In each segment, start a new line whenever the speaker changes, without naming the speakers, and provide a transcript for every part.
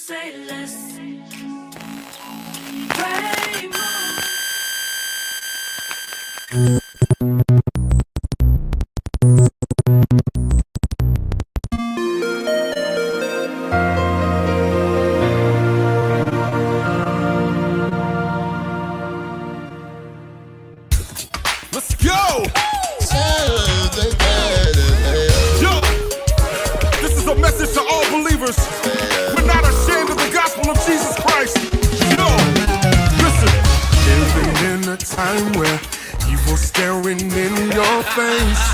say less. Pray more.
Let's go! Yo! This is a message to all believers. We're not ashamed of the gospel of Jesus Christ. Yo! Listen. Living in a time where evil's staring in your face.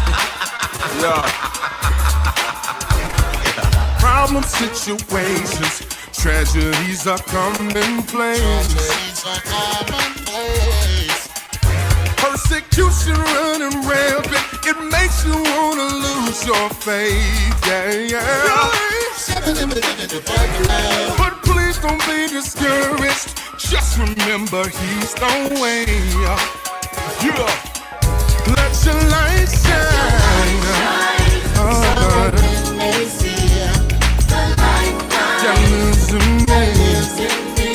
Yeah. Problem situations, tragedies are commonplace. Persecution running rampant, it makes you wanna lose your faith, yeah. But please don't be discouraged, just remember he's the way. Yeah. Let your light shine. Oh, God.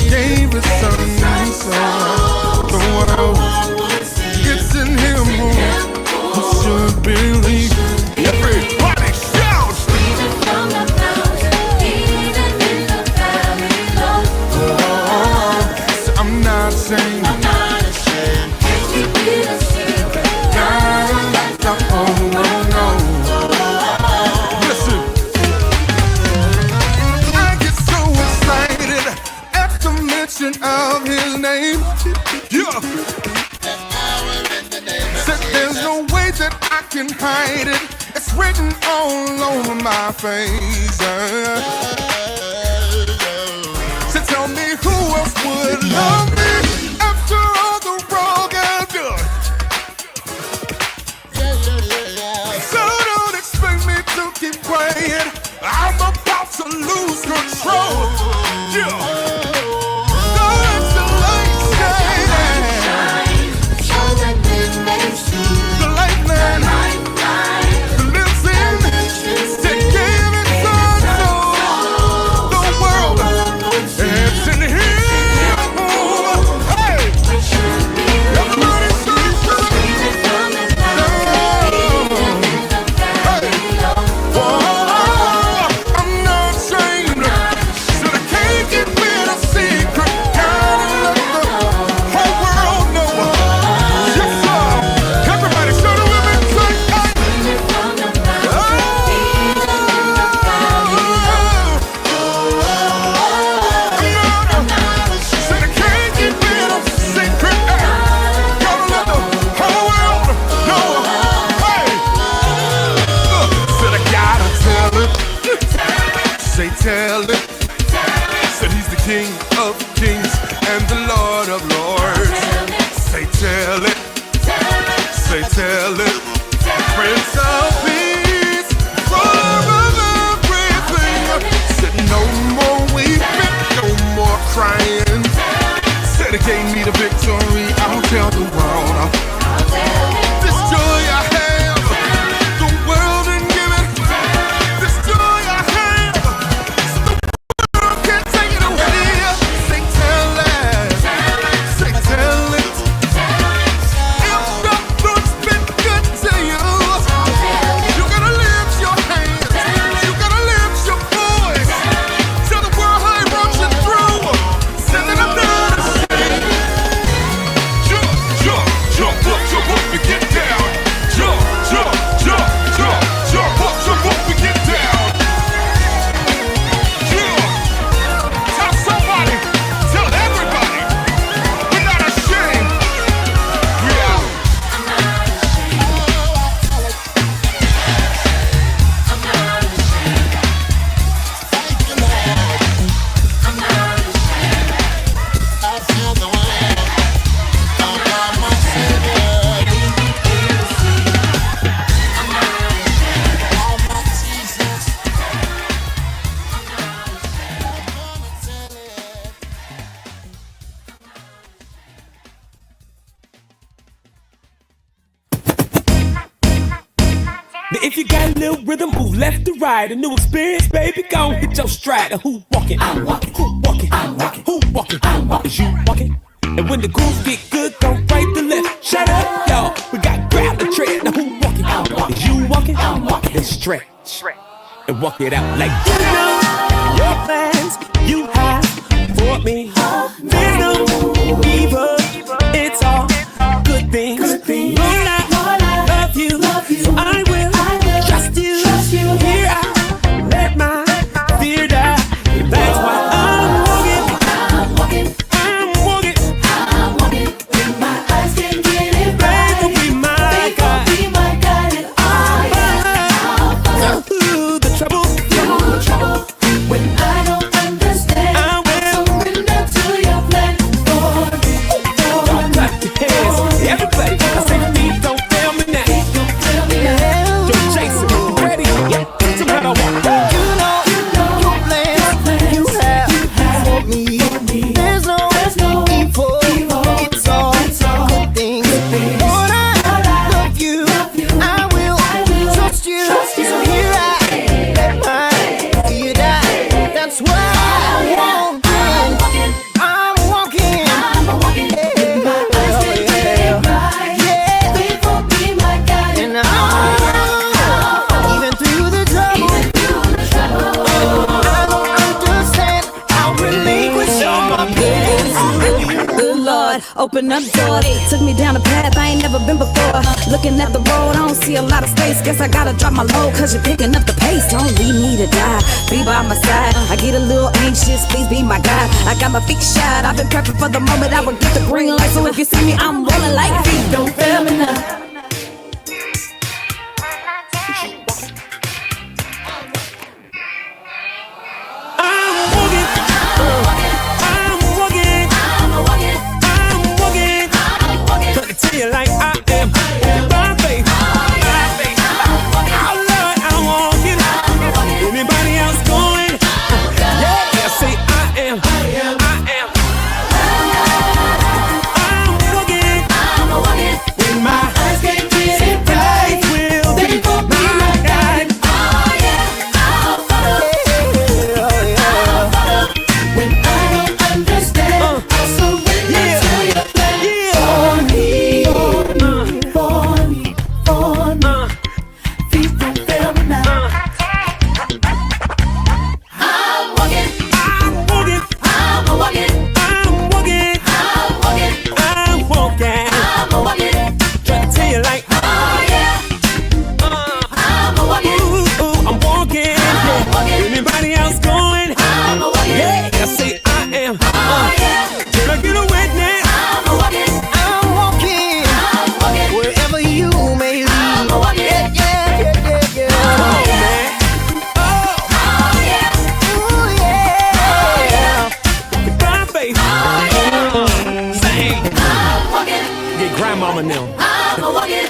Gave his son, so the world. It's in him who should believe. Everybody shout!
Even from the mountain, even in the valley low.
So I'm not ashamed.
I'm not ashamed. Can't keep it a secret.
Gotta let the whole world know. Listen, I get so excited at the mention of his name. Yeah. Said there's no way that I can hide it. It's written all over my face. So tell me who else would love me after all the wrong I've done. So don't expect me to keep quiet. I'm about to lose control. Yeah. Tell it. Said he's the King of kings and the Lord of lords. Say tell it. Say tell it. Prince of peace, Lord of everything. Said no more weeping, no more crying. Said he gave me the victory. I'll tell the world. This joy I have, the world didn't give it. This joy I have.
new rhythm, move left to right. A new experience, baby, gon' hit your stride. And who walking? I'm walking. Who walking? I'm walking. Who walking? I'm walking. Is you walking? And when the grooves get good, go right to left. Shut up, y'all. We got grab the tread. Now who walking? I'm walking. Is you walking? I'm walking. Then stretch and walk it out like you know your plans you have for me. There's no evil. It's all good things. Lord, I love you, so I will trust you. Here I let my fear die. That's why I'm walking.
When my eyes can't get it right,
Faith will be my guide.
And I'll follow
Through the trouble,
when I don't understand.
I will.
Surrender to your plan for me.
Clap your hands, everybody. I say feet don't fail me now. Don't chase it, ready? Yeah, somehow I walk.
You know your plans you have for me. There's no evil. It's all good things. Lord, I love you. I will trust you. So here I let my fear die. That's why I'm walking. I'm walking.
When my eyes can't get it right, faith will be my guide.
And even through the trouble, I don't understand how relinquish all my plans.
Good Lord, open up doors. Took me down a path I ain't never been before. Looking at the road, I don't see a lot of space. Guess I gotta drop my load, cause you're picking up the pace. Don't leave me to die, be by my side. I get a little anxious, please be my guide. I got my feet shot, I've been prepping for the moment I would get the green light. So if you see me, I'm rolling like feet. Don't fail me now.
Trying to tell you like I am. By faith. Oh Lord, I'm walking. Anybody else going? Yeah, say I am. I'm walking. When my
Eyes can't get it right,
will be
faith will be
my
my
guide.
I'll follow. When I don't understand, I'll surrender to your plan. For me. Feet don't fail me now. I'm walking.
Trying to tell you like
Oh yeah. I'm walking.
ooh, I'm walking. Anybody else going? Yeah, say I am.
Oh yeah.
Can I get a witness?
I'm walking.
I'm walking wherever you may lead. Yeah.
Come on, man.
Oh yeah.
Ooh, yeah.
By faith. Sing. Get grandmama now.
I'm walking.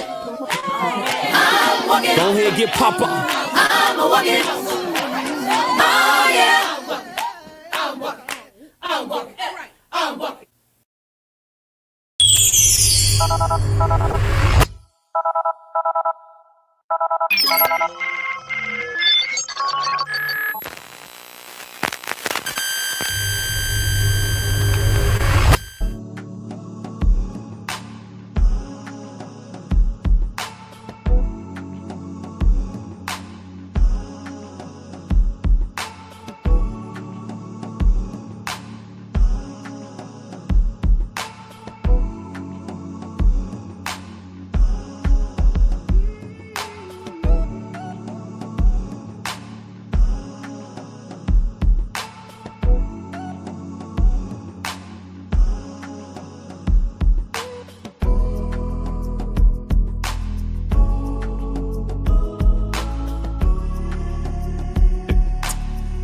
Go ahead, get Papa.
I'm walking. Oh yeah. I'm walking.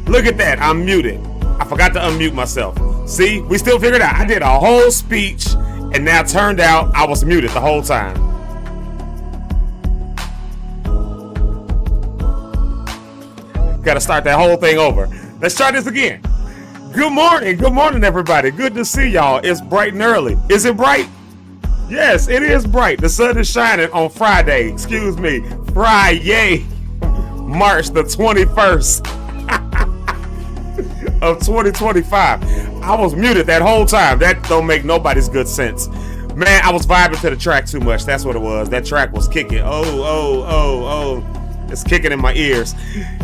Look at that, I'm muted. I forgot to unmute myself. See, we still figured out. I did a whole speech and now it turned out I was muted the whole time. Gotta start that whole thing over. Let's try this again. Good morning everybody. Good to see y'all. It's bright and early. Is it bright? Yes, it is bright. The sun is shining on Friday. Excuse me, Friday. March the 21st of 2025. I was muted that whole time. That don't make nobody's good sense. Man, I was vibing to the track too much. That's what it was. That track was kicking. Oh. It's kicking in my ears.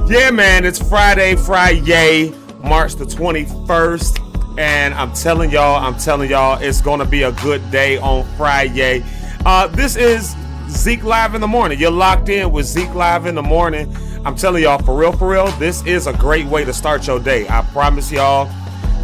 Yeah, man, it's Friday, March the 21st. And I'm telling y'all, it's going to be a good day on Friday. This is Zeke Live in the Morning. You're locked in with Zeke Live in the Morning. I'm telling y'all, for real, this is a great way to start your day. I promise y'all,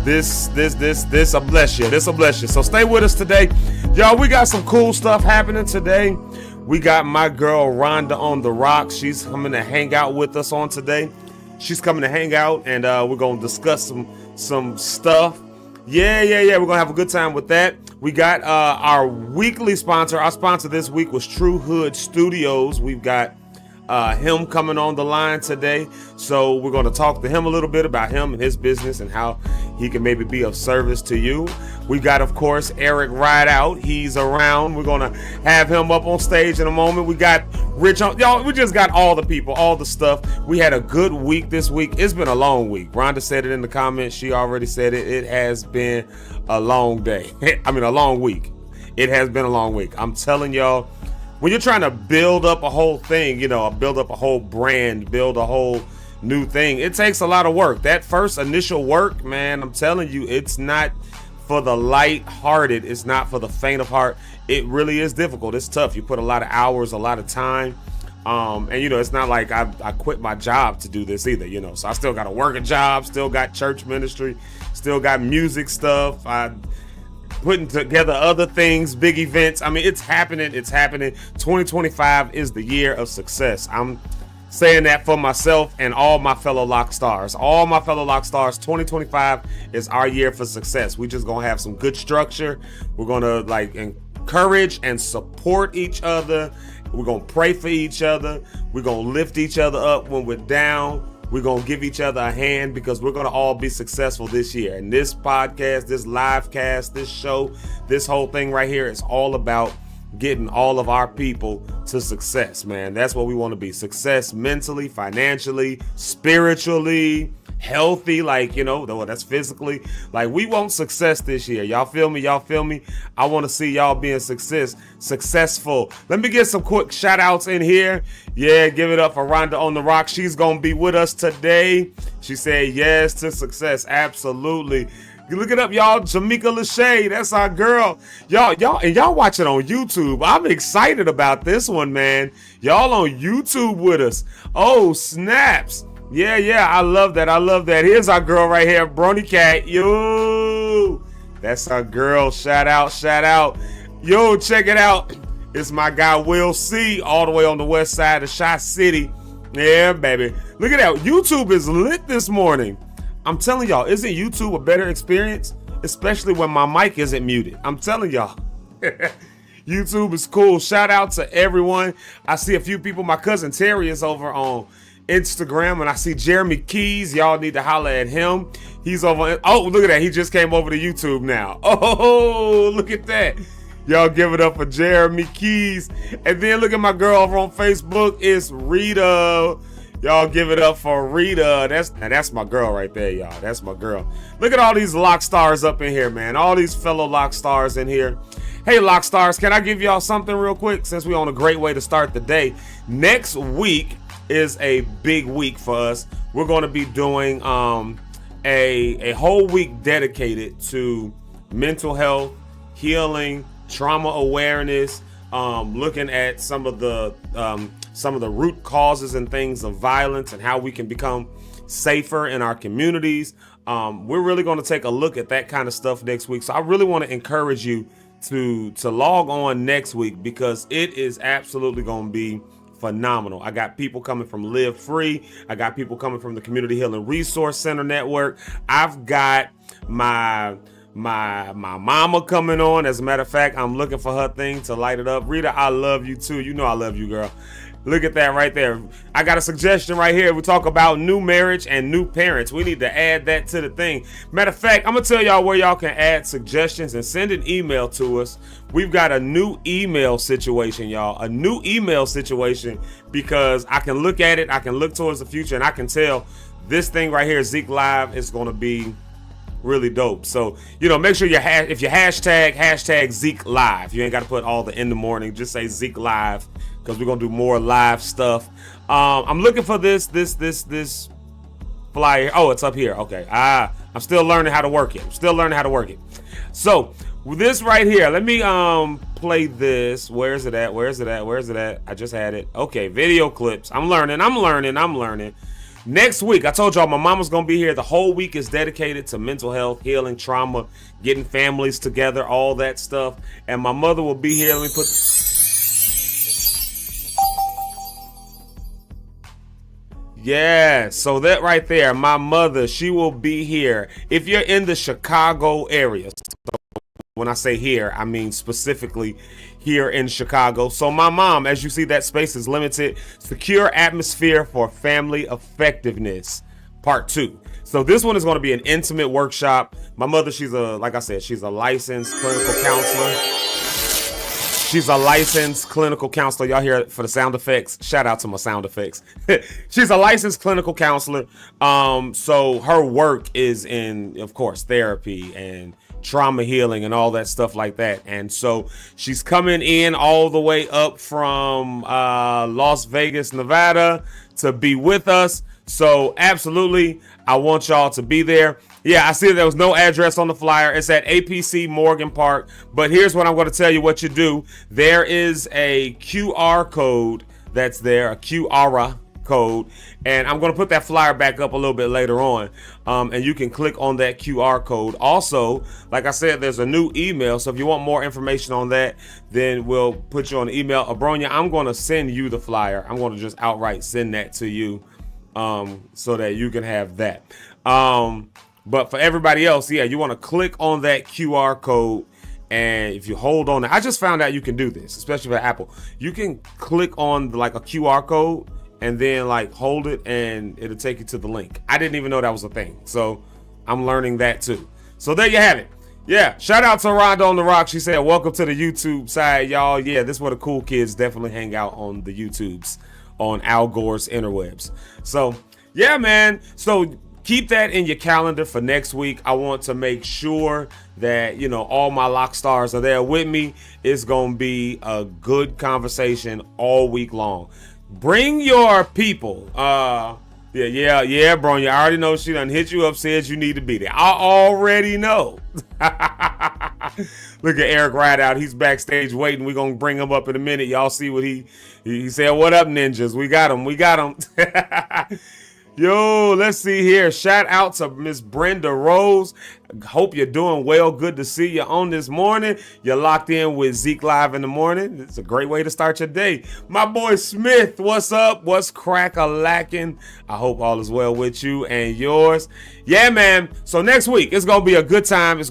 this will bless you. This will bless you. So stay with us today. Y'all, we got some cool stuff happening today. We got my girl Rhonda on the rocks. She's coming to hang out with us on today. She's coming to hang out, and we're going to discuss some stuff. Yeah. We're going to have a good time with that. We got our weekly sponsor. Our sponsor this week was True Hood Studios. We've got him coming on the line today. So we're going to talk to him a little bit about him and his business and how he can maybe be of service to you. We got, of course, Eric Rideout. He's around. We're going to have him up on stage in a moment. We got Rich on. Y'all, we just got all the people, all the stuff. We had a good week this week. It's been a long week. Rhonda said it in the comments. She already said it. It has been a long day. I mean, a long week. It has been a long week. I'm telling y'all, when you're trying to build up a whole thing, build up a whole brand, build a whole new thing, it takes a lot of work. That first initial work, man, I'm telling you, it's not for the light-hearted. It's not for the faint of heart. It really is difficult. It's tough. You put a lot of hours, a lot of time. And it's not like I quit my job to do this either, So I still got to work a job, still got church ministry, still got music stuff. Putting together other things, big events. I mean, it's happening. 2025 is the year of success. I'm saying that for myself and all my fellow Lock Stars. 2025 is our year for success. We just gonna have some good structure. We're gonna encourage and support each other. We're gonna pray for each other. We're gonna lift each other up when we're down. We're going to give each other a hand because we're going to all be successful this year. And this podcast, this live cast, this show, this whole thing right here is all about getting all of our people to success, man. That's what we want to be. Success mentally, financially, spiritually, healthy, that's physically. We want success this year. Y'all feel me? I want to see y'all being successful. Let me get some quick shout outs in here. Yeah, give it up for Rhonda on the rock. She's going to be with us today. She said yes to success. Absolutely. You look it up, y'all. Jamaica Lachey, that's our girl. Y'all watch it on YouTube. I'm excited about this one, man. Y'all on YouTube with us. Oh, snaps. Yeah, I love that. Here's our girl right here, Brony Cat. Yo, that's our girl. Shout out. Yo, check it out. It's my guy, Will C, all the way on the west side of Shot City. Yeah, baby. Look at that. YouTube is lit this morning. I'm telling y'all, isn't YouTube a better experience? Especially when my mic isn't muted. I'm telling y'all. YouTube is cool. Shout out to everyone. I see a few people. My cousin Terry is over on Instagram, and I see Jeremy Keys. Y'all need to holler at him. He's over. Oh, look at that. He just came over to YouTube now. Oh, look at that. Y'all give it up for Jeremy Keys. And then look at my girl over on Facebook. It's Rita. Y'all give it up for Rita. That's my girl right there, y'all. That's my girl. Look at all these Lock Stars up in here, man. All these fellow Lock Stars in here. Hey, Lock Stars, can I give y'all something real quick since we're on a great way to start the day? Next week is a big week for us. We're going to be doing a whole week dedicated to mental health, healing, trauma awareness, looking at some of the root causes and things of violence and how we can become safer in our communities. We're really going to take a look at that kind of stuff next week. So I really want to encourage you to log on next week because it is absolutely going to be phenomenal. I got people coming from Live Free. I got people coming from the Community Healing Resource Center Network. I've got my mama coming on. As a matter of fact, I'm looking for her thing to light it up. Rita, I love you too. You know I love you, girl. Look at that right there. I got a suggestion right here. We talk about new marriage and new parents. We need to add that to the thing. Matter of fact, I'm going to tell y'all where y'all can add suggestions and send an email to us. We've got a new email situation, y'all. A new email situation because I can look at it. I can look towards the future and I can tell this thing right here, Zeke Live, is going to be really dope. So, make sure if you hashtag Zeke Live, you ain't got to put all the in the morning. Just say Zeke Live because we're going to do more live stuff. I'm looking for this flyer. Oh, it's up here. Okay. I'm still learning how to work it. So this right here, let me play this. Where's it at? I just had it. Okay, video clips. I'm learning. Next week, I told y'all my mama's gonna be here. The whole week is dedicated to mental health, healing, trauma, getting families together, all that stuff. And my mother will be here. Let me put. Yeah, so that right there, my mother, she will be here. If you're in the Chicago area, when I say here, I mean specifically here in Chicago. So my mom, as you see, that space is limited. Secure atmosphere for family effectiveness, part 2. So this one is going to be an intimate workshop. My mother, she's a licensed clinical counselor. Y'all hear it for the sound effects. Shout out to my sound effects. She's a licensed clinical counselor. So her work is in, of course, therapy and trauma healing and all that stuff like that. And so she's coming in all the way up from Las Vegas, Nevada to be with us. So absolutely, I want y'all to be there. Yeah, I see there was no address on the flyer. It's at APC Morgan Park. But here's what I'm going to tell you what you do. There is a QR code that's there, a QR code, and I'm going to put that flyer back up a little bit later on, and you can click on that QR code. Also, like I said, there's a new email, so if you want more information on that, then we'll put you on the email. Abronia, I'm going to send you the flyer. I'm going to just outright send that to you, so that you can have that. But for everybody else, yeah, you want to click on that QR code, and if you hold on, I just found out you can do this, especially for Apple. You can click on like a QR code and then like hold it and it'll take you to the link. I didn't even know that was a thing. So I'm learning that too. So there you have it. Yeah. Shout out to Rhonda on the Rock. She said, welcome to the YouTube side, y'all. Yeah, this is where the cool kids definitely hang out on the YouTubes, on Al Gore's interwebs. So yeah, man. So keep that in your calendar for next week. I want to make sure that, all my lock stars are there with me. It's going to be a good conversation all week long. Bring your people. Yeah, bro. I already know she done hit you up, said you need to be there. I already know. Look at Eric right out. He's backstage waiting. We're going to bring him up in a minute. Y'all see what he said. What up, ninjas? We got him. Yo, let's see here. Shout out to Miss Brenda Rose. Hope you're doing well. Good to see you on this morning. You're locked in with Zeke Live in the morning. It's a great way to start your day. My boy Smith, what's up? What's crack-a-lacking? I hope all is well with you and yours. Yeah, man. So next week, it's going to be a good time.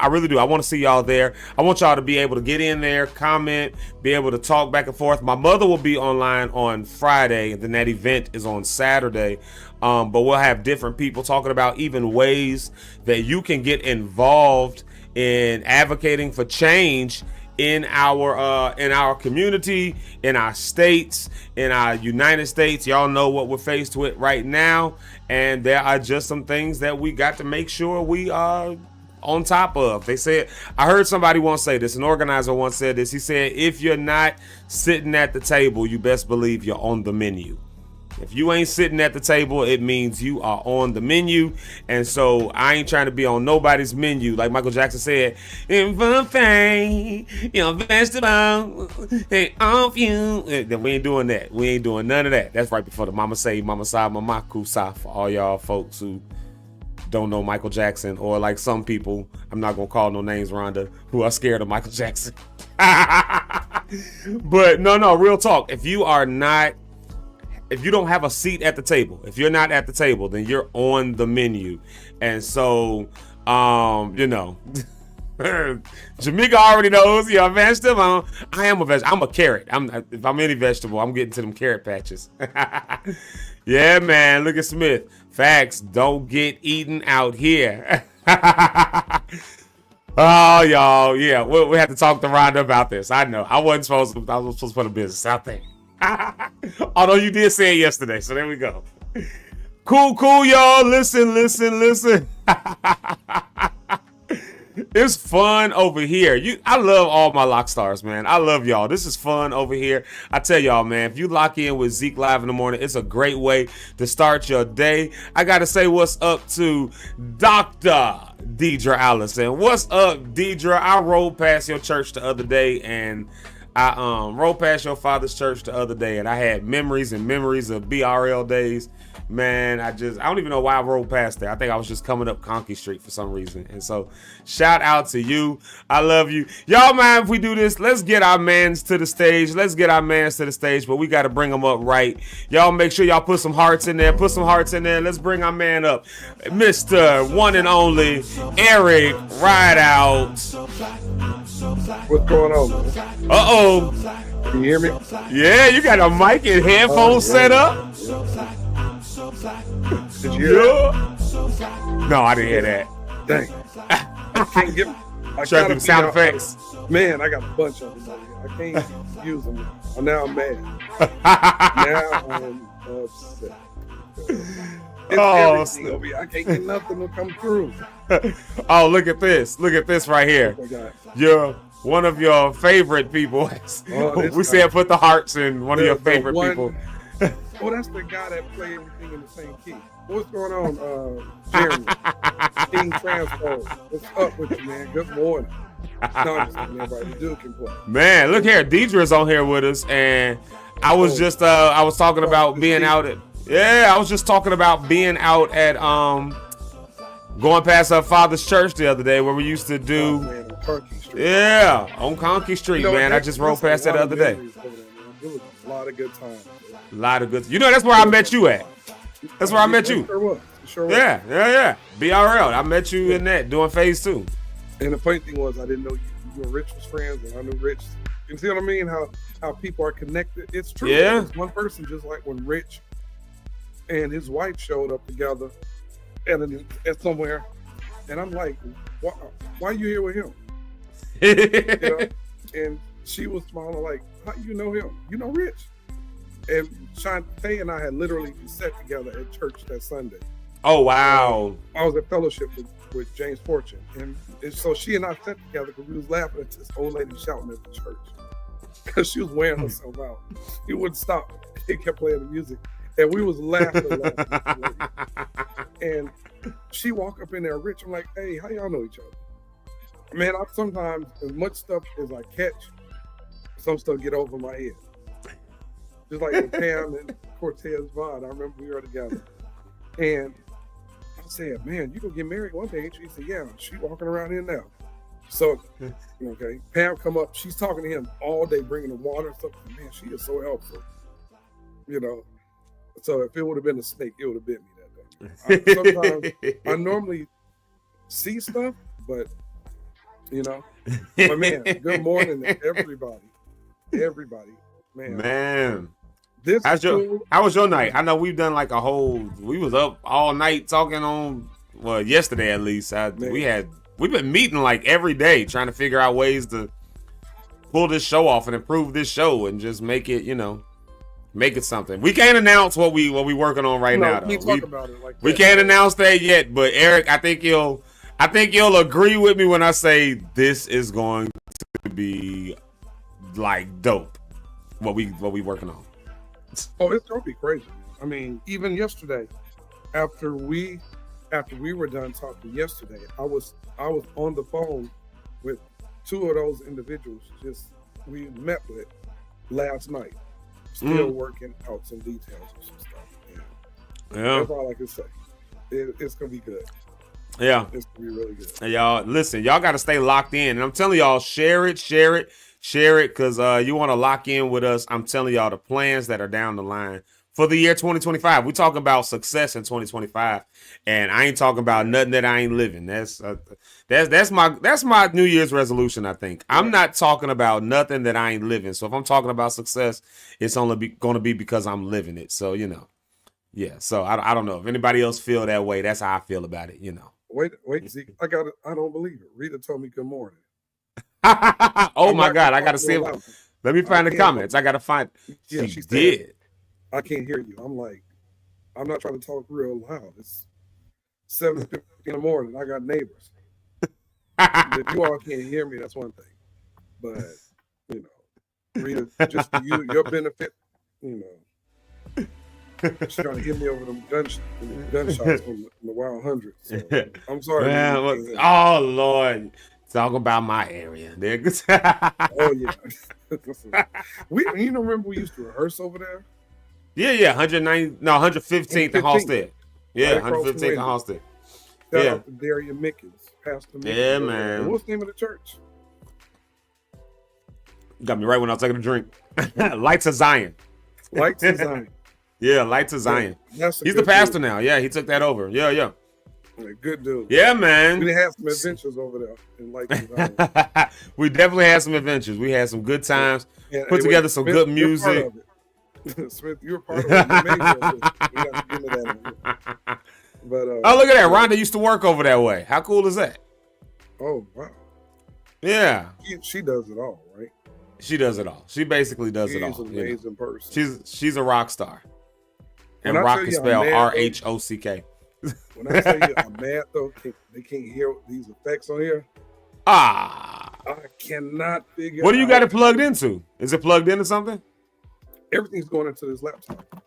I really do. I want to see y'all there. I want y'all to be able to get in there, comment, be able to talk back and forth. My mother will be online on Friday, and then that event is on Saturday. But we'll have different people talking about even ways that you can get involved in advocating for change in our community, in our states, in our United States. Y'all know what we're faced with right now, and there are just some things that we got to make sure we are on top of. They said, I heard somebody once say this, an organizer once said this. He said, if you're not sitting at the table, you best believe you're on the menu. If you ain't sitting at the table, it means you are on the menu. And so I ain't trying to be on nobody's menu. Like Michael Jackson said, if a thing, vegetable, they off you. Then we ain't doing that. We ain't doing none of that. That's right before the Mama Say, Mama Sa, Mama Kusa, for all y'all folks who don't know Michael Jackson, or like some people, I'm not going to call no names, Rhonda, who are scared of Michael Jackson. But no, real talk. If you don't have a seat at the table, if you're not at the table, then you're on the menu. And so, Jamaica already knows. Yeah, vegetable. I am a vegetable. I'm a carrot. If I'm any vegetable, I'm getting to them carrot patches. Yeah, man. Look at Smith. Facts don't get eaten out here. Oh, y'all. Yeah, we have to talk to Rhonda about this. I know. I was supposed to put a business out there. Although you did say it yesterday, so there we go. Cool, y'all. Listen. It's fun over here. I love all my lock stars, man. I love y'all. This is fun over here. I tell y'all, man, if you lock in with Zeke Live in the morning, it's a great way to start your day. I got to say what's up to Dr. Deidre Allison. What's up, Deidre? I rode past your church the other day, and I rode past your father's church the other day, and I had memories of BRL days. Man, I don't even know why I rode past there. I think I was just coming up Conkey Street for some reason. And so, shout out to you. I love you. Y'all mind if we do this? Let's get our mans to the stage. But we got to bring them up right. Y'all make sure y'all put some hearts in there. Let's bring our man up. Mr. One and Only, Eric Rideout.
What's going on, man?
Uh-oh.
Can you hear me?
Yeah, you got a mic and headphones set up?
Did you hear that?
No, I didn't hear that.
Dang. I can't get
Try to do sound effects.
Man, I got a bunch of them. I can't use them. Now I'm mad. Now I'm upset. It's everything over here. I can't get nothing to come through.
Oh, look at this. Look at this right here. You're one of your favorite people. We said put the hearts in one of your favorite people.
Oh, that's the guy that played everything in the same key. What's going on, Jeremy? King Transpose. What's up with you, man? Good morning. No, I'm just kidding, everybody. Dude can play.
Man, look here. Deidre's on here with us, and I was talking about being out at. Yeah, I was just talking about being out at going past her father's church the other day where we used to do.
Oh, man, on Conkey Street.
Yeah, on Conkey Street, man. I just rode past that the other day.
It was a lot of good times.
A lot of good. You know, that's where I met you at. That's where I met you.
Sure was.
Yeah. BRL. I met you in that doing phase 2.
And the funny thing was, I didn't know you and Rich was friends, and I knew Rich. You see what I mean? How people are connected. It's true.
Yeah.
It's one person, just like when Rich and his wife showed up together at somewhere, and I'm like, why are you here with him? You know? And she was smiling like, how you know him? You know Rich? And Shantae and I had literally sat together at church that Sunday.
Oh, wow.
I was at fellowship with James Fortune. And so she and I sat together because we was laughing at this old lady shouting at the church. Because she was wearing herself out. He wouldn't stop. He kept playing the music. And we was laughing. And she walked up in there, Rich. I'm like, hey, how y'all know each other? Man, I sometimes, as much stuff as I catch, some stuff get over my head. Just like with Pam and Cortez Vaughn, I remember we were together. And I said, man, you gonna get married one day, ain't you? He said, yeah, she walking around here now. So, okay, Pam come up, she's talking to him all day, bringing him water and stuff. Man, she is so helpful. You know, so if it would have been a snake, it would have bit me that day. Sometimes I normally see stuff, but, you know. But man, good morning to everybody. Everybody. Man.
How was your night? I know we've done like we was up all night talking on, well, yesterday at least. We've been meeting like every day trying to figure out ways to pull this show off and improve this show and just make it, make it something. We can't announce what we working on right now.
We talk about it like
we can't announce that yet, but Eric, I think you'll agree with me when I say this is going to be like dope. What we working on.
Oh, it's gonna be crazy. I mean, even yesterday, after we were done talking yesterday, I was on the phone with 2 of those individuals we met with last night, still working out some details and some stuff. Yeah. That's all I can say. It's gonna be good.
Yeah,
it's gonna be really good.
Hey, y'all, listen, y'all got to stay locked in, and I'm telling y'all, share it, because you want to lock in with us. I'm telling y'all the plans that are down the line for the year 2025. We're talking about success in 2025, and I ain't talking about nothing that I ain't living. That's my New Year's resolution. I think I'm not talking about nothing that I ain't living. So if I'm talking about success, it's only going to be because I'm living it. So yeah. So I don't know if anybody else feel that way. That's how I feel about it.
Wait, Zeke. I don't believe it. Rita told me good morning.
Oh my God, I gotta see it. Let me find the comments. I gotta find.
Yeah,
she did.
I can't hear you. I'm like, I'm not trying to talk real loud. It's 7:50 in the morning. I got neighbors. If you all can't hear me, that's one thing. But Rita, just for your benefit, she's trying to hit me over them gunshots from the Wild Hundred. So I'm sorry.
Man, oh Lord. Talk about my area, niggas.
Oh yeah. You remember we used to rehearse over there?
Yeah, 115th and Halstead. Yeah,
Right
115th and Halstead.
Shout out to Darian Mickens, Pastor Mickens.
Yeah, man.
What's the name of the church?
Got me right when I was taking a drink. Lights of Zion.
Lights of Zion.
Yeah, Lights of Zion.
Yeah,
he's the pastor now. Yeah, he took that over. Yeah.
Good dude.
Yeah, man.
We had some adventures over there in Lights of Zion.
We definitely had some adventures. We had some good times. Put together some good music.
Smith, you're part of it. You made it. We got to get into that. But
oh, look at that. Rhonda used to work over that way. How cool is that?
Oh, wow.
Yeah.
She does it all, right?
She does it all. She basically does it all.
She's an amazing person.
She's a rock star. And
when
rock is spelled RHOCK.
When I tell you I'm mad though, they can't hear these effects on here.
I
cannot figure.
What do you got it plugged into? Is it plugged into something?
Everything's going into this laptop.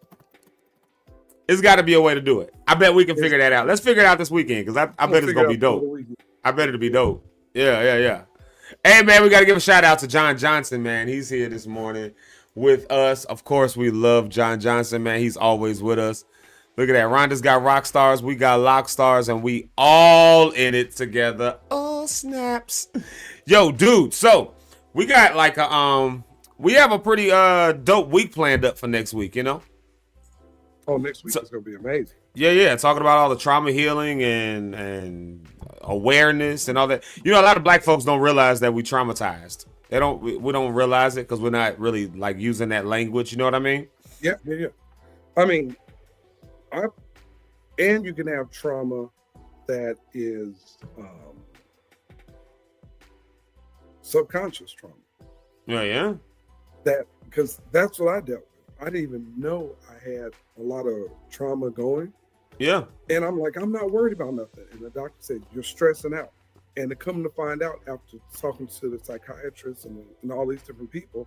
It's got to be a way to do it. I bet we can figure that out. Let's figure it out this weekend because I bet it's gonna be dope. I bet it'll be dope. Yeah. Hey man, we got to give a shout out to John Johnson, man. He's here this morning with us. Of course, we love John Johnson, man. He's always with us. Look at that. Rhonda's got rock stars. We got lock stars, and we all in it together. Oh, snaps. Yo, dude. So we got like we have a pretty dope week planned up for next week,
Oh, next week is gonna be amazing.
Yeah. Talking about all the trauma healing and awareness and all that. A lot of black folks don't realize that we traumatized. We don't realize it because we're not really like using that language. You know what I mean?
Yeah. I mean, and you can have trauma that is subconscious trauma.
Yeah.
That because that's what I dealt with. I didn't even know I had a lot of trauma going.
Yeah.
And I'm like, I'm not worried about nothing. And the doctor said, you're stressing out. And to come to find out after talking to the psychiatrist and all these different people,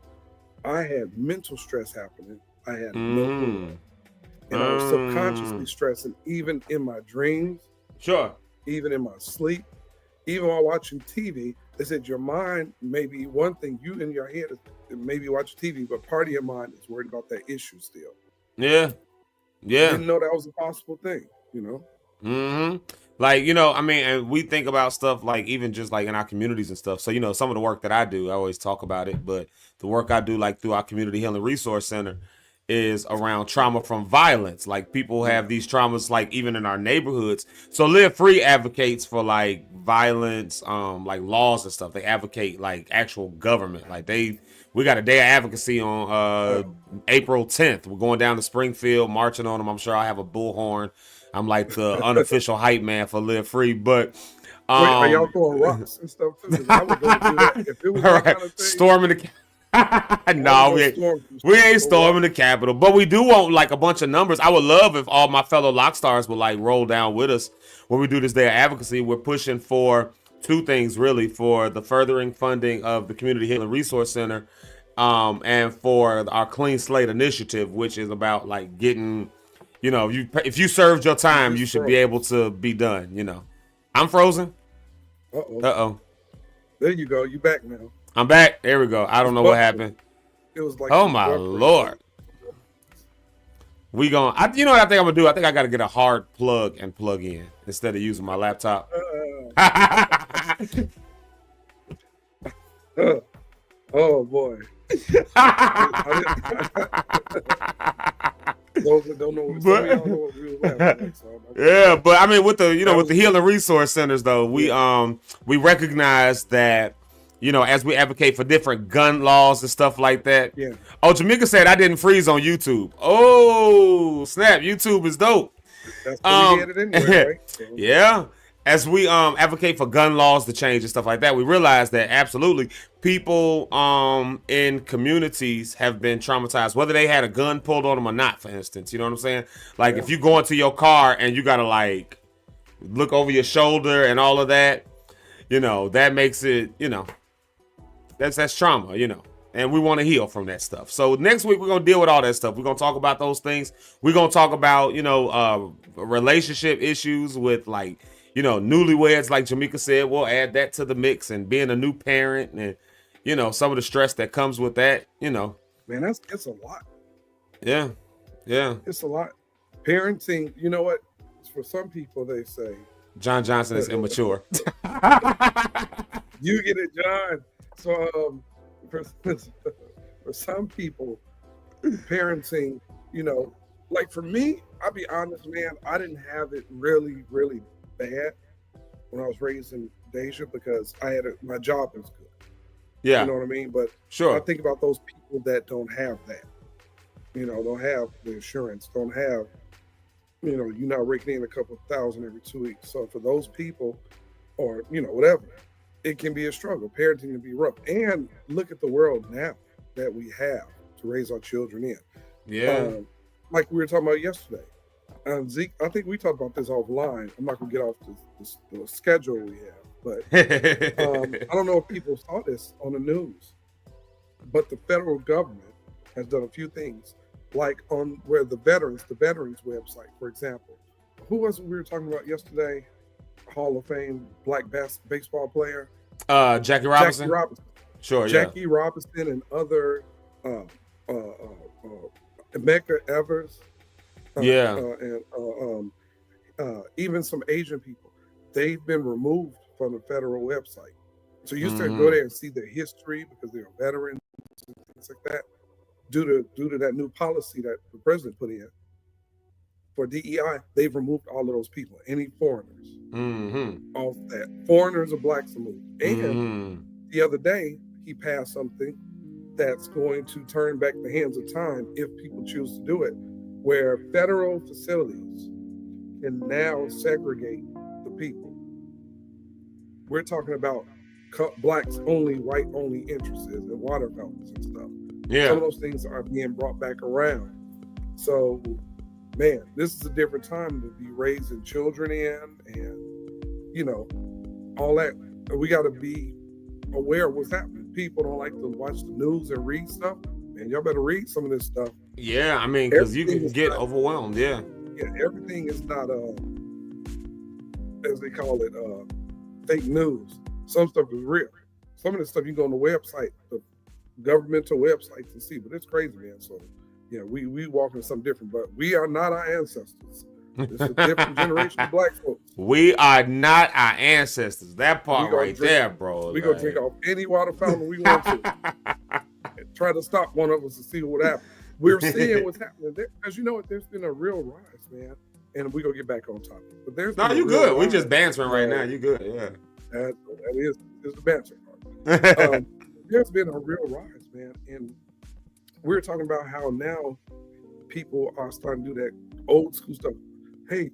I had mental stress happening. I had no clue. And I was subconsciously stressing, even in my dreams.
Sure.
Even in my sleep. Even while watching TV, they said your mind may be one thing. You in your head is maybe watch TV, but part of your mind is worried about that issue still.
Yeah.
I didn't know that was a possible thing,
Mm-hmm. Like, and we think about stuff like even just like in our communities and stuff. So, some of the work that I do, I always talk about it, but the work I do like through our Community Healing Resource Center is around trauma from violence. Like people have these traumas, like even in our neighborhoods. So Live Free advocates for like violence, like laws and stuff. They advocate like actual government. Like we got a day of advocacy on April 10th. We're going down to Springfield, marching on them. I'm sure I have a bullhorn. I'm like the unofficial hype man for Live Free, but
wait, are y'all throwing rocks and stuff too? 'Cause I would go do that if it was that kind of thing.
Storming the no, we ain't storming the Capitol, but we do want like a bunch of numbers. I would love if all my fellow lock stars would like roll down with us when we do this day of advocacy. We're pushing for two things really: for the furthering funding of the Community Healing Resource Center, and for our Clean Slate initiative, which is about like getting, if you served your time, you should be able to be done. I'm frozen. Uh-oh.
There you go. You back now.
I'm back. There we go. I don't know what happened.
It was like,
oh my Lord. You know what I think I'm gonna do? I think I gotta get a hard plug and plug in instead of using my laptop.
Oh boy. Those that don't know, some of y'all know what we were laughing at. So
Yeah, but I mean, with the with the healing resource centers though, we recognize that as we advocate for different gun laws and stuff like that.
Yeah.
Oh, Jamaica said I didn't freeze on YouTube. Oh, snap! YouTube is dope.
That's what we get it anyway, right? So.
Yeah. As we advocate for gun laws to change and stuff like that, we realize that absolutely people in communities have been traumatized, whether they had a gun pulled on them or not, for instance. You know what I'm saying? Like if you go into your car and you gotta like look over your shoulder and all of that, that makes it, that's trauma, and we want to heal from that stuff. So next week we're gonna deal with all that stuff. We're gonna talk about those things. We're gonna talk about relationship issues with like newlyweds, like Jamaica said. We'll add that to the mix, and being a new parent, and some of the stress that comes with that.
Man, it's a lot.
Yeah,
it's a lot. Parenting, you know what? For some people, they say
John Johnson is immature.
You get it, John. So for some people, parenting, like for me, I'll be honest, man, I didn't have it really, really bad when I was raised in Deja because I had my job was good.
Yeah.
You know what I mean? But
sure.
I think about those people that don't have that. Don't have the insurance, don't have, you're not raking in a couple $1,000 every 2 weeks. So for those people, or, whatever, it can be a struggle. Parenting can be rough. And look at the world now that we have to raise our children in.
Yeah.
Like we were talking about yesterday. Zeke, I think we talked about this offline. I'm not going to get off the schedule we have. But I don't know if people saw this on the news. But the federal government has done a few things. Like on where the veterans website, for example. Who was it we were talking about yesterday? Hall of Fame black baseball player.
Jackie Robinson. Sure,
Jackie Robinson and other Emeka Evers. And even some Asian people. They've been removed from the federal website. So you used to go there and see their history because they're veterans and things like that. Due to that new policy that the president put in for DEI, they've removed all of those people, any foreigners, off that. Foreigners or blacks are moved. And the other day, he passed something that's going to turn back the hands of time if people choose to do it, where federal facilities can now segregate the people. We're talking about blacks only, white only entrances and water fountains and stuff.
Yeah.
Some of those things are being brought back around. So, man, this is a different time to be raising children in and, all that. We got to be aware of what's happening. People don't like to watch the news and read stuff. Man, y'all better read some of this stuff.
Yeah, I mean, because you can get overwhelmed, yeah.
Yeah, everything is not, as they call it, fake news. Some stuff is real. Some of the stuff you go on the website, the governmental websites and see, but it's crazy, man. So yeah, we walk in something different, but we are not our ancestors. It's a different generation of black folks.
We are not our ancestors. That part right there, bro.
We gonna drink off any water fountain we want to. And try to stop one of us to see what happens. We're seeing what's happening there, because there's been a real rise, man. And we gonna get back on topic. But there's
you good. We just bantering right now. You good, yeah.
That is the banter part. There's been a real rise, man. And we're talking about how now people are starting to do that old school stuff. Hey,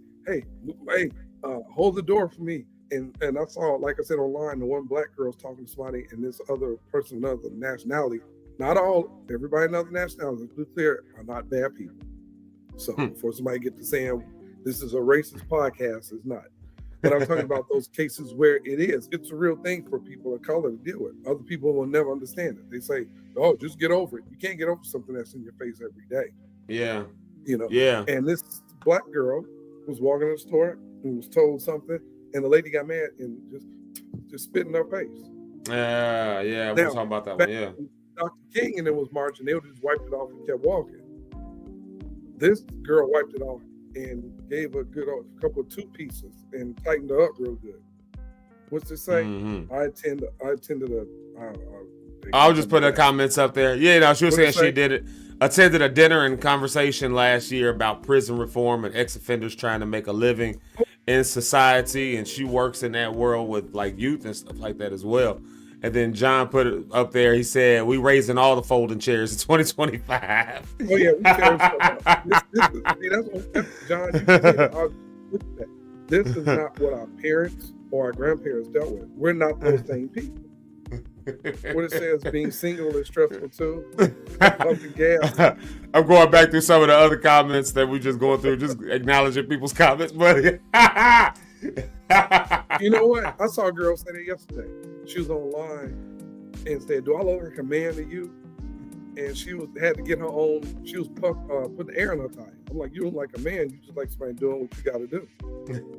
hold the door for me. And I saw, like I said online, the one black girl's talking to somebody and this other person, another nationality. Not all, everybody in other nationalities, to be clear, are not bad people. So before somebody get to saying this is a racist podcast, it's not. But I'm talking about those cases where it is. It's a real thing for people of color to deal with. Other people will never understand it. They say, oh, just get over it. You can't get over something that's in your face every day.
Yeah.
Yeah. And this black girl was walking in the store and was told something, and the lady got mad and just spit in her face.
Yeah, we're talking about that one, yeah.
Dr. King and it was marching, they just wiped it off and kept walking. This girl wiped it off and gave a couple of two pieces and tightened her up real good. What's it say? I attended a.
I'll just put her comments up there. Yeah, she was saying she did it. attended a dinner and conversation last year about prison reform and ex-offenders trying to make a living in society, and she works in that world with like youth and stuff like that as well. And then John put it up there. He said, "We raising all the folding chairs in 2025."
Oh yeah, we share stuff. That's what John. You said, look at that. This is not what our parents or our grandparents dealt with. We're not those same people. What it says, being single is stressful too. Pumping gas.
I'm going back through some of the other comments that we just going through, just acknowledging people's comments, buddy.
You know what? I saw a girl say that yesterday. She was online and said, "Do I look like a man to you?" And she had to get her own. She was putting air in her tie. I'm like, "You look like a man. You just like somebody doing what you got to do." You know?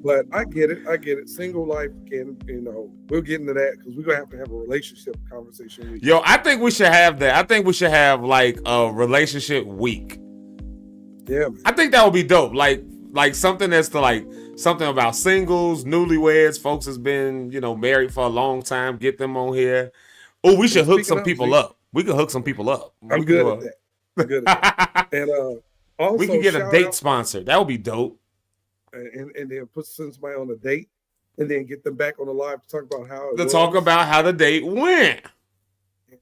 But I get it. Single life can, we'll get into that because we're gonna have to have a relationship conversation with you.
Yo, I think we should have that. I think we should have like a relationship week.
Yeah, man.
I think that would be dope. Like something that's to like something about singles, newlyweds, folks has been, married for a long time. Get them on here. Oh, we should hook some people up. We could hook some people up.
I'm good at that. I'm good at that. And also
we can get a date sponsor. That would be dope.
And then send somebody on a date, and then get them back on the live to talk about how it was.
Talk about how the date went.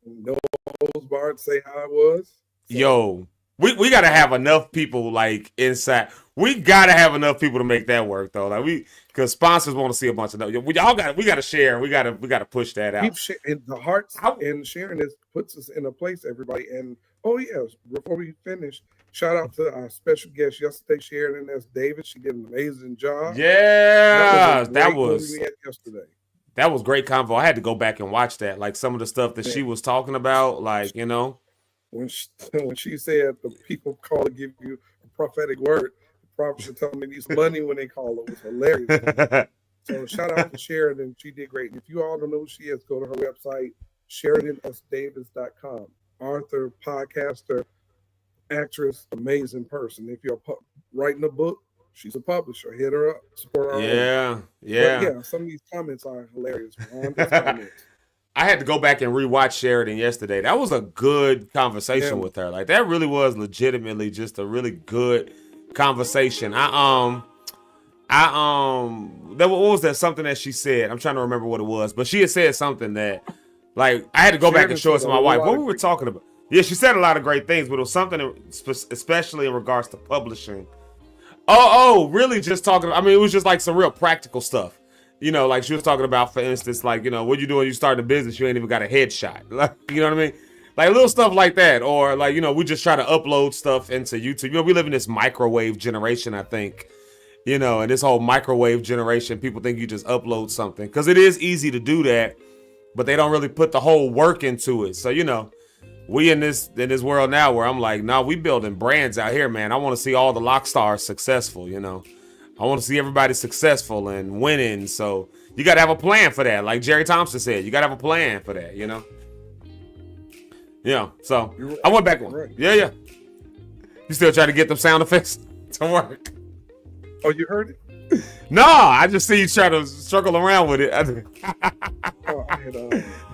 And no holds barred, say how it was. So,
yo, we gotta have enough people like inside. We gotta have enough people to make that work though. Like because sponsors want to see a bunch of we gotta share. We gotta push that out.
Keep sharing the hearts and sharing this puts us in a place, everybody. And oh yes, before we finish, shout out to our special guest yesterday, Sheridan S. Davis. She did an amazing job.
Yeah,
that was yesterday.
That was great convo. I had to go back and watch that. Like some of the stuff that she was talking about, like
when she said the people call to give you a prophetic word, the prophets are telling me these money when they call it was hilarious. So shout out to Sheridan. She did great. And if you all don't know who she is, go to her website, SheridanSDavis.com. Author, podcaster, actress, amazing person. If you're writing a book, she's a publisher. Hit her up. Support her.
Yeah.
But yeah, some of these comments are hilarious.
I had to go back and rewatch Sheridan yesterday. That was a good conversation with her. Like that really was legitimately just a really good conversation. What was that something that she said? I'm trying to remember what it was, but she had said something that like I had to go back and show it to my wife. What we were talking about. Yeah, she said a lot of great things, but it was something especially in regards to publishing. Oh, really just talking. I mean, it was just like some real practical stuff. Like she was talking about, for instance, like, what you doing? You starting a business, you ain't even got a headshot. Like, you know what I mean? Like little stuff like that. Or like, we just try to upload stuff into YouTube. We live in this microwave generation, I think. And this whole microwave generation, people think you just upload something. Because it is easy to do that, but they don't really put the whole work into it. So, we in this world now where I'm like, nah, we building brands out here, man. I want to see all the lock stars successful, I want to see everybody successful and winning. So you got to have a plan for that. Like Jerry Thompson said, you got to have a plan for that, Yeah. So I went back on. Right. Yeah. You still trying to get them sound effects to work?
Oh, you heard it?
No, I just see you try to struggle around with it.
I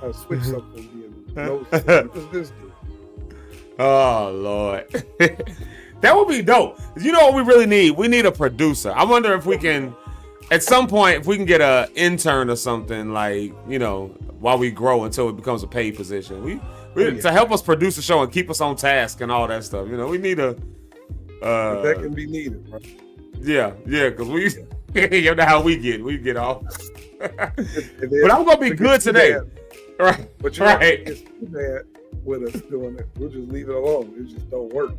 had switched something. This
Oh, Lord. That would be dope. You know what we really need? We need a producer. I wonder if we can, at some point, if we can get an intern or something, like, while we grow until it becomes a paid position. To help us produce a show and keep us on task and all that stuff. We need a...
that can be needed, right?
Yeah, because you know how we get off. But I'm going to be good today. Right.
But it's too bad with us doing it. We'll just leave it alone. It just don't work.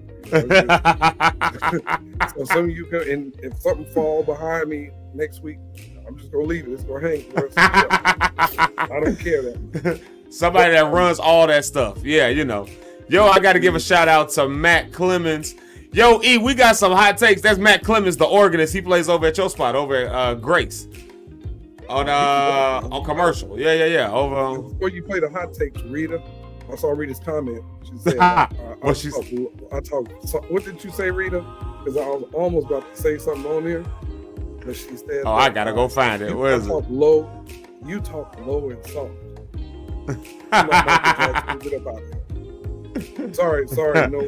So some of you can, and if something fall behind me next week, I'm just gonna leave it. It's gonna hang. I don't care that.
Somebody that runs all that stuff. Yeah, Yo, I got to give a shout out to Matt Clemens. Yo, E, we got some hot takes. That's Matt Clemens, the organist. He plays over at your spot, over at Grace. On commercial. Yeah. Over.
Before you play the hot takes, Rita, I saw Rita's comment. She said, I talk. What did you say, Rita? Because I was almost about to say something on here. But she said,
I gotta go find it. Where is it?
You talk low and soft. Sorry, no.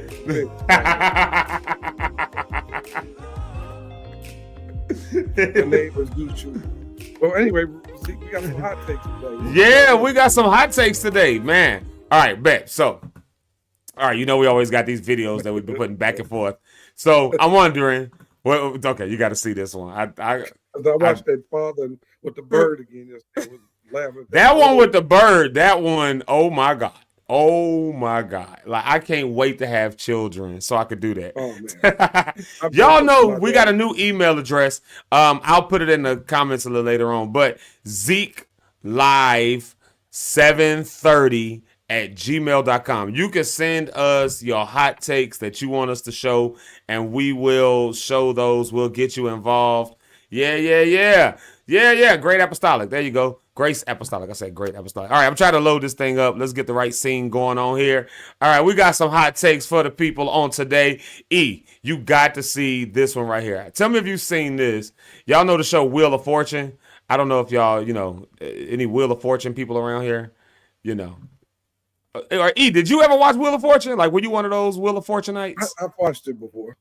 The neighbors do shoot. Well, anyway, see, we got some hot takes today.
Yeah, we got some hot takes today, man. All right, bet. So, all right, you know we always got these videos that we've been putting back and forth. So I'm wondering, well, okay, you got to see this one. I
watched that father with the bird again. Just was laughing.
That one with the bird, that one, oh my God. Oh my God. Like, I can't wait to have children so I could do that.
Oh, man.
Y'all know we got a new email address. I'll put it in the comments a little later on. But Zeke Live 730 at gmail.com. You can send us your hot takes that you want us to show, and we will show those. We'll get you involved. Yeah. Great apostolic. There you go. Grace apostolic. I said great apostolic. All right, I'm trying to load this thing up. Let's get the right scene going on here. All right, we got some hot takes for the people on today. E, you got to see this one right here. Tell me if you've seen this. Y'all know the show Wheel of Fortune? I don't know if y'all, any Wheel of Fortune people around here, Or E, did you ever watch Wheel of Fortune? Like, were you one of those Wheel of Fortunites?
I've watched it before.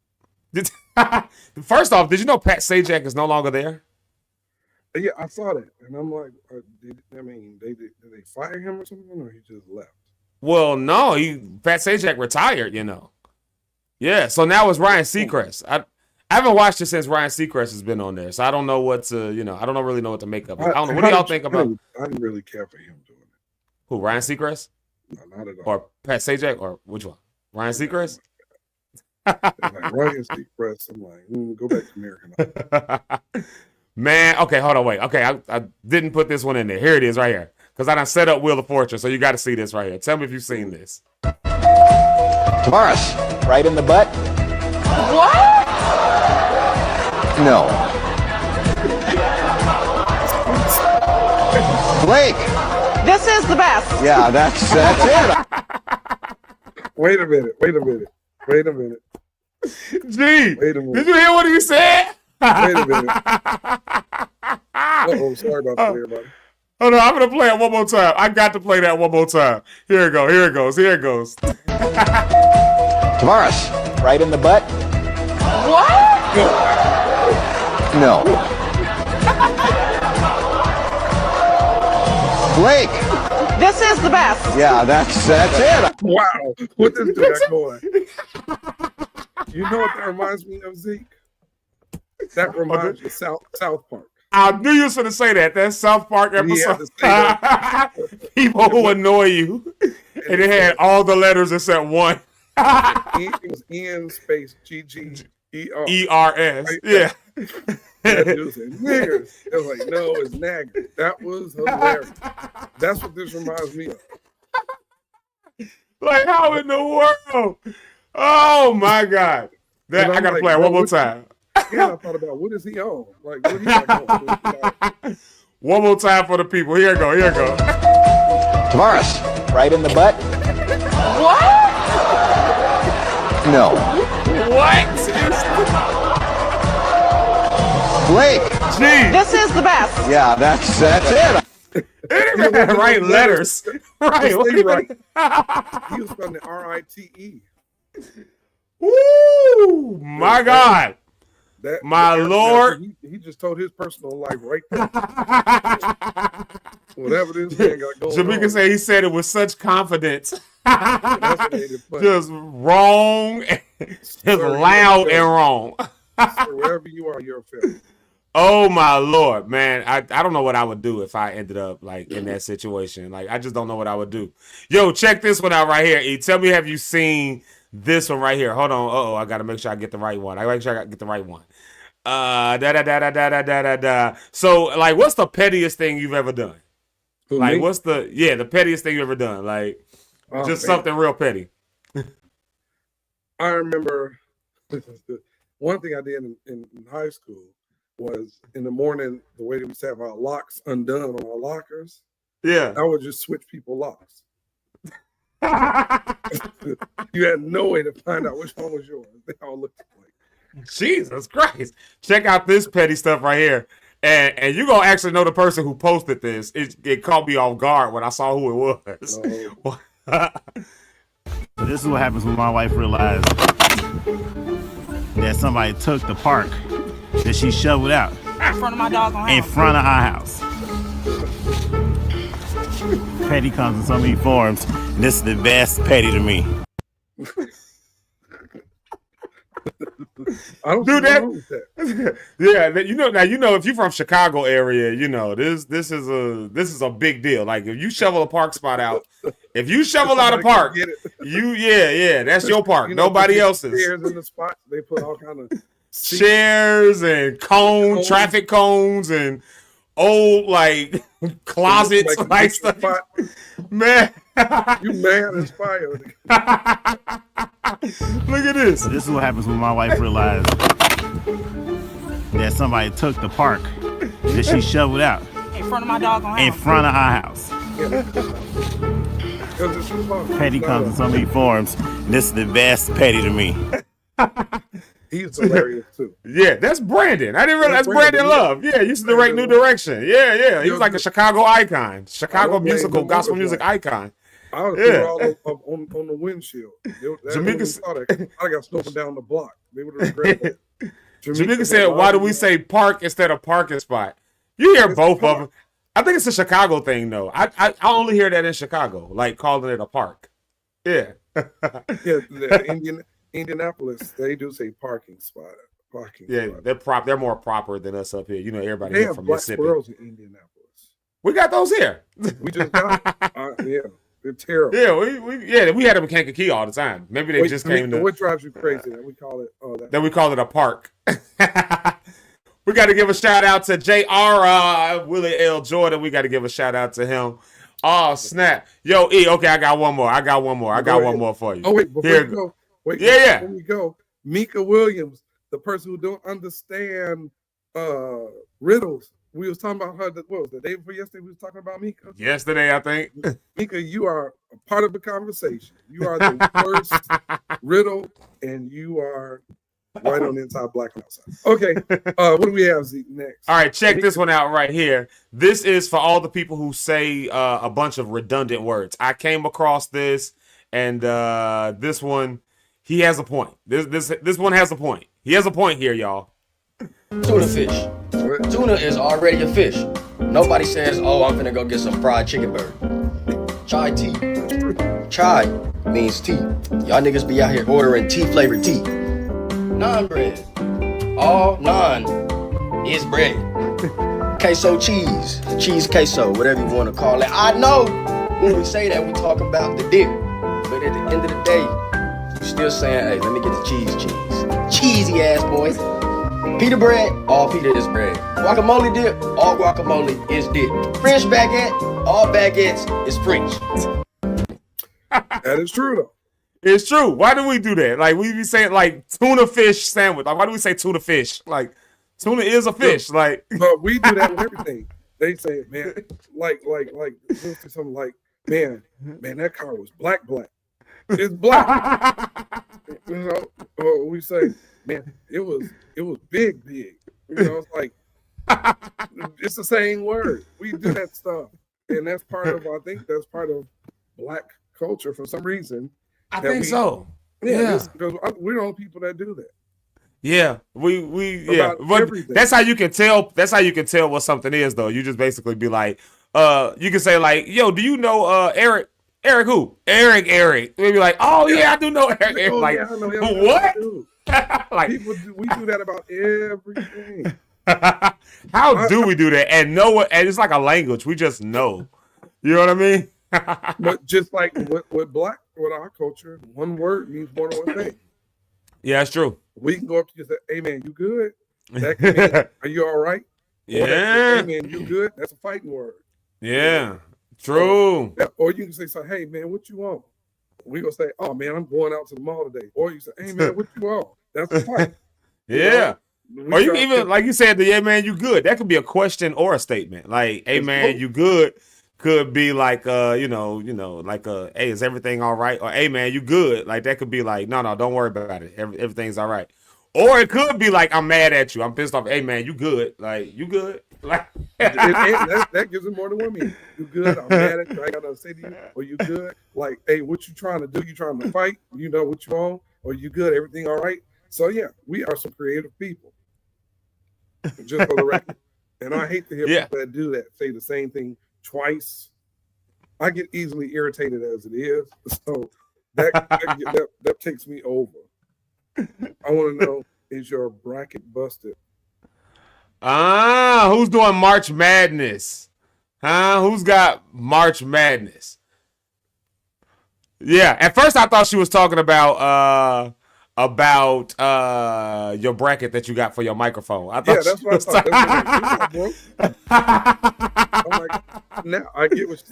First off, did you know Pat Sajak is no longer there?
Yeah, I saw that, and I'm like, did they fire him or something, or he just left?
Well, no, Pat Sajak retired, Yeah, so now it's Ryan Seacrest. I haven't watched it since Ryan Seacrest has been on there, so I don't know what to, I don't really know what to make of it. I don't know. What do y'all think about?
I didn't really care for him doing it.
Who, Ryan Seacrest?
No, not at all.
Or Pat Sajak, or which one? Ryan Seacrest?
Like Ryan Seacrest, I'm like, go back to American.
Man, okay, hold on, wait. Okay, I didn't put this one in there. Here it is right here. Because I done set up Wheel of Fortune, so you got to see this right here. Tell me if you've seen this.
Morris, right in the butt?
What?
No. Blake.
This is the best.
Yeah, that's it.
Wait a minute.
Gee,
Wait a minute.
did you hear what he said?
Wait a minute. Uh-oh, sorry about that, everybody.
Oh no, I'm gonna play it one more time. I got to play that one more time. Here it goes.
Morris, right in the butt?
What?
No. Blake.
This is the best.
Yeah, that's it.
Wow, what this dude got going? You know what that reminds me of, Zeke? That reminds me of South Park.
I knew you was going to say that. That South Park episode. People who annoy you. And it had all the letters except one.
It was N space GGER.
ERS. Yeah.
That dude said, niggers. It was like, no, it's nagger. That was hilarious. That's what this reminds me of.
Like, how in the world? Oh, my God. That, I got to play it one more time.
Yeah, I thought about what is he on? Like, what he got going?
One more time for the people. Here it go.
Morris, right in the butt?
What?
No.
What?
Blake.
Gee.
This is the best.
Yeah, that's it.
It didn't even write letters. Right.
He was from the RITE.
Woo! My God. My Lord.
He just told his personal life right there. Whatever this man got going
Jamaica
on.
said he said it with such confidence.
That's what made it funny.
Just wrong. Just loud and wrong.
Sir, wherever you are, you're a failure.
Oh my Lord, man. I don't know what I would do if I ended up like in that situation. Like, I just don't know what I would do. Yo, check this one out right here. E, tell me, have you seen this one right here? Hold on. I gotta make sure I get the right one. So, like, what's the pettiest thing you've ever done?
Who,
Like,
me?
what's the pettiest thing you've ever done? Like,
Oh,
just
man.
something real petty.
I remember one thing I did in high school was in the morning, the way that we used to have our locks undone on our lockers,
Yeah.
I would just switch people locks. You had no way to find out which one was yours. They all looked like.
Jesus Christ. Check out this petty stuff right here. And you're going to actually know the person who posted this. It caught me off guard when I saw who it was.
No.
This is what happens when my wife realized that somebody took the park that she shoveled out
in front of my doggone house.
in front of our house. Petty comes in so many forms. This is the best petty to me.
I don't
Do
see wrong with
that. Yeah, if you're from Chicago area, this is a big deal. Like if you shovel a park spot out, if you shovel out a park, that's your park. Nobody else's.
Chairs in the spot, they put all kind of
chairs and traffic cones and old like closets like stuff. Man,
you mad as fire.
Look at this.
This is what happens when my wife realized that somebody took the park that she shoveled out
in front of my doggone house.
in front of our house. Petty comes in so many forms. This is the best petty to me.
He's hilarious too.
Yeah, that's Brandon. I didn't realize that's Brandon Love. Yeah, he used to direct New Direction. Yeah. He was like a Chicago icon, Chicago musical, gospel music icon.
I was all on the windshield. Jamaica, I got snooping down the block. They would have grabbed it.
Jamaica said, "Why do we say park instead of parking spot?" You hear both of them. I think it's a Chicago thing, though. I only hear that in Chicago, like calling it a park. Yeah.
Indianapolis, they do say parking spot.
Spot. They're more proper than us up here. Everybody
they
here
have
from
black
Mississippi.
squirrels in Indianapolis.
We got those here.
We just got. They're terrible.
Yeah, we had them in Kankakee all the time. Maybe they just came to.
What drives you crazy? That we call it.
That we call it a park. We got to give a shout out to J.R. Willie L. Jordan. We got to give a shout out to him. Oh snap! Yo, E. Okay, I got one more. I got one more for you.
Oh wait, before you go. Before we go, Mika Williams, the person who don't understand riddles. We was talking about her. What was the day before yesterday? We was talking about Mika.
Yesterday, I think.
Mika, you are a part of the conversation. You are the first riddle, and you are right on the inside, black and outside. Okay, what do we have, Zeke, next?
All right, check this one out right here. This is for all the people who say a bunch of redundant words. I came across this, and this one, he has a point. This one has a point. He has a point here, y'all.
Tuna fish. Tuna is already a fish. Nobody says, "Oh, I'm finna go get some fried chicken burger." Chai tea. Chai means tea. Y'all niggas be out here ordering tea-flavored tea. Naan bread. All naan is bread. Queso cheese. Cheese queso, whatever you want to call it. I know when we say that, we talk about the dip. But at the end of the day, you still saying, "Hey, let me get the cheese. Cheesy ass boys." Pita bread, all pita is bread. Guacamole dip, all guacamole is dip. French baguette, all baguettes is French.
That is true, though.
It's true. Why do we do that? Like, we be saying, like, tuna fish sandwich. Like, why do we say tuna fish? Like, tuna is a fish. Like,
but we do that with everything. They say, man, like, something like, man, that car was black. It's black. Or we say, man, it was big. It's like, it's the same word. We do that stuff. And that's part of, I think that's part of black culture for some reason.
I think so.
Yeah. Because we're the only people that do that.
Yeah, but that's how you can tell. That's how you can tell what something is, though. You just basically be like, you can say like, "Yo, do you know Eric? Eric who? Eric." Maybe like, "Oh yeah, I do know Eric."
Oh,
like,
yeah, I know
what? Like,
we do that about everything.
How do we do that? And know what? And it's like a language. We just know. You know what I mean?
But just like with our culture, one word means more than one thing.
Yeah, that's true.
We can go up to you and say, "Hey man, you good? That can mean, are you all right?"
Yeah.
Hey man, you good? That's a fighting word.
Yeah, true.
Or you can say, "Hey man, what you want?" We gonna say, "Oh man, I'm going out to the mall today." Or you say, "Hey man, what you want?" That's a fight.
Yeah. Or you can even, like you said, "Yeah man, you good?" That could be a question or a statement. Like, "Hey man, you good?" Could be like, like, "Hey, is everything all right?" Or, "Hey, man, you good?" Like, that could be like, "No, don't worry about it. Everything's all right." Or it could be like, "I'm mad at you. I'm pissed off. Hey, man, you good?" Like, "You good?" Like,
that gives it more than one meaning. You good? I'm mad at you. I got nothing to say to you. Or you good? Like, hey, what you trying to do? You trying to fight? You know what you on? Or you good? Everything all right? So yeah, we are some creative people. Just for the record. And I hate to hear people that do that, say the same thing twice. I get easily irritated as it is. So that takes me over. I want to know, is your bracket busted?
Who's doing March Madness? Who's got March Madness? Yeah, at first I thought she was talking about your bracket that you got for your microphone. I thought
that's what I thought. I'm like, now I get what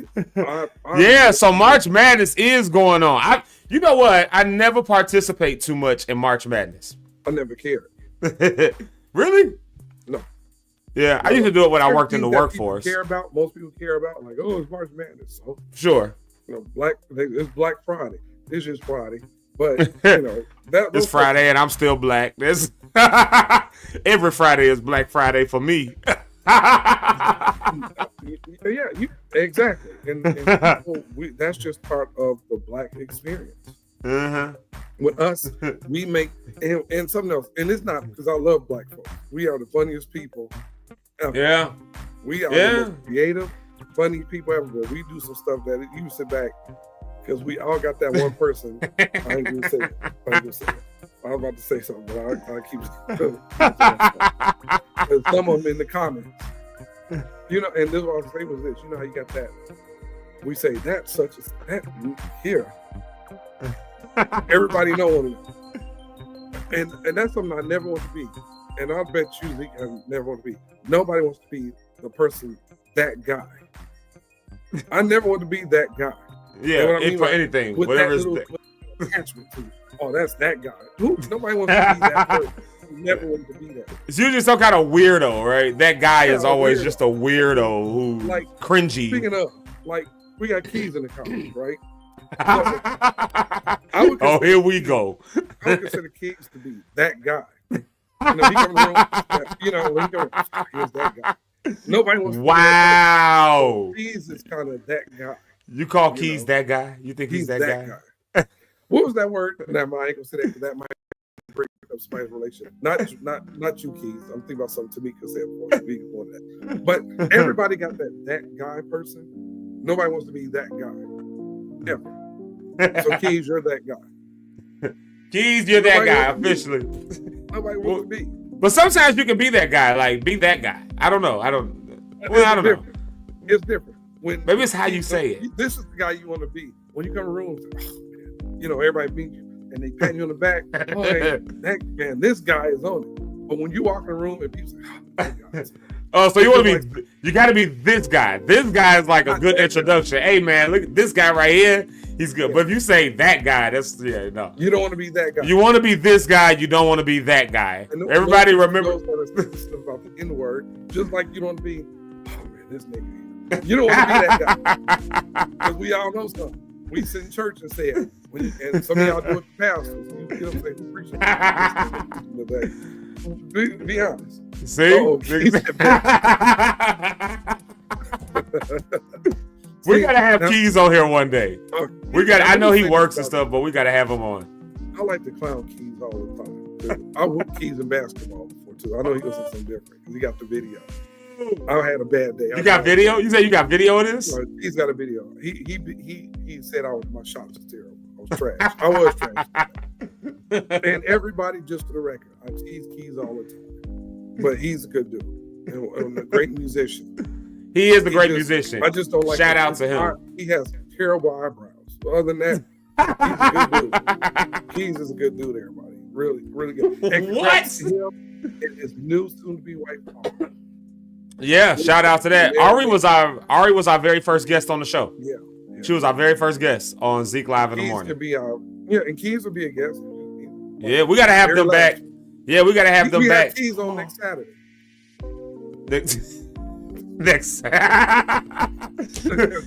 yeah, so March Madness is going on. You know what? I never participate too much in March Madness.
I never cared.
Really?
No.
Yeah, I used to do it when I worked in the workforce.
Most people care about, like, oh, it's March Madness. So,
sure.
You know, it's Black Friday. It's just Friday. But, you know,
it's Friday and I'm still black. This every Friday is Black Friday for me.
Yeah, exactly. And people, that's just part of the black experience. With us, we make and something else. And it's not because I love black folks. We are the funniest people ever.
Yeah.
We are the most creative, funny people ever. But we do some stuff that you sit back because we all got that one person. I ain't gonna say it. I was about to say something, but I keep some of them in the comments. You know, and this what I was saying was this. You know how you got that? We say that such as that here. Everybody knows it. And that's something I never want to be. And I bet you, Zeke, I never want to be. Nobody wants to be the person, that guy. I never want to be that guy.
Yeah,
you know what I mean?
For anything, whatever is
attachment to. Oh, that's that guy. Nobody wants to be that person. Never wanted to be that.
It's usually some kind of weirdo, right? That guy is always just a weirdo who
like
cringy.
Speaking of, like, we got Keys in the comments, right?
Here we go.
I would consider Keys to be that guy. You know, he comes around, you know, when he goes, here's that guy. Nobody wants to be that guy. Keys is kind of that guy.
You call Keys that guy? You think he's that guy?
What was that word? Never mind, I ain't gonna say that because that might break up somebody's relationship. Not you, Keys. I'm thinking about something Tamika said before. We can go on that. But everybody got that guy person. Nobody wants to be that guy. Ever. So Keys, you're that guy.
Keys, you're that guy, officially.
Nobody wants to be.
But sometimes you can be that guy, like be that guy. I don't know. I don't know.
It's different.
Maybe it's how you say it.
This is the guy you want to be. When you come to rooms, oh, man, you know, everybody meet you and they pat you on the back. Oh, hey, this guy is on it. But when you walk in the room and people say, oh, that guy.
Oh, so you want to be? You got to be this guy. This guy is like a good introduction. Hey, man, look at this guy right here. He's good. Yeah. But if you say that guy, that's no.
You don't want to be that guy.
You want to be this guy. You don't want to be that guy. Everybody remember
about the N-word. Just like you don't want to be. Oh man, this nigga. You don't want to be that guy. Because we all know something. We sit in church and say it. And some of y'all do it to pastors. You get up and say, who preaching today? Be honest.
See? We gotta have Keys on here one day. We got. I know he works and stuff, but we gotta have him on.
I like to clown Keys all the time. I whooped Keys in basketball before too. I know he was in something different because he got the video. I had a bad day.
You got video? You say you got video of this?
He's got a video. He said my shots was terrible. I was trash. I was trash. And everybody, just for the record, I tease Keys all the time. But he's a good dude and a great musician.
He is a great musician.
I just don't like.
Shout out to him.
He has terrible eyebrows. But other than that, he's a good dude. Keys is a good dude. Everybody, really, really good. And
what?
Him and his new soon-to-be wife.
Yeah, shout out to that. Ari was our very first guest on the show.
Yeah.
She was our very first guest on Zeke Live in the Morning.
Could be and Keys would be a guest.
Yeah, we gotta have them back. Yeah, we gotta have them back.
Keys on next Saturday.
Next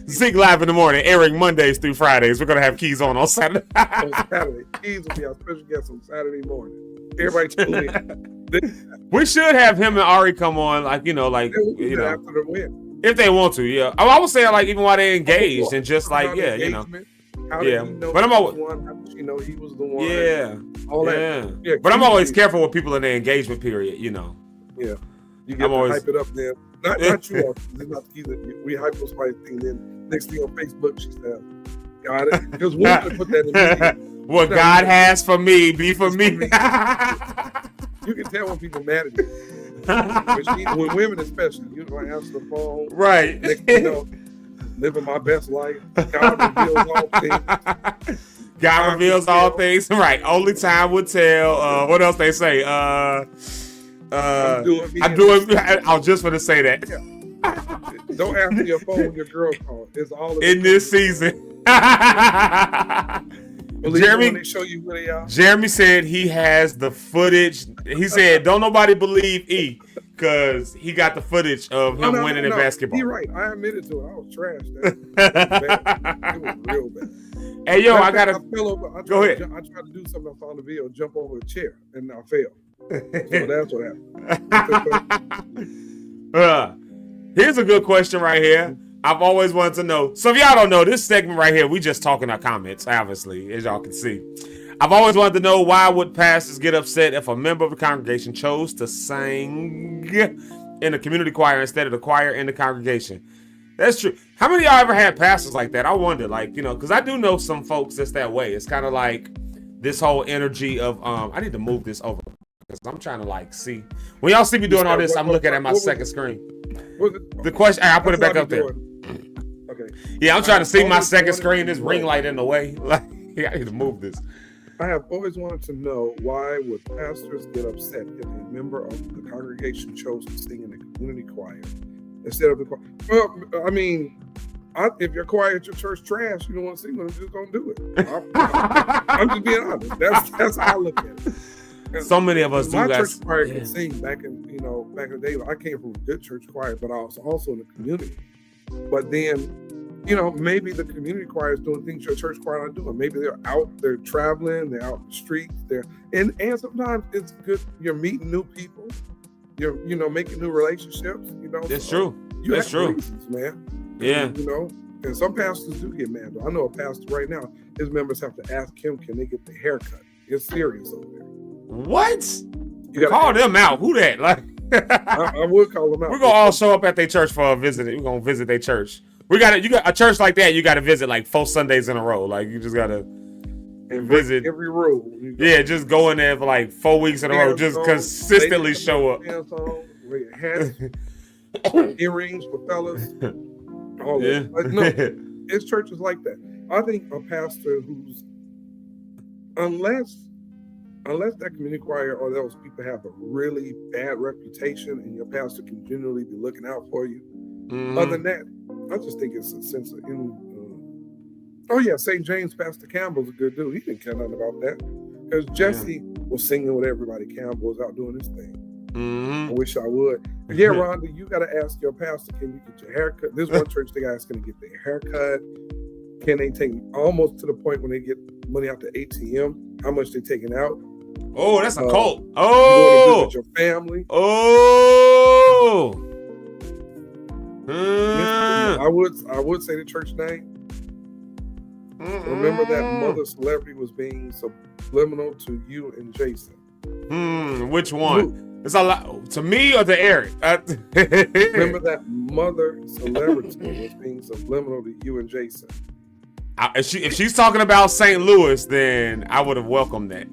Zeke Live in the Morning, airing Mondays through Fridays. We're gonna have Keys on Saturday.
On Saturday, Keys will be our special guest on Saturday morning. Everybody tune in.
We should have him and Ari come on, like
after the win.
if they want to. Yeah, I would say like even while they're engaged and just like
How did he know
But
he
I'm
was
always
the one? How did she know he was the one?
all
that. Yeah,
but I'm always careful with people in their engagement period.
Yeah, you get to hype it up then. Not you all. It's not either. We hype those fight thing. Then next thing on Facebook, she said, "Got it," because we can put that in.
What God has for me, be for me.
You can tell when people mad at you. When women especially, you don't answer the phone.
Right.
Next thing you know, living my best life. God reveals all things.
God reveals all things. Right. Only time will tell. What else they say? I was just going to say that.
Yeah. Don't answer your phone when your girl calls. It's all
in this season.
Jeremy, when they show you where they are.
Jeremy said he has the footage. He said, "Don't nobody believe E, because he got the footage of him winning in basketball."
You're right. I admitted to it. I was trash. It was real bad.
Hey, yo, I
fell over.
Go ahead.
I tried to do something. I found the video, jump over a chair, and I fell. So that's what
happened. Here's a good question right here. I've always wanted to know. So if y'all don't know, this segment right here, we just talking our comments, obviously, as y'all can see. I've always wanted to know, why would pastors get upset if a member of the congregation chose to sing in the community choir instead of the choir in the congregation? That's true. How many of y'all ever had pastors like that? I wonder, because I do know some folks that's that way. It's kind of like this whole energy of, I need to move this over because I'm trying to see. When y'all see me doing all this, I'm looking at my second screen. The question, I'll put it back up there.
Okay.
Yeah, I'm trying to see my second screen. This ring light in the way. I need to move this.
I have always wanted to know, why would pastors get upset if a member of the congregation chose to sing in the community choir instead of the choir? Well, I mean, if your choir at your church trash, you don't want to sing with them, just don't do it. I'm just being honest. That's how I look at it. And
so many of us do.
My church choir could sing back in the day. I came from a good church choir, but I was also in the community. But then, maybe the community choir is doing things your church choir not doing. Maybe they're traveling, they're out in the streets, and sometimes it's good. You're meeting new people, you're making new relationships.
That's true. That's true,
reasons, man.
Yeah.
And some pastors do get mad. I know a pastor right now. His members have to ask him, can they get the haircut? It's serious over there.
What? You call them out. Who that?
I would call them out.
We're gonna all show up at their church for a visit. We're gonna visit their church. You got a church like that. You got to visit 4 Sundays in a row. You just gotta visit
every row.
Yeah, just go in there for 4 weeks in a row. Just consistently show up.
Hats, earrings for fellas. All that. No, it's churches like that. I think a pastor who's unless that community choir or those people have a really bad reputation and your pastor can genuinely be looking out for you. Mm-hmm. Other than that, I just think it's a sense of St. James Pastor Campbell's a good dude. He didn't care nothing about that because Jesse was singing with everybody. Campbell was out doing his thing.
Mm-hmm.
I wish I would. Yeah, Rhonda, you got to ask your pastor, can you get your haircut? There's one church, the guy's going to get their haircut. Can they take almost to the point when they get money out the ATM, how much they're taking out?
Oh, that's a cult.
You want to visit your family.
Oh.
I would say the church name. Remember that mother celebrity was being subliminal to you and Jason.
Which one? Luke. It's a lot to me or to Eric.
Remember that mother celebrity was being subliminal to you and Jason.
If she's talking about St. Louis, then I would have welcomed that.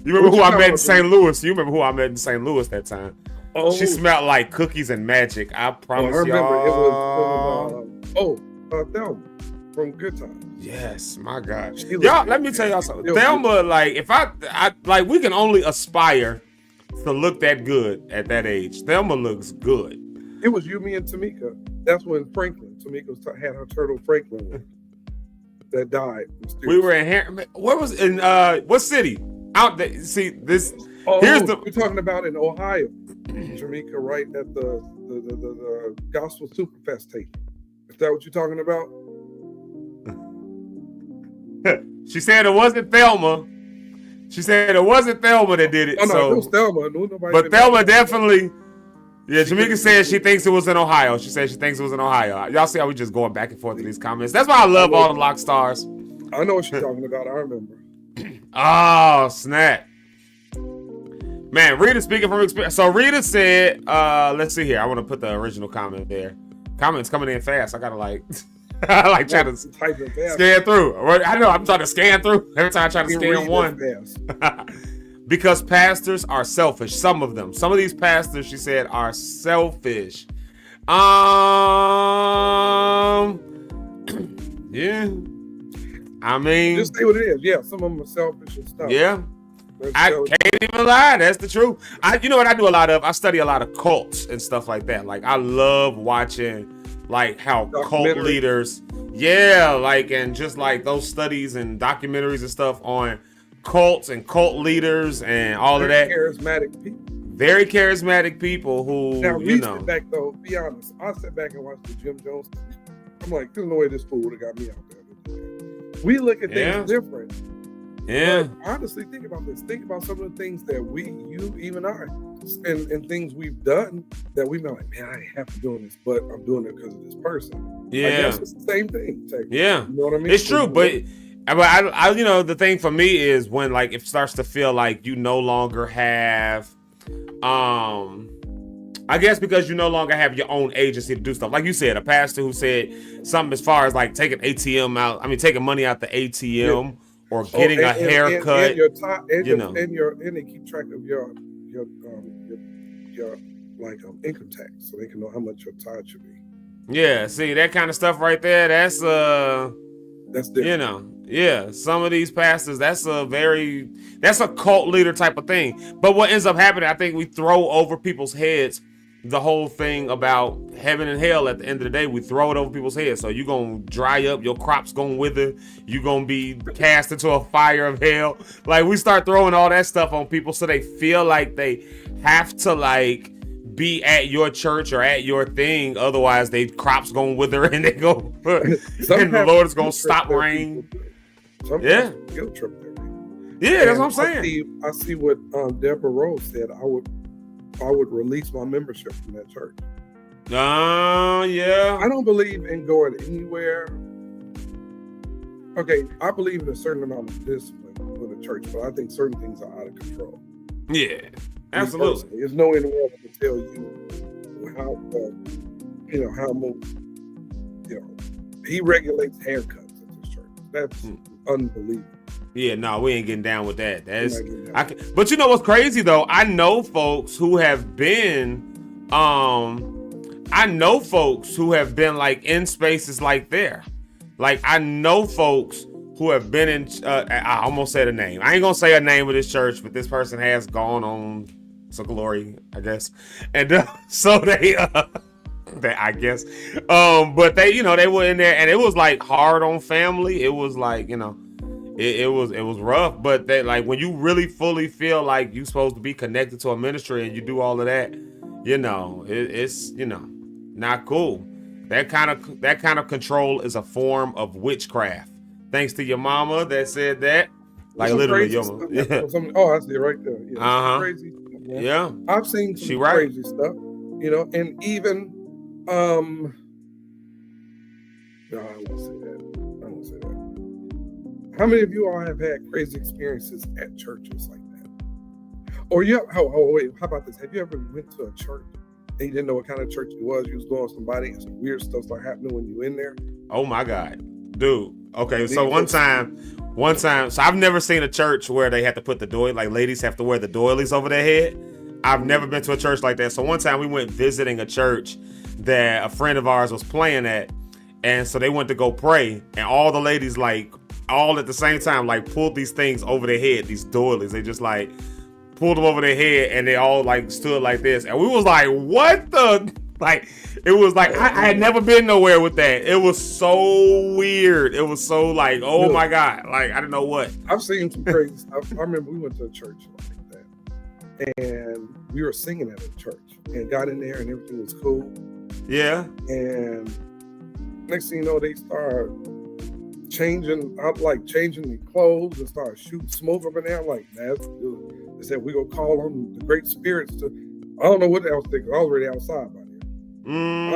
You remember who I met in St. Louis? You remember who I met in St. Louis that time? Oh. She smelled like cookies and magic. I promise
I remember
y'all.
It was Thelma from Good Times.
Yes, my God. Y'all, let me tell y'all something. Thelma, if I we can only aspire to look that good at that age. Thelma looks good.
It was you, me, and Tamika. That's when Tamika had her turtle Franklin that died.
We were in where was in what city? Out there. See this. Here's the.
We're talking about in Ohio, Jamaica, right at the Gospel Superfest tape. Is that what you're talking about?
She said it wasn't Thelma. She said it wasn't Thelma that did it.
Oh no,
so,
it was Thelma. No, nobody.
but Thelma definitely. Yeah, Jamaica said she thinks it was in Ohio. She said she thinks it was in Ohio. Y'all see how we just going back and forth in these comments. That's why I love all the Lock Stars.
I know what she's talking about. I remember.
Oh, snap. Man, Rita speaking from experience. So Rita said, let's see here. I want to put the original comment there. Comments coming in fast. I gotta like try to scan through. I know I'm trying to scan through every time I try to scan one. Because pastors are selfish. Some of them. Some of these pastors, she said, are selfish. Yeah. I mean,
just say what it is. Yeah, some of them are selfish and stuff.
Yeah. I can't even lie. That's the truth. You know what I do a lot of? I study a lot of cults and stuff like that. Like I love watching like how cult leaders, and just like those studies and documentaries and stuff on cults and cult leaders and all of that.
Charismatic people.
Very charismatic people who,
now, sit back though, be honest. I sit back and watch the Jim Jones thing. I'm like, there's no way this fool would have got me out there. We look at things different.
Yeah.
But honestly, think about this. Think about some of the things that you, even I, and things we've done that we've been like, man, I ain't have to do this, but I'm doing it because of this person.
Yeah.
I guess it's the same thing.
Yeah.
You know what I mean?
It's true, but I the thing for me is when like it starts to feel like you no longer have, I guess because you no longer have your own agency to do stuff. Like you said, a pastor who said something as far as like taking taking money out the ATM or getting a haircut.
And your time, and they keep track of your income tax, so they can know how much your tithe should be.
Yeah, see that kind of stuff right there. That's
different.
Some of these pastors, that's a cult leader type of thing. But what ends up happening, I think we throw over people's heads the whole thing about heaven and hell. At the end of the day, we throw it over people's heads. So you're going to dry up, your crops going to wither, you're going to be cast into a fire of hell. Like we start throwing all that stuff on people so they feel like they have to like be at your church or at your thing, otherwise they crops going to wither and they go and the Lord is going to stop rain.
Yeah, guilt trip there.
Yeah, that's what I'm saying.
I see what Deborah Rose said. I would release my membership from that church.
Yeah.
I don't believe in going anywhere. Okay, I believe in a certain amount of discipline with the church, but I think certain things are out of control.
Yeah, absolutely.
There's no anyone that can tell you how he regulates haircuts at this church. That's unbelievable.
Yeah, no, we ain't getting down with that. But you know what's crazy though? I know folks who have been, like in spaces like there. Like I know folks who have been in. I almost said a name. I ain't gonna say a name of this church, but this person has gone on to glory, I guess. And so they, I guess, but they were in there, and it was like hard on family. It was like It was rough, but that like when you really fully feel like you're supposed to be connected to a ministry and you do all of that, it's not cool. That kind of control is a form of witchcraft. Thanks to your mama that said that. Like literally, your mama. Yeah.
Oh, I see it right there. Yeah, crazy stuff, man.
Yeah.
I've seen some crazy stuff, and even no, I won't say that. How many of you all have had crazy experiences at churches like that? Or wait, how about this? Have you ever went to a church and you didn't know what kind of church it was? You was going with somebody and some weird stuff started happening when you in there?
Oh my God, dude. Okay, so one time, so I've never seen a church where they have to put the doily, like ladies have to wear the doilies over their head. I've never been to a church like that. So one time we went visiting a church that a friend of ours was playing at. And so they went to go pray, and all the ladies like all at the same time like pulled these things over their head, these doilies. They just like pulled them over their head, and they all like stood like this. And we was like, what the? Like, it was like, I had never been nowhere with that. It was so weird. It was so like, oh my God. Like, I didn't know what.
I've seen some crazy stuff. I remember we went to a church like that, and we were singing at a church and got in there and everything was cool.
Yeah.
And next thing you know, they start changing. I like changing the clothes and start shooting smoke up in there. I'm like, that's good. They said we gonna call on the great spirits to. I don't know what I was thinking. I was already outside by then. I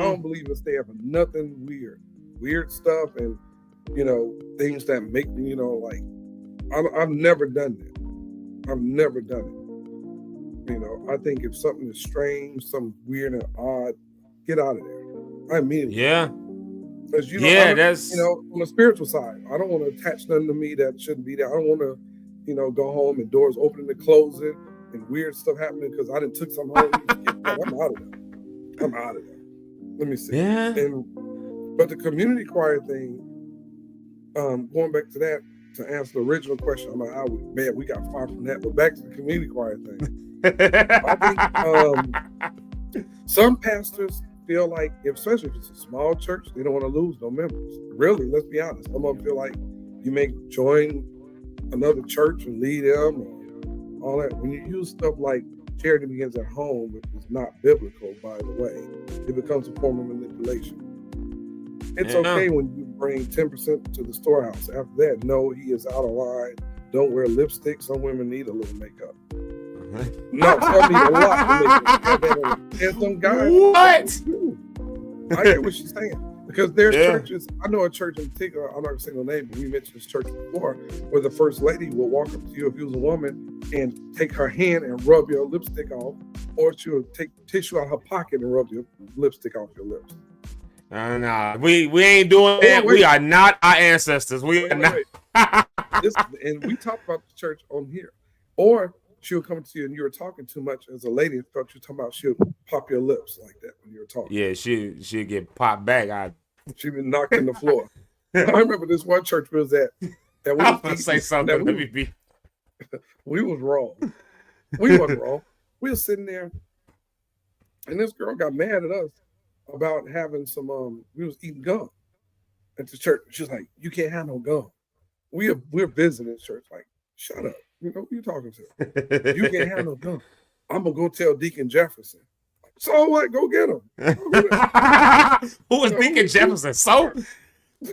don't believe in staying for nothing weird stuff, and things that make me like. I've never done that. I've never done it. I think if something is strange, something weird and odd, get out of there. I mean,
yeah.
Because
that's
on the spiritual side, I don't want to attach nothing to me that shouldn't be there. I don't want to, go home and doors opening and closing and weird stuff happening because I didn't took some home. I'm out of there. Let me see.
Yeah.
But the community choir thing, going back to that to answer the original question, I'm like, we got far from that. But back to the community choir thing, I think some pastors feel like, especially if it's a small church, they don't want to lose no members. Really, let's be honest. Some of them feel like you may join another church and lead them or all that. When you use stuff like charity begins at home, which is not biblical, by the way, it becomes a form of manipulation. It's okay when you bring 10% to the storehouse. After that, no, he is out of line. Don't wear lipstick. Some women need a little makeup. No, some need a lot of makeup. And some guys. What? I get what she's saying. Because there's churches, I know a church in particular, I'm not going to say no name, but we mentioned this church before, where the first lady will walk up to you if you was a woman and take her hand and rub your lipstick off, or she'll take tissue out of her pocket and rub your lipstick off your lips.
No, we ain't doing that. We are not our ancestors. We are not.
And we talked about the church on here. Or she'll come to you and you were talking too much as a lady and thought you were talking about she'll pop your lips like that when you were talking.
Yeah, she'll get popped back.
She'd been knocked in the floor. I remember this one church was at.
I was going to say something. Let me be.
We was wrong. We wasn't wrong. We were sitting there and this girl got mad at us about having some, we was eating gum at the church. She's like, you can't have no gum. We're visiting church. Like, shut up. Who you talking to? You can't have no gum. I'm going to go tell Deacon Jefferson. So what? Go get him.
Who is Deacon Jefferson? So,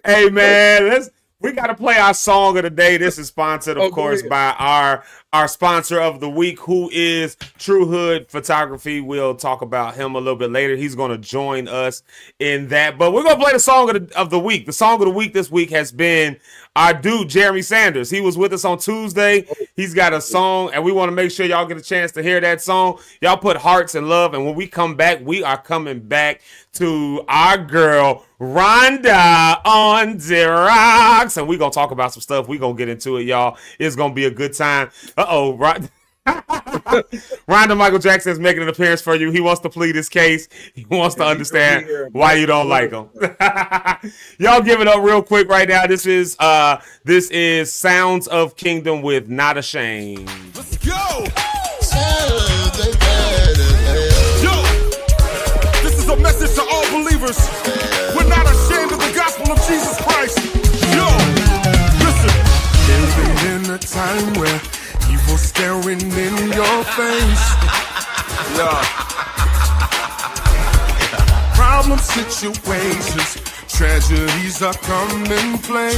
hey, man, we got to play our song of the day. This is sponsored, of course, by our sponsor of the week, who is True Hood Photography. We'll talk about him a little bit later. He's going to join us in that. But we're going to play the song of the week. The song of the week this week has been our dude, Jeremy Sanders. He was with us on Tuesday. He's got a song, and we want to make sure y'all get a chance to hear that song. Y'all put hearts and love, and when we come back, we are coming back to our girl, Rhonda on the rocks, and we're going to talk about some stuff. We're going to get into it, y'all. It's going to be a good time. Rhonda Michael Jackson is making an appearance for you. He wants to plead his case. He wants to understand why you don't like him. Y'all give it up real quick right now. This is Sounds of Kingdom with Not Ashamed.
Let's go! Yo! This is a message to all believers. We're not ashamed of the gospel of Jesus Christ. Yo! Listen. Living in a time where evil staring in your face. Yeah. Problem situations, tragedies are commonplace.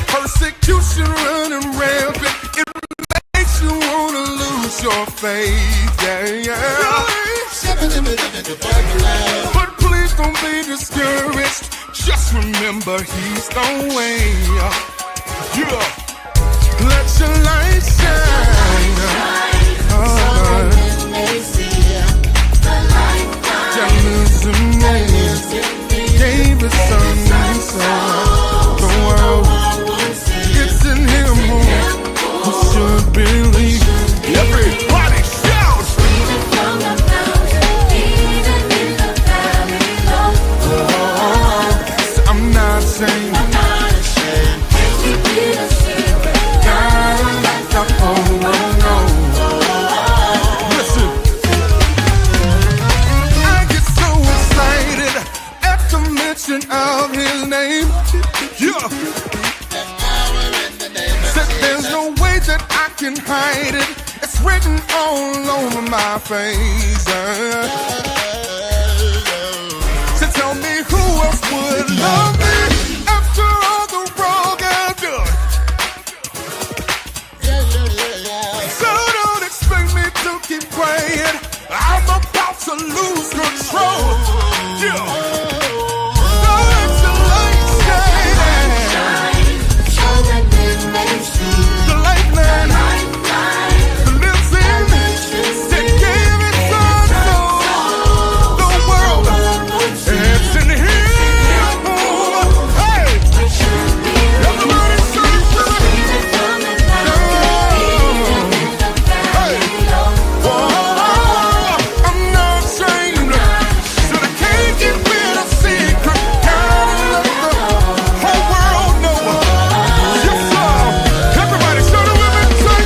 Persecution running rampant, it makes you wanna lose your faith. Yeah. But please don't be discouraged. Just remember he's the way. Yeah. Let your light shine. So they see the light. Gave his son, so the world, it's in him who should believe. Everybody shout. Even from the mountain, even in the valley low. So I'm not ashamed. I'm not ashamed. You did a secret. God, listen. I get so excited at the mention of his name. Yeah. Said there's no way that I can hide it. It's written all over my face. So tell me who would love me after all the wrong I've done. So don't expect me to keep praying. I'm about to lose control. Yeah. So let your light shine. The lifeline that lives in that gave its son so the world is in here. Hey, everybody sing to it. I'm not ashamed. Said I can't keep it a secret. Gotta let the whole world know. Yes, sir. Everybody show the women say,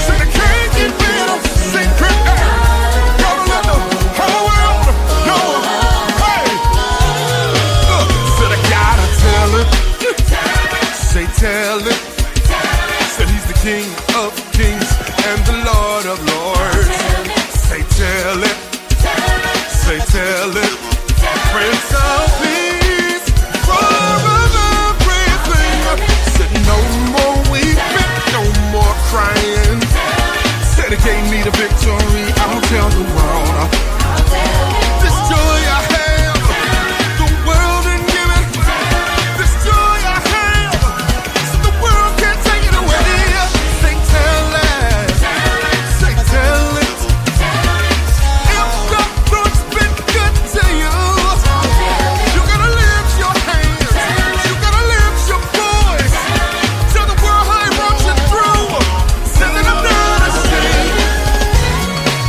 said I can't keep it a secret. Gotta let the whole world know. Hey, look, said I gotta tell it. Say tell it. Said he's the King of kings and the Lord of lords. Say tell it. Say tell it. Prince of peace, Father of everything. Said no more weeping, no more crying. Said he gave me the victory. I'll tell the world. This joy I have, the world didn't give it. This joy I have, so the world can't take it away. Say tell it. Say tell it. If the Lord's been good to you, you gotta lift your hands. You gotta lift your voice. Tell the world how he brought you through. Say that I'm not ashamed.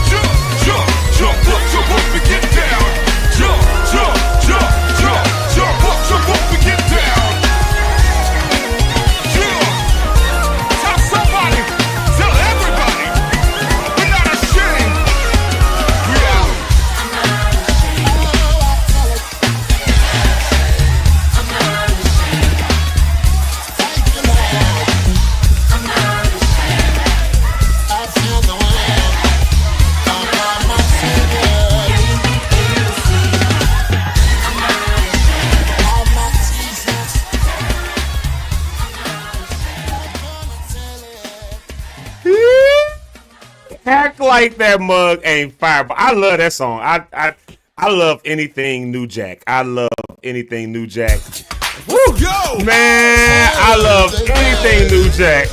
Jump, jump, jump up, jump up and get down. Jump, jump, jump, jump, jump up and get down. Jump. Tell somebody, tell everybody, we're not ashamed. We out.
Act like that mug ain't fire, but I love that song. I love anything New Jack. I love anything New Jack.
Woo, yo,
Man, I love anything New Jack.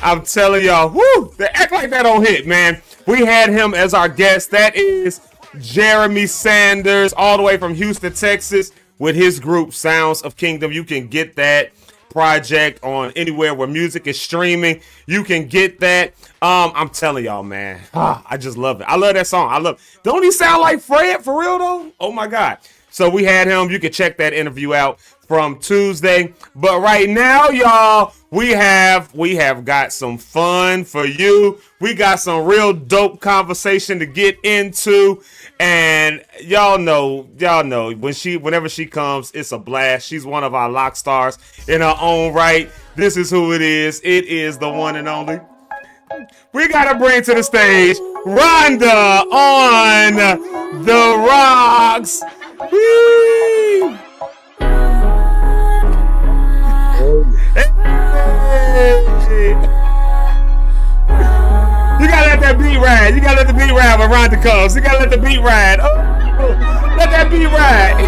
I'm telling y'all, whoo, the Act Like That don't hit, man. We had him as our guest. That is Jeremy Sanders, all the way from Houston, Texas, with his group Sounds of Kingdom. You can get that project on anywhere where music is streaming. You can get that. I'm telling y'all, man. I just love it. I love that song. Don't he sound like Fred for real though? Oh my God. So we had him. You can check that interview out from Tuesday. But right now, y'all, we have got some fun for you. We got some real dope conversation to get into. And y'all know, whenever she comes, it's a blast. She's one of our lock stars in her own right. This is who it is. It is the one and only. We gotta bring to the stage Rhonda on the rocks. Woo! Hey. You gotta let that beat ride. You gotta let the beat ride when Rhonda comes. You gotta let the beat ride. Oh, let that beat ride.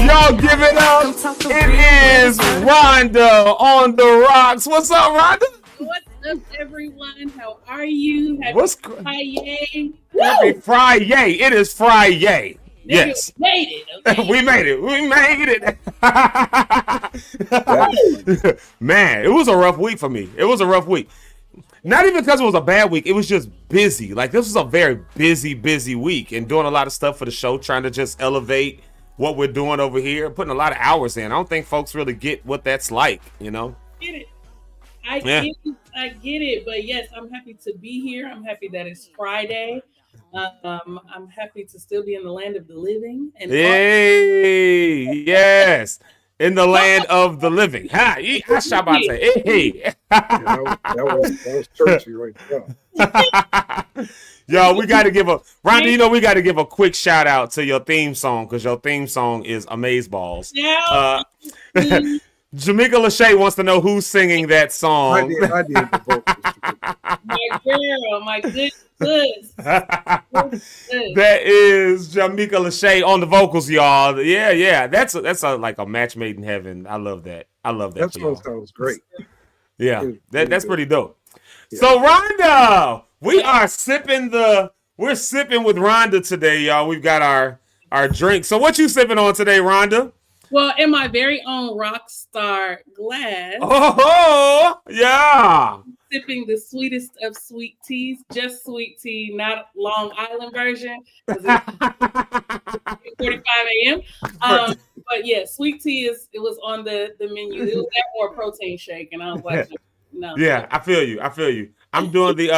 Y'all give it up. It is Rhonda on the rocks. What's up, Rhonda?
What's up, everyone? How are you? Happy
What's
Friday.
Happy Friday. It is Friday. Yes.
We made it. Okay?
We made it. We made it. Man, it was a rough week for me. It was a rough week. Not even because it was a bad week. It was just busy. Like, this was a very busy week and doing a lot of stuff for the show, trying to just elevate what we're doing over here, putting a lot of hours in. I don't think folks really get what that's like, you know?
Get it. I get it, but yes, I'm happy to be here. I'm happy that it's Friday. I'm happy to still be in the land of the living. And
Hey, yes. In the land of the living. Ha! I shall about to say, hey.
that was churchy right there.
Yo, we got to give Rhonda, we got to give a quick shout out to your theme song because your theme song is Amazeballs.
Yeah.
Jamaica Lachey wants to know who's singing that song.
I did the vocals.
My girl, my good.
That is Jamaica Lachey on the vocals, y'all. Yeah. That's like a match made in heaven. I love that.
That song sounds great.
Yeah, that's pretty dope. Yeah. So Rhonda, we're sipping with Rhonda today, y'all. We've got our drink. So what you sipping on today, Rhonda?
Well, in my very own rock star glass.
Oh, yeah.
Sipping the sweetest of sweet teas, just sweet tea, not Long Island version. It's 45 a.m. But yeah, sweet tea it was on the menu. It was that or a protein shake, and I was like, no.
Yeah, I feel you. I'm doing the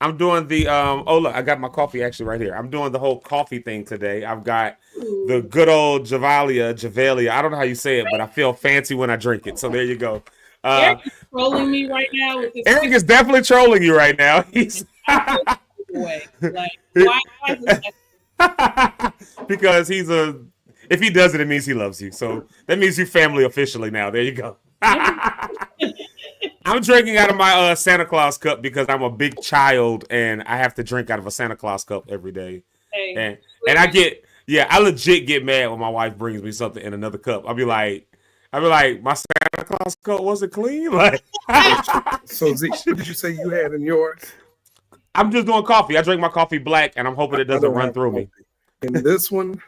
oh look, I got my coffee actually right here. I'm doing the whole coffee thing today. I've got the good old Javalia. I don't know how you say it, but I feel fancy when I drink it. So there you go.
Eric is trolling me right now with this.
Eric is definitely trolling you right now. He's
like, why is this?
Because if he does it, it means he loves you. So that means you family officially now. There you go. I'm drinking out of my Santa Claus cup because I'm a big child and I have to drink out of a Santa Claus cup every day. Hey, and I legit get mad when my wife brings me something in another cup. I'll be like, my Santa Claus cup wasn't clean. Like,
so Zeke, what did you say you had in yours?
I'm just doing coffee. I drink my coffee black, and I'm hoping it doesn't run through me.
And this one,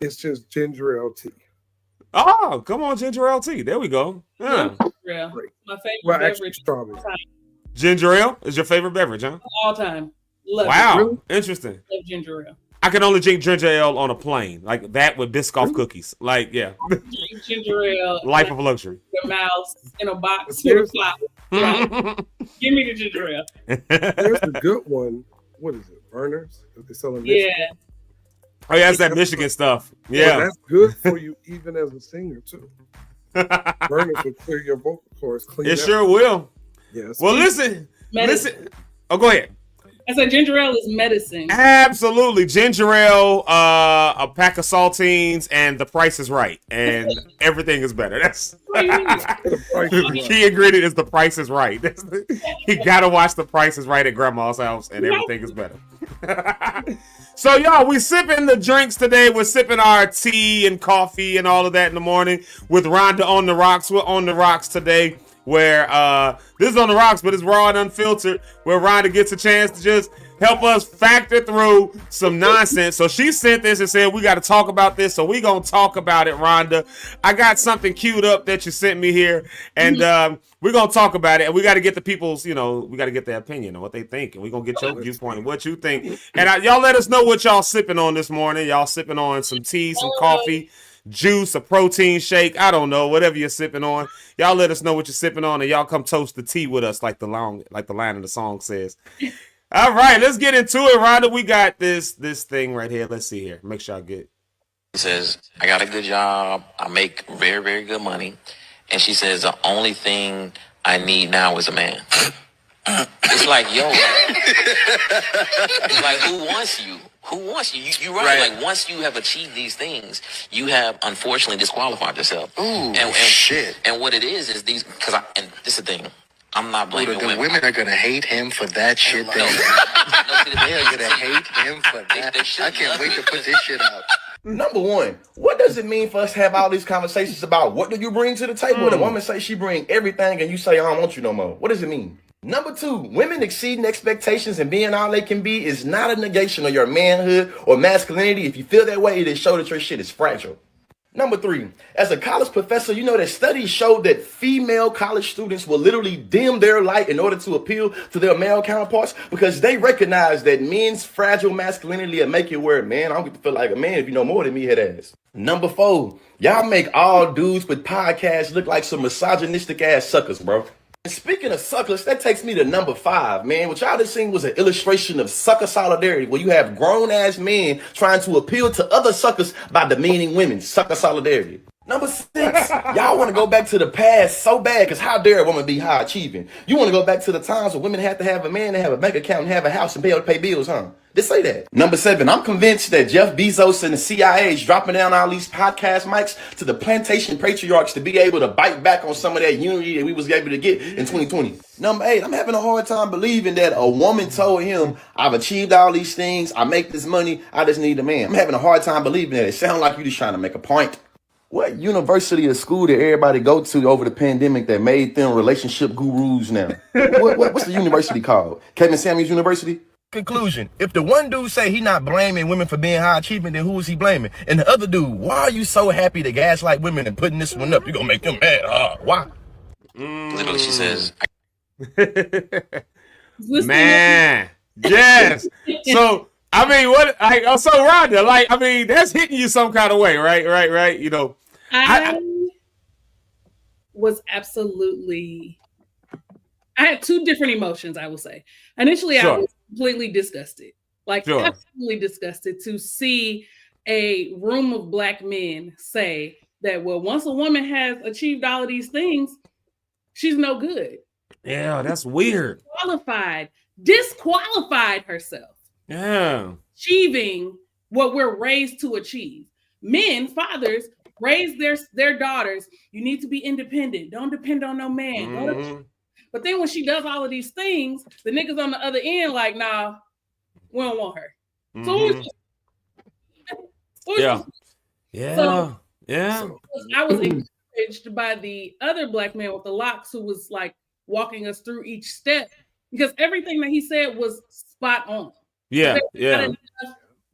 it's just ginger ale tea.
Oh, come on, ginger ale tea. There we go. Yeah.
My favorite beverage.
Ginger ale is your favorite beverage, huh?
All time. Love
wow,
it.
Interesting.
Love ginger ale.
I can only drink ginger ale on a plane, like that with Biscoff cookies. Like, yeah.
Ginger ale.
Life of luxury.
Your mouse in a box with a flop. Give me the ginger ale.
There's a good one. What is it? Burners? They selling
Michigan?
Yeah. Oh, yeah, that's that Michigan stuff. Yeah.
Well, that's good for you even as a singer, too. Burners will clear your vocal cords clean.
It sure will.
Yes.
Well, listen. Oh, go ahead.
I said ginger ale is medicine.
Absolutely. Ginger ale, a pack of saltines, and the price is right. And everything is better. That's the key ingredient is the price is right. You gotta watch the Price is Right at grandma's house and everything is better. So y'all, we sipping the drinks today. We're sipping our tea and coffee and all of that in the morning with Rhonda on the rocks. We're on the rocks today. Where this is on the rocks, but it's raw and unfiltered, where Rhonda gets a chance to just help us factor through some nonsense. So she sent this and said, we got to talk about this. So we going to talk about it, Rhonda. I got something queued up that you sent me here, and we're going to talk about it. And we got to get the people's, we got to get their opinion on what they think. And we're going to get your viewpoint and what you think. And y'all let us know what y'all sipping on this morning. Y'all sipping on some tea, some coffee, juice, a protein shake, I don't know, whatever you're sipping on. Y'all let us know what you're sipping on, and y'all come toast the tea with us, like the line of the song says. All right, let's get into it, Rhonda. We got this thing right here. Let's see here. Make sure I get.
She says, I got a good job. I make very, very good money. And she says, the only thing I need now is a man. It's like, yo, it's like, who wants you? Who wants you? You're right. Like, once you have achieved these things, you have unfortunately disqualified yourself.
Ooh, and shit.
And what it is these, and this is the thing. I'm not blaming
the
women.
Women are going to hate him for that shit. They are going to hate him for that. I can't wait to put this shit out.
Number one, what does it mean for us to have all these conversations about what do you bring to the table? The woman say she bring everything and you say, I don't want you no more. What does it mean? Number two, women exceeding expectations and being all they can be is not a negation of your manhood or masculinity. If you feel that way, it shows that your shit is fragile. Number three, as a college professor, you know that studies show that female college students will literally dim their light in order to appeal to their male counterparts because they recognize that men's fragile masculinity will make you where, man, I don't get to feel like a man if you know more than me, head ass. Number four, y'all make all dudes with podcasts look like some misogynistic ass suckers, bro. Speaking of suckers, that takes me to number 5, man. What y'all just seen was an illustration of sucker solidarity, where you have grown-ass men trying to appeal to other suckers by demeaning women. Sucker solidarity. Number 6, y'all want to go back to the past so bad, because how dare a woman be high achieving? You want to go back to the times when women had to have a man to have a bank account and have a house and be able to pay bills, huh? Just say that. Number 7, I'm convinced that Jeff Bezos and the CIA is dropping down all these podcast mics to the plantation patriarchs to be able to bite back on some of that unity that we was able to get in 2020. Number 8, I'm having a hard time believing that a woman told him, I've achieved all these things, I make this money, I just need a man. I'm having a hard time believing that. It sounds like you just trying to make a point. What university or school did everybody go to over the pandemic that made them relationship gurus now? What's the university called? Kevin Samuels University? Conclusion. If the one dude say he not blaming women for being high achievement, then who is he blaming? And the other dude, why are you so happy to gaslight women and putting this one up? You're going to make them mad. Why?
Literally, she says,
Man, yes. So, I mean, so Rhonda, like, I mean, that's hitting you some kind of way, right? You know,
I was absolutely, I had two different emotions, I will say. Initially, I was completely disgusted, absolutely disgusted to see a room of Black men say that, well, once a woman has achieved all of these things, she's no good.
Yeah, that's weird.
Disqualified herself.
Yeah.
Achieving what we're raised to achieve. Men, fathers, raise their daughters. You need to be independent. Don't depend on no man.
Mm-hmm.
But then when she does all of these things, the niggas on the other end like, nah, we don't want her.
Mm-hmm. So
I was encouraged by the other Black man with the locks who was like walking us through each step, because everything that he said was spot on.
Yeah.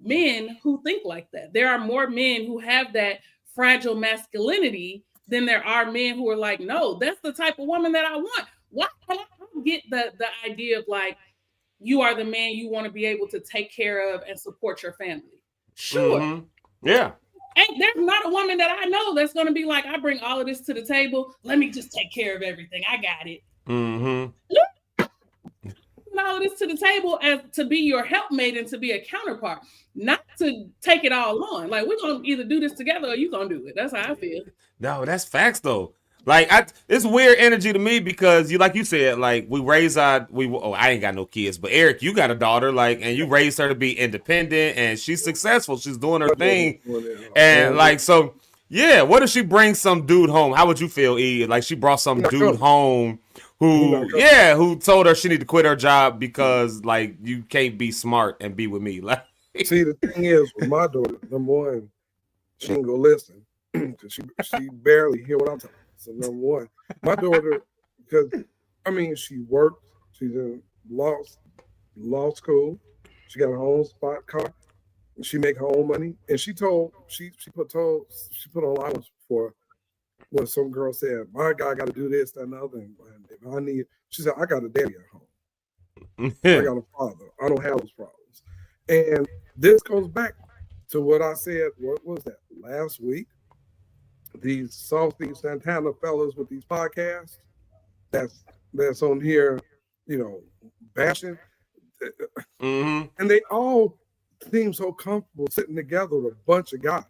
Men who think like that. There are more men who have that fragile masculinity than there are men who are like, no, that's the type of woman that I want. Why can't I get the idea of like, you are the man you want to be able to take care of and support your family? Sure.
Mm-hmm. Yeah.
And there's not a woman that I know that's going to be like, I bring all of this to the table. Let me just take care of everything. I got it.
Mm-hmm.
All of this to the table as to be your helpmate and to be a counterpart, not to take it all on. Like, we're going to either do this together or you're going to do it. That's how I feel.
No, that's facts though. Like, it's weird energy to me because like you said, like I ain't got no kids, but Eric, you got a daughter, like, and you raised her to be independent and she's successful. She's doing her thing. And like, so yeah, what if she brings some dude home? How would you feel, E? Like she brought some dude home who told her she need to quit her job because like you can't be smart and be with me. Like,
see, the thing is with my daughter, number one, she ain't gonna listen because she barely hear what I'm talking about. So number one, my daughter, because I mean she works, she's in law school, she got her own spot car, she make her own money, and she put on allowance for when some girl said, my guy got to do this, that, and the other. And if I need, she said, I got a daddy at home. I got a father. I don't have those problems. And this goes back to what I said, what was that, last week? These Salty Santana fellas with these podcasts that's on here, you know, bashing.
Mm-hmm.
And they all seem so comfortable sitting together with a bunch of guys.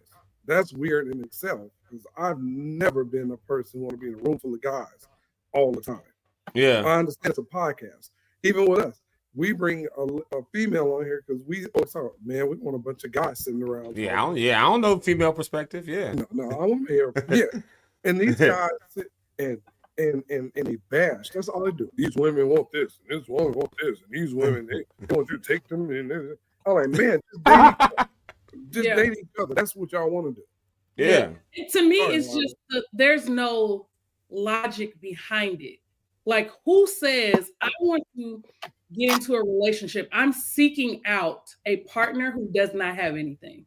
That's weird in itself. Because I've never been a person who want to be in a room full of guys all the time.
Yeah.
I understand it's a podcast. Even with us, we bring a female on here because we always talk, man, we want a bunch of guys sitting around.
Yeah, I don't know female perspective. Yeah.
No, I want to hear. Yeah. And these guys sit and they bash. That's all they do. These women want this, and this woman want this, and these women they want you to take them. And I'm like, man, just date each other. That's what y'all want to do.
Yeah.
To me, it's just there's no logic behind it. Like, who says I want to get into a relationship? I'm seeking out a partner who does not have anything.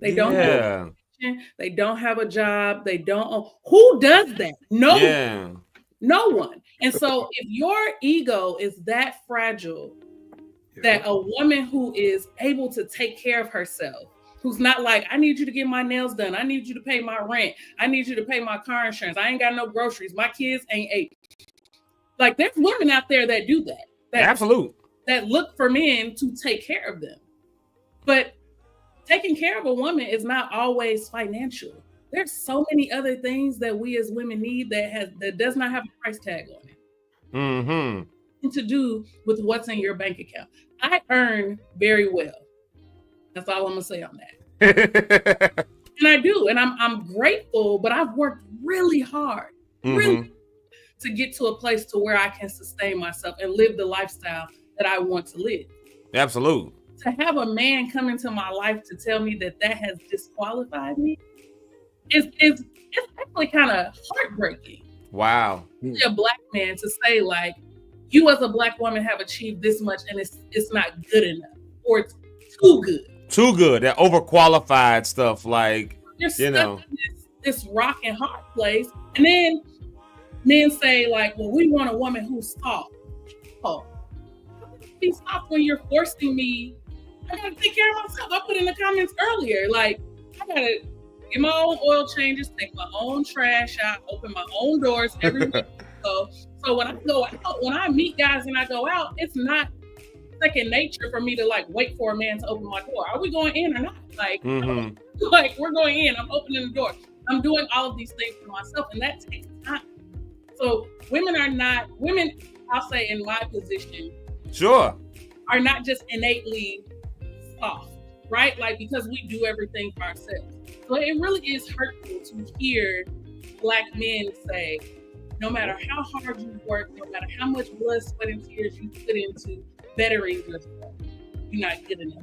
They don't have they don't have a job. They don't. Who does that? No one. And so if your ego is that fragile, that a woman who is able to take care of herself, who's not like, I need you to get my nails done. I need you to pay my rent. I need you to pay my car insurance. I ain't got no groceries. My kids ain't ate. Like there's women out there that do that.
Absolute.
That look for men to take care of them. But taking care of a woman is not always financial. There's so many other things that we as women need that does not have a price tag on it.
Mm-hmm.
To do with what's in your bank account. I earn very well. That's all I'm gonna say on that. And I do, and I'm grateful, but I've worked really hard, really, to get to a place to where I can sustain myself and live the lifestyle that I want to live.
Absolute.
To have a man come into my life to tell me that has disqualified me is actually kind of heartbreaking.
Wow.
A black man to say like, you as a black woman have achieved this much and it's not good enough or it's too good.
Too good. That overqualified stuff, like,
you're stuck in this rock and hard place. And then men say like, well, we want a woman who's soft. Oh, be soft when you're forcing me. I gotta take care of myself. I put in the comments earlier, like, I gotta get my own oil changes, take my own trash out, open my own doors every week. So when I go out, when I meet guys and I go out, it's not second nature for me to like wait for a man to open my door. Are we going in or not? Like, like we're going in. I'm opening the door. I'm doing all of these things for myself, and that takes time. So women, I'll say in my position,
sure,
are not just innately soft, right? Like because we do everything for ourselves. So it really is hurtful to hear black men say, no matter how hard you work, no matter how much blood, sweat, and tears you put into bettering yourself, you're not good enough.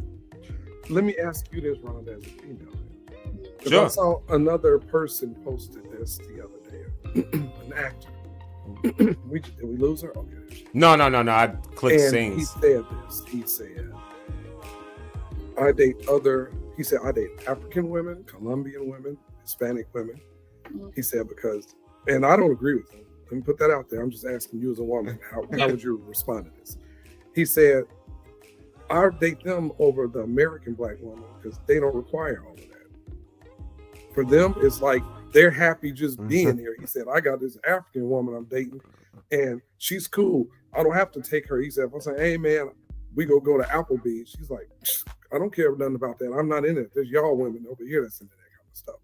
Let me ask you this, Rhonda, as a female.
Sure.
I saw another person posted this the other day, an actor. Did we lose her? Okay.
No. I clicked
and
sings.
He said this. He said, I date African women, Colombian women, Hispanic women. He said, because, and I don't agree with him. Let me put that out there. I'm just asking you as a woman, how would you respond to this? He said, I date them over the American black woman because they don't require all of that. For them, it's like they're happy just being here. He said, I got this African woman I'm dating and she's cool. I don't have to take her. He said, if I say, hey man, we go to Applebee's, she's like, I don't care nothing about that. I'm not in it. There's y'all women over here that's into that kind of stuff.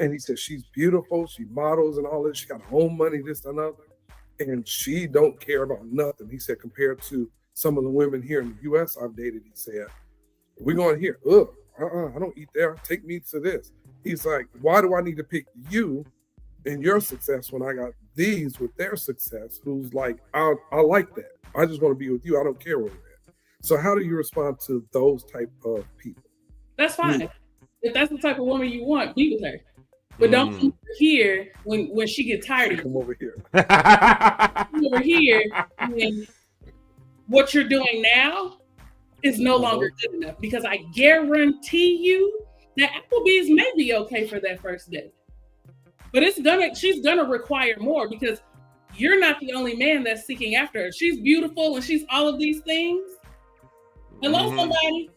And he said, she's beautiful. She models and all this. She got her own money, this and another. And she don't care about nothing. He said, compared to some of the women here in the U.S. I've dated, he said, we're going here. I don't eat there. Take me to this. He's like, why do I need to pick you and your success when I got these with their success? Who's like, I like that. I just want to be with you. I don't care where you're at. So how do you respond to those type of people?
That's fine. If that's the type of woman you want, be with her. But don't come over here when she gets tired of you.
Come over here.
Come over here when what you're doing now is no longer good enough. Because I guarantee you that Applebee's may be okay for that first date. But she's gonna require more because you're not the only man that's seeking after her. She's beautiful and she's all of these things. Hello, somebody.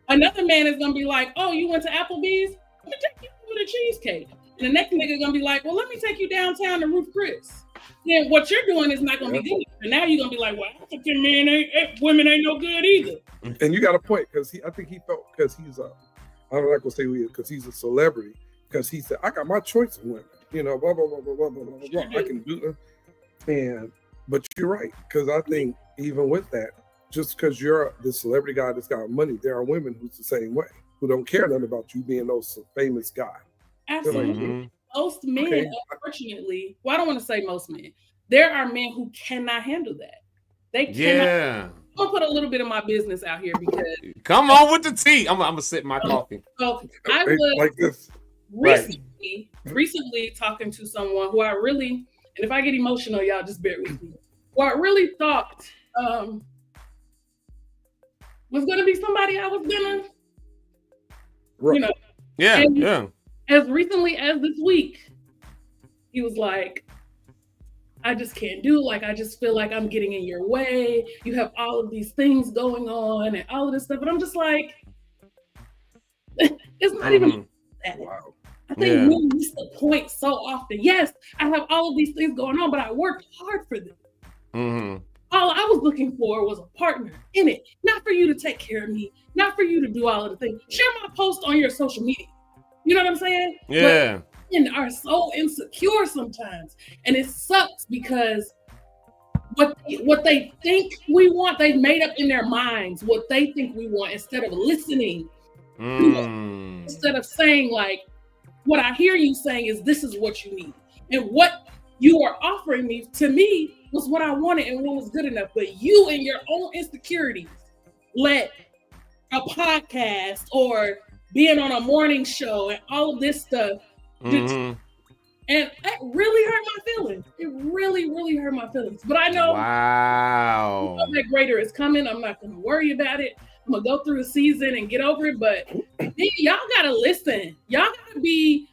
Another man is gonna be like, oh, you went to Applebee's? Let me take you to the cheesecake. And the next nigga gonna be like, well, let me take you downtown to Ruth Chris. Then what you're doing is not gonna be good. And now you're gonna be like, well, African women ain't no good either.
And you got a point, because I think he felt, because he's I'm not gonna say who he is, because he's a celebrity, because he said, I got my choice of women, blah, blah, blah, blah, blah, blah, blah, blah. I can do it. But you're right, because I think even with that, just because you're the celebrity guy that's got money, there are women who's the same way, who don't care nothing about you being no famous guy.
Absolutely.
Like,
most men, unfortunately, well, I don't want to say most men. There are men who cannot handle that. They cannot.
Yeah.
I'm gonna put a little bit of my business out here because
come on with the tea. I'm gonna sip my coffee.
So I was
like this.
recently talking to someone who I really, and if I get emotional, y'all just bear with me. Who I really thought was gonna be somebody I was gonna, you know.
Yeah,
and
yeah.
As recently as this week, he was like, I just can't do it. Like, I just feel like I'm getting in your way. You have all of these things going on and all of this stuff. And I'm just like, it's not even that. Wow. I think we miss the point so often. Yes, I have all of these things going on, but I worked hard for them.
Mm-hmm.
All I was looking for was a partner in it, not for you to take care of me, not for you to do all of the things. Share my post on your social media. You know what I'm saying?
Yeah.
But men are so insecure sometimes, and it sucks because what they think we want, they've made up in their minds what they think we want instead of listening. Instead of saying like, what I hear you saying is this is what you need, and what you are offering me to me was what I wanted and what was good enough. But you and your own insecurities let a podcast or being on a morning show and all of this stuff. And it really hurt my feelings. It really, really hurt my feelings. But I know, that greater is coming. I'm not going to worry about it. I'm going to go through the season and get over it. But y'all got to listen. Y'all got to be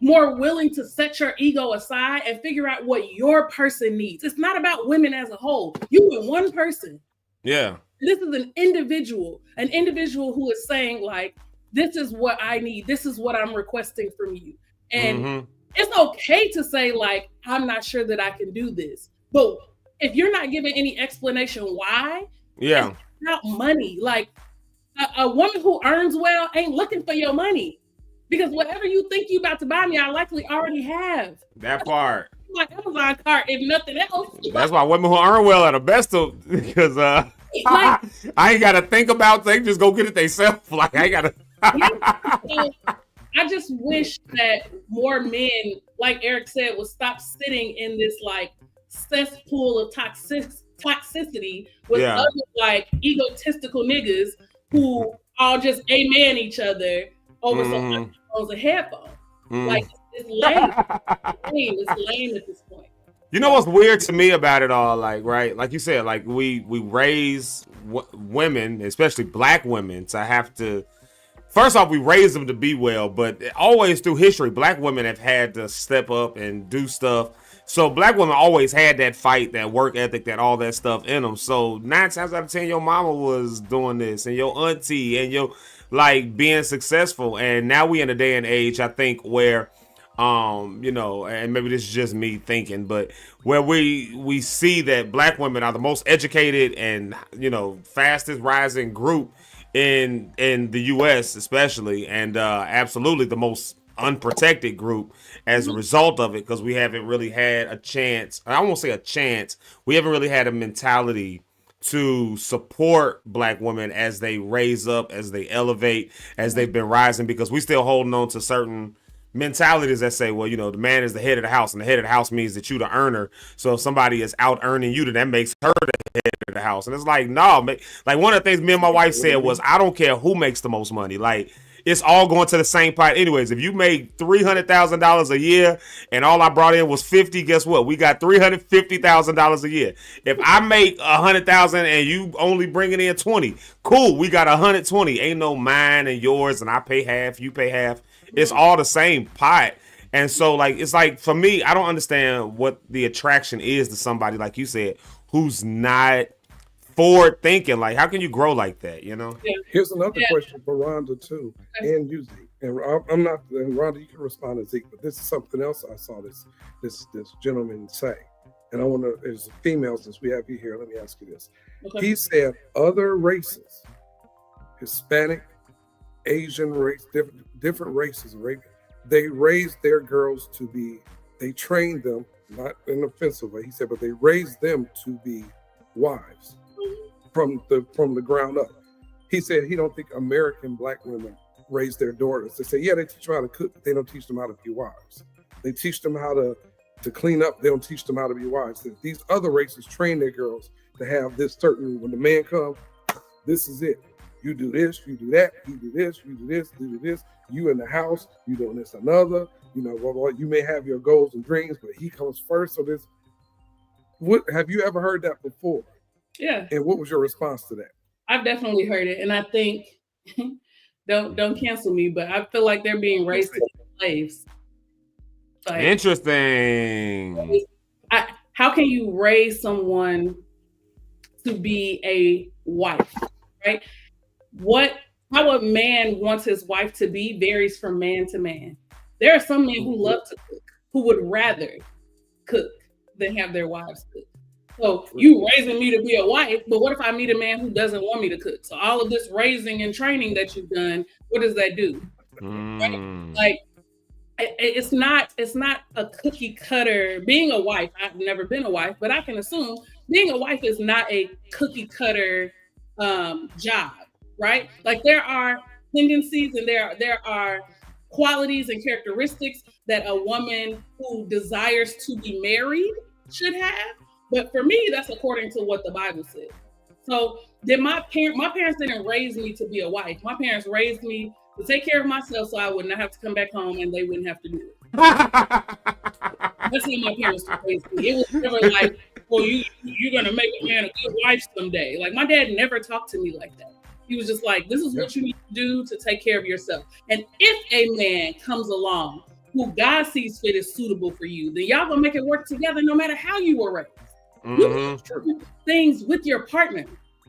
more willing to set your ego aside and figure out what your person needs. It's not about women as a whole. You and one person.
Yeah.
This is an individual who is saying like, this is what I need. This is what I'm requesting from you. And it's okay to say like, I'm not sure that I can do this. But if you're not giving any explanation why, it's not money. Like a woman who earns well ain't looking for your money. Because whatever you think you about to buy me, I likely already have.
That part.
My Amazon cart, if nothing else.
That's why women who earn well are the best of, because I ain't gotta think about things, just go get it themselves. Like I gotta.
I just wish that more men, like Eric said, would stop sitting in this like cesspool of toxicity with other like egotistical niggas who all just amen each other over some phones and headphones. Like it's lame. It's lame at this point.
You know what's weird to me about it all? Like, right? Like you said, like we raise women, especially black women, to have to. First off, we raise them to be well, but always through history, black women have had to step up and do stuff. So black women always had that fight, that work ethic, that all that stuff in them. So 9 times out of 10, your mama was doing this, and your auntie, and your like being successful. And now we in a day and age, I think, where you know, and maybe this is just me thinking, but where we see that black women are the most educated and, you know, fastest rising group in the US especially, and absolutely the most unprotected group as a result of it, because we haven't really had a chance. I won't say a chance. We haven't really had a mentality to support black women as they raise up, as they elevate, as they've been rising, because we still holding on to certain mentalities that say, well, you know, the man is the head of the house, and the head of the house means that you the earner. So if somebody is out earning you, then that makes her the head of the house. And it's like, no, like one of the things me and my wife said was, I don't care who makes the most money. Like, it's all going to the same pot anyways. If you make $300,000 a year and all I brought in was 50, guess what? We got $350,000 a year. If I make 100,000 and you only bringing in 20, cool. We got 120. Ain't no mine and yours, and I pay half, you pay half. It's all the same pot. And so, like, it's like, for me, I don't understand what the attraction is to somebody, like you said, who's not forward thinking. Like, how can you grow like that, you know?
Here's another question for Rhonda, too, and you, Zeke. And I'm not, and Rhonda, you can respond to Zeke, but this is something else I saw this gentleman say. And I want to, as a female, since we have you here, let me ask you this. Okay. He said other races, Hispanic, Asian race, different races, they raise their girls to be, they train them, not in an offensive way, he said, but they raise them to be wives from the ground up. He said he don't think American black women raise their daughters. They say, yeah, they teach them how to cook, but they don't teach them how to be wives. They teach them how to clean up, they don't teach them how to be wives. These other races train their girls to have this certain, when the man comes, this is it. You do this, you do that, you do this, you do this, you do this. You in the house, you doing this another. You know, blah, blah. You may have your goals and dreams, but he comes first. So this, what have you ever heard that before?
Yeah.
And what was your response to that?
I've definitely heard it, and I think don't cancel me, but I feel like they're being raised to be slaves. Like,
interesting.
How can you raise someone to be a wife, right? How a man wants his wife to be varies from man to man. There are some men who love to cook, who would rather cook than have their wives cook. So you raising me to be a wife, but what if I meet a man who doesn't want me to cook? So all of this raising and training that you've done, what does that do? Right? Like it's not a cookie cutter. Being a wife, I've never been a wife, but I can assume being a wife is not a cookie cutter job, right? Like there are tendencies and there are qualities and characteristics that a woman who desires to be married should have. But for me, that's according to what the Bible says. So then my parents didn't raise me to be a wife. My parents raised me to take care of myself so I would not have to come back home and they wouldn't have to do it. That's how my parents raised me. It was never like, well, you're going to make a man a good wife someday. Like my dad never talked to me like that. He was just like, this is what you need to do to take care of yourself. And if a man comes along who God sees fit is suitable for you, then y'all gonna make it work together no matter how you were raised. You can do things with your partner.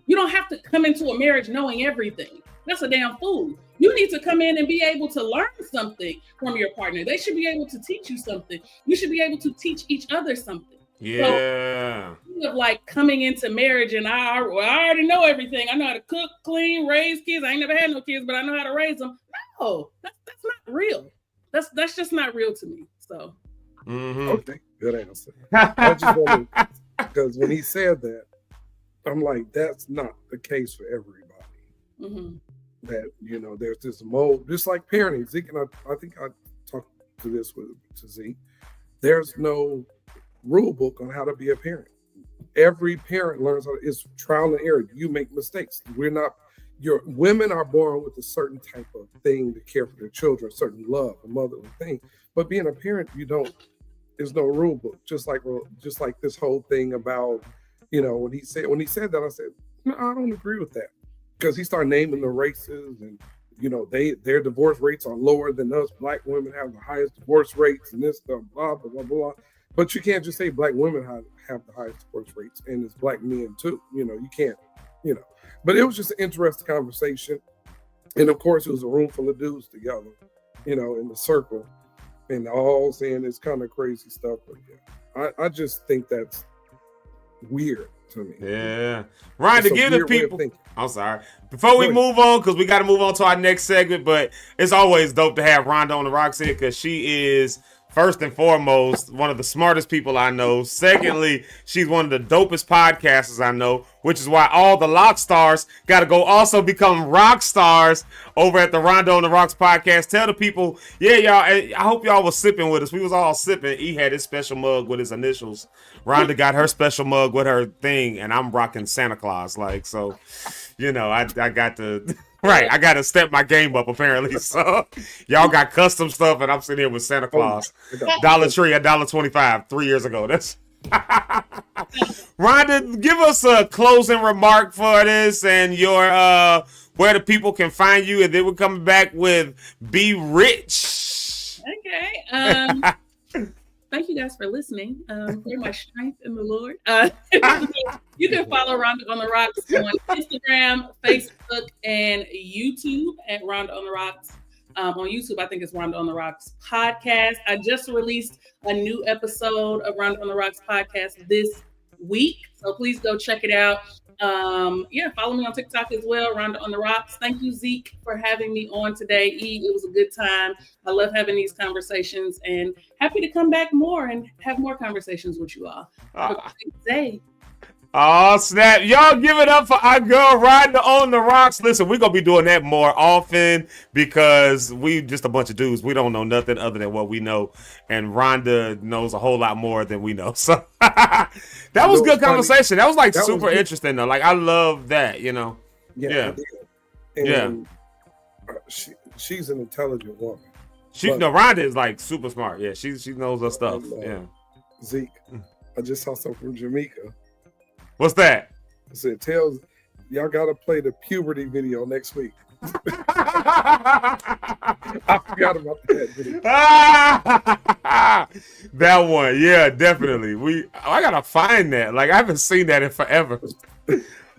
You don't have to come into a marriage knowing everything. That's a damn fool. You need to come in and be able to learn something from your partner. They should be able to teach you something. You should be able to teach each other something.
Yeah.
So, of like coming into marriage and I already know everything. I know how to cook, clean, raise kids. I ain't never had no kids, but I know how to raise them. No, that's not real. That's just not real to me. So.
Okay, good answer. I just wanted, because when he said that, I'm like, that's not the case for everybody. That, you know, there's this mold, just like parenting. Zeke and I think I talked to this to Zeke. There's no rule book on how to be a parent. Every parent learns how it's trial and error. You make mistakes. Your women are born with a certain type of thing to care for their children, a certain love, a motherly thing. But being a parent, there's no rule book. Just like this whole thing about, you know, when he said that, I said, no, I don't agree with that. Because he started naming the races and, you know, their divorce rates are lower than us. Black women have the highest divorce rates and this stuff, blah, blah, blah, blah. But you can't just say black women have the highest divorce rates and it's black men too. You know, you can't, you know. But it was just an interesting conversation. And of course, it was a room full of dudes together, you know, in the circle and all saying this kind of crazy stuff. But yeah, I just think that's weird to me.
Yeah. Ryan, to give the people, I'm sorry. Before we move on, because we got to move on to our next segment, but it's always dope to have Rhonda on the Rocks here because she is, first and foremost, one of the smartest people I know. Secondly, she's one of the dopest podcasters I know, which is why all the Lock stars got to go also become rock stars over at the Rhonda on the Rocks podcast. Tell the people, yeah, y'all, I hope y'all was sipping with us. We was all sipping. He had his special mug with his initials. Rhonda got her special mug with her thing, and I'm rocking Santa Claus. Like, so, you know, I got to... Right, I got to step my game up apparently. So y'all got custom stuff, and I'm sitting here with Santa Claus. Dollar Tree, $1.25 3 years ago. That's Rhonda, give us a closing remark for this and your where the people can find you, and then we're coming back with Be Rich.
Okay. Thank you guys for listening. For my strength in the Lord. You can follow Rhonda on the Rocks on Instagram, Facebook, and YouTube at Rhonda on the Rocks. On YouTube, I think it's Rhonda on the Rocks podcast. I just released a new episode of Rhonda on the Rocks podcast this week, so please go check it out. Follow me on TikTok as well, Rhonda on the Rocks. Thank you, Zeke, for having me on today. It was a good time. I love having these conversations and happy to come back more and have more conversations with you all. Have a great day.
Oh, snap. Y'all give it up for our girl Rhonda on the Rocks. Listen, we're going to be doing that more often because we just a bunch of dudes. We don't know nothing other than what we know. And Rhonda knows a whole lot more than we know. So that was good conversation. That was like super interesting, though. Like, I love that, you know.
Yeah. And she's an intelligent woman.
Rhonda is like super smart. Yeah, she knows her stuff. Yeah.
Zeke, I just saw something from Jamaica.
What's that?
I said, y'all got to play the puberty video next week. I forgot about that video.
That one, yeah, definitely. I got to find that. Like, I haven't seen that in forever.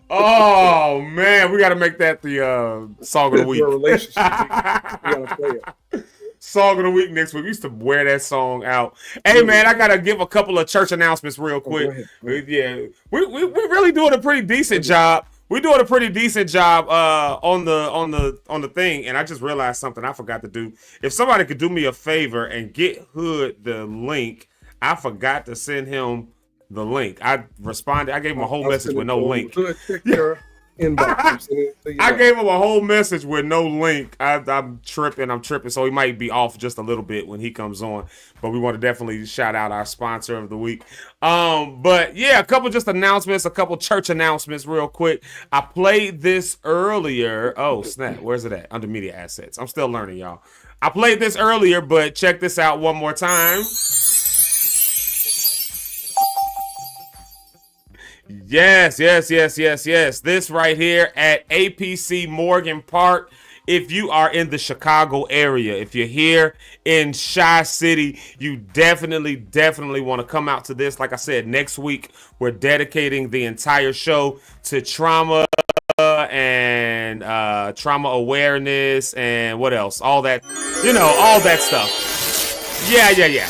Oh, man, we got to make that the song of the week.
Your relationship. We got to play it.
Song of the week next week. We used to wear that song out. Hey man, I gotta give a couple of church announcements real quick. Yeah, we really doing a pretty decent job. We're doing a pretty decent job on the thing, and I just realized something I forgot to do. If somebody could do me a favor and get Hood the link, I forgot to send him the link. I responded. I gave him a whole message with no link.
Hood, check your inbox.
I gave him a whole message with no link. I'm tripping. So he might be off just a little bit when he comes on. But we want to definitely shout out our sponsor of the week. But yeah, a couple just announcements, a couple church announcements real quick. I played this earlier. Oh, snap. Where's it at? Under media assets. I'm still learning, y'all. I played this earlier, but check this out one more time. Yes. This right here at APC Morgan Park. If you are in the Chicago area, if you're here in Chi City, you definitely want to come out to this. Like I said, next week, we're dedicating the entire show to trauma and trauma awareness and what else? All that, all that stuff. Yeah.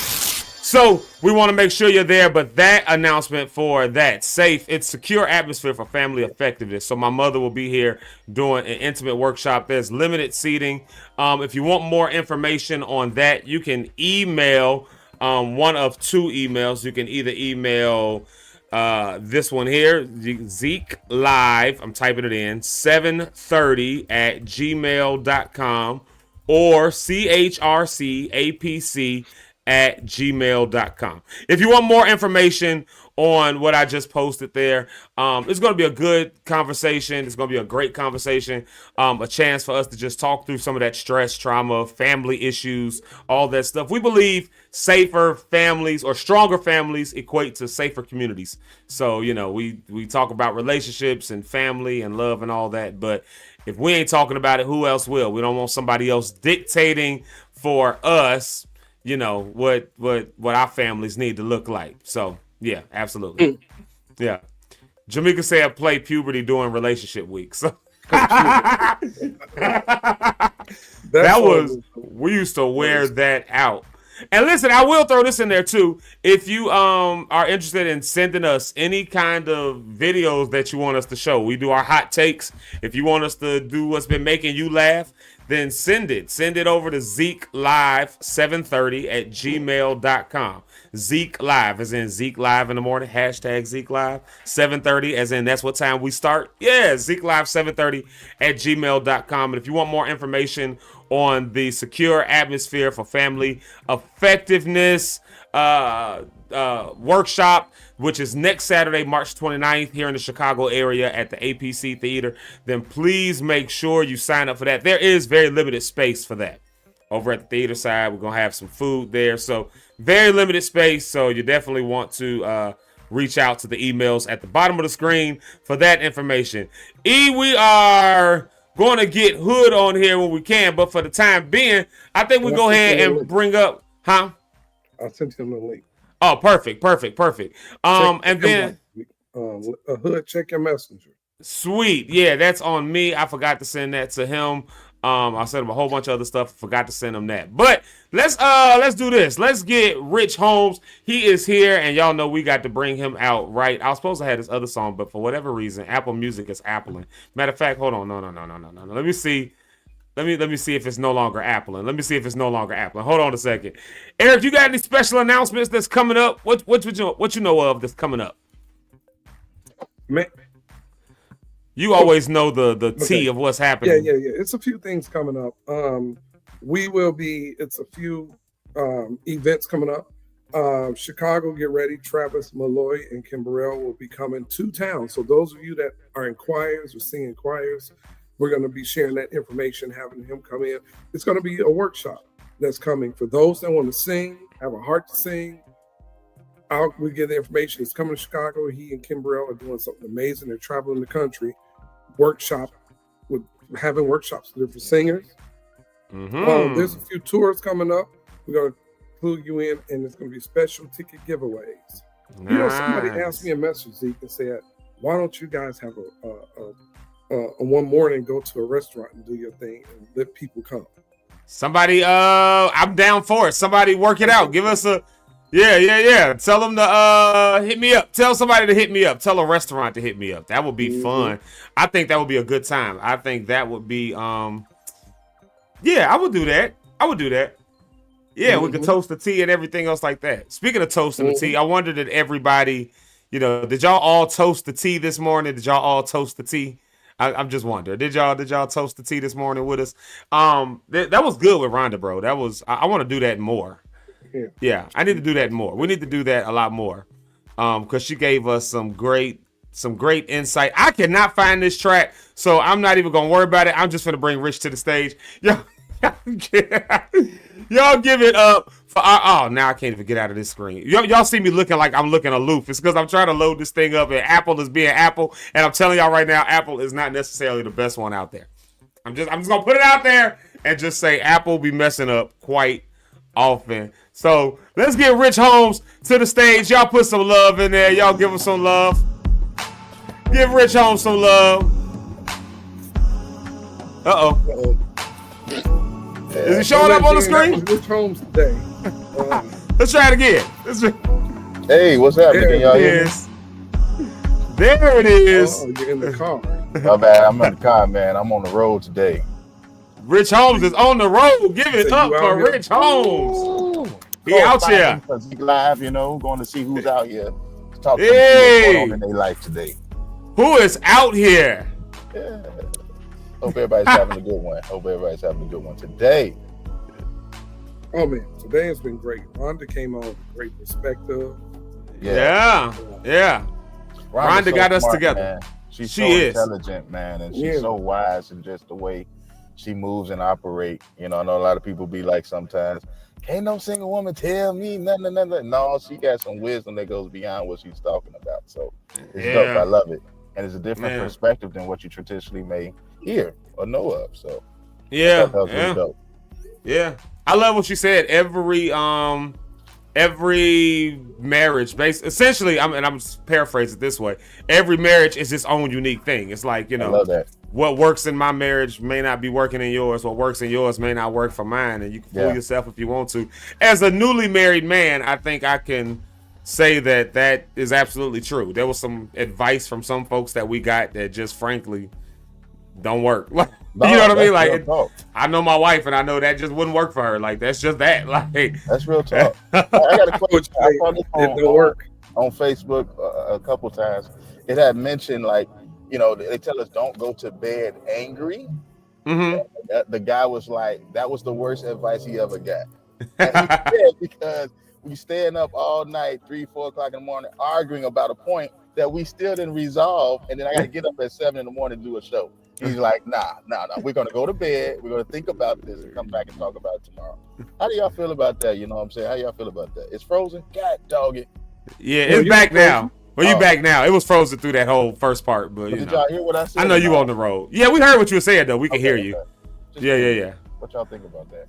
So we want to make sure you're there, but that announcement for that it's secure atmosphere for family effectiveness. So my mother will be here doing an intimate workshop. There's limited seating. If you want more information on that, you can email one of two emails. You can either email this one here, Zeke Live. I'm typing it in 730@gmail.com or CHRCAPC@gmail.com. If you want more information on what I just posted there, it's going to be a good conversation. It's going to be a great conversation, a chance for us to just talk through some of that stress, trauma, family issues, all that stuff. We believe safer families or stronger families equate to safer communities. So, we talk about relationships and family and love and all that, but if we ain't talking about it, who else will? We don't want somebody else dictating for us what our families need to look like. So yeah, absolutely. Yeah. Jamaica said play puberty during relationship week. So we used to wear that out. And listen, I will throw this in there too. If you are interested in sending us any kind of videos that you want us to show, we do our hot takes. If you want us to do what's been making you laugh, then send it over to Zeke Live 730@gmail.com. Zeke Live, as in Zeke Live in the morning, hashtag Zeke Live 730, as in that's what time we start. Yeah, Zeke Live 730@gmail.com. And if you want more information on the secure atmosphere for family effectiveness workshop, which is next Saturday, March 29th, here in the Chicago area at the APC Theater, then please make sure you sign up for that. There is very limited space for that. Over at the theater side, we're going to have some food there. So very limited space. So you definitely want to reach out to the emails at the bottom of the screen for that information. We are going to get Hood on here when we can, but for the time being, I think we go ahead and bring up,
I sent him the link.
Oh, perfect. And then
Hood, check your messenger.
Sweet. Yeah, that's on me. I forgot to send that to him. I sent him a whole bunch of other stuff. Forgot to send him that. But let's do this. Let's get Rich Holmes. He is here, and y'all know we got to bring him out, right? I was supposed to have this other song, but for whatever reason, Apple Music is appling. Matter of fact, hold on. No. Let me see. Let me see if it's no longer appling. Hold on a second. Eric, you got any special announcements that's coming up? What you know of that's coming up?
Man,
you always know the tea of what's happening.
Yeah. It's a few things coming up. It's a few events coming up. Chicago, get ready. Travis Malloy and Kim Burrell will be coming to town. So those of you that are in choirs or singing choirs, we're going to be sharing that information, having him come in. It's going to be a workshop that's coming for those that want to sing, have a heart to sing. We get the information. It's coming to Chicago. He and Kim Burrell are doing something amazing. They're traveling the country. Having workshops for singers.
Mm-hmm.
There's a few tours coming up. We're going to clue you in, and it's going to be special ticket giveaways.
Nice.
Somebody asked me a message, Zeke, and said, why don't you guys have a one morning go to a restaurant and do your thing and let people come?
Somebody, I'm down for it. Somebody work it out. Give us a, yeah. Tell them to hit me up. Tell somebody to hit me up. Tell a restaurant to hit me up. That would be fun. I think that would be a good time. I think that would be, yeah, I would do that. Yeah, we could toast the tea and everything else like that. Speaking of toasting the tea, I wonder did everybody, did y'all all toast the tea this morning? Did y'all all toast the tea? I'm just wondering. Did y'all toast the tea this morning with us? That was good with Rhonda, bro. That was I want to do that more. Yeah, I need to do that more. We need to do that a lot more. Because she gave us some great insight. I cannot find this track, so I'm not even gonna worry about it. I'm just gonna bring Rich to the stage. Y'all give it up for now I can't even get out of this screen. Y'all see me looking like I'm looking aloof. It's because I'm trying to load this thing up and Apple is being Apple. And I'm telling y'all right now, Apple is not necessarily the best one out there. I'm just gonna put it out there and just say Apple be messing up quite often. So let's get Rich Holmes to the stage. Y'all put some love in there. Y'all give him some love. Give Rich Holmes some love. Uh-oh. Is he showing up on the screen?
Rich Holmes today.
Let's try it again.
Hey, what's happening? Can y'all hear me?
There it is.
Oh, you're in the car.
My bad. I'm in the car, man. I'm on the road today.
Rich Holmes is on the road. Give it up for Rich Holmes. He out here.
Zeke Live, going to see who's out here. Talk to them, see what's going on in their life today.
Who is out here?
Yeah. Hope everybody's having a good one. Today.
Oh man, today has been great. Rhonda came on with great perspective.
Yeah. Rhonda got us together.
Man. She's so intelligent, man, and she's so wise in just the way she moves and operates. I know a lot of people be like sometimes, can't no single woman tell me nothing. No, she got some wisdom that goes beyond what she's talking about. So it's dope. I love it. And it's a different perspective than what you traditionally may hear or know of. So
yeah.
Really dope.
Yeah. I love what you said. Every marriage essentially, I'm paraphrasing it this way. Every marriage is its own unique thing. It's like,
I love that.
What works in my marriage may not be working in yours. What works in yours may not work for mine. And you can fool yourself if you want to. As a newly married man, I think I can say that is absolutely true. There was some advice from some folks that we got that just frankly don't work. You know what I mean? Like, I know my wife and I know that just wouldn't work for her. Like, that's just that. Like,
that's real talk. I got a question. I saw this on Facebook a couple times. It had mentioned, like, they tell us don't go to bed angry. The guy was like, that was the worst advice he ever got. And he said, because we staying up all night, 3-4 o'clock in the morning, arguing about a point that we still didn't resolve, and then I got to get up at 7 in the morning to do a show. He's like, nah. We're gonna go to bed. We're gonna think about this and come back and talk about it tomorrow. How do y'all feel about that? You know what I'm saying? How y'all feel about that? It's frozen. God dog it.
Yeah, it's back now. Well, you back now. It was frozen through that whole first part, but
did y'all hear what I said?
I know you on the road. Yeah, we heard what you were saying though. We can hear you. Yeah.
What y'all think about that?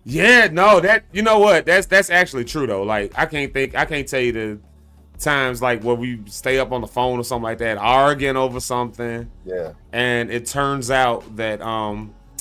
Yeah, no, that you know what? That's actually true though. Like I can't tell you the times like where we stay up on the phone or something like that, arguing over something.
Yeah.
And it turns out that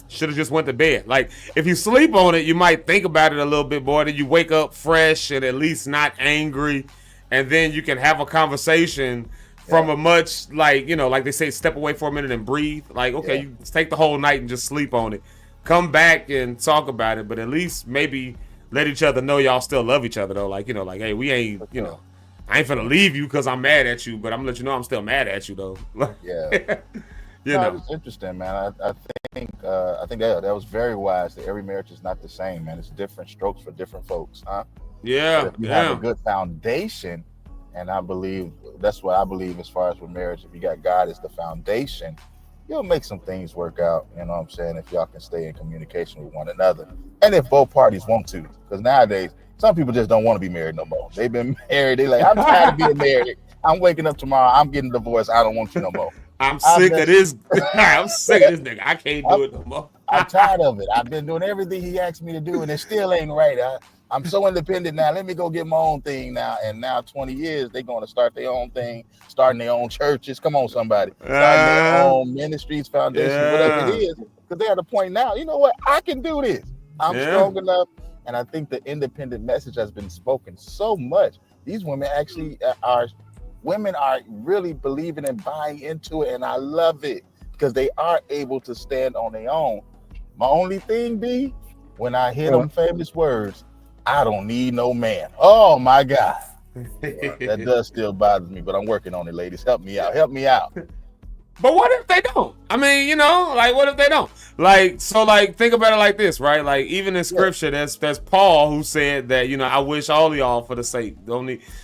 should have just went to bed. Like if you sleep on it, you might think about it a little bit more. Then you wake up fresh and at least not angry, and then you can have a conversation from a much like like they say, step away for a minute and breathe. Like okay, you take the whole night and just sleep on it. Come back and talk about it, but at least maybe let each other know y'all still love each other though. Like like hey, we ain't I ain't finna leave you because I'm mad at you, but I'm gonna let you know I'm still mad at you though.
Yeah. It's interesting, man. I think that was very wise. That every marriage is not the same, man. It's different strokes for different folks, huh?
Yeah.
But if you have a good foundation, and I believe that's what I believe as far as with marriage. If you got God as the foundation, you'll make some things work out. You know what I'm saying? If y'all can stay in communication with one another, and if both parties want to, because nowadays some people just don't want to be married no more. They've been married. They're like, I'm tired of being married. I'm waking up tomorrow. I'm getting divorced. I don't want you no more.
I'm sick of this. I'm sick of this nigga. I can't do it no more.
I'm tired of it. I've been doing everything he asked me to do, and it still ain't right. I'm so independent now. Let me go get my own thing now. And now 20 years, they're going to start their own thing, starting their own churches. Come on, somebody. Starting their own ministries, foundations, whatever it is. Because they're at a point now, you know what? I can do this. I'm strong enough, and I think the independent message has been spoken so much. These women actually are really believing and buying into it, and I love it because they are able to stand on their own. My only thing be when I hear them famous words, I don't need no man. Oh my God. That does still bother me, but I'm working on it, ladies. Help me out.
But what if they don't? I mean, like what if they don't? Like, so like think about it like this, right? Like even in scripture, there's Paul who said that, I wish all of y'all for the sake.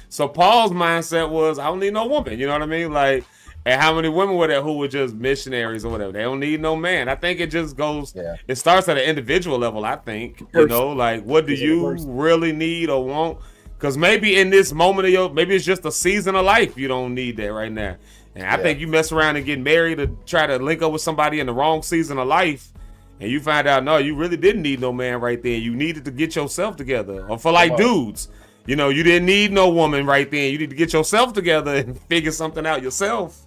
So Paul's mindset was, I don't need no woman, you know what I mean? Like, and how many women were there who were just missionaries or whatever? They don't need no man. I think it just goes, it starts at an individual level, I think. Like what do you really need or want? Because maybe in this moment of maybe it's just a season of life you don't need that right now. And I think you mess around and get married to try to link up with somebody in the wrong season of life, and you find out, no, you really didn't need no man right there. You needed to get yourself together. Or for like dudes, you didn't need no woman right then. You need to get yourself together and figure something out yourself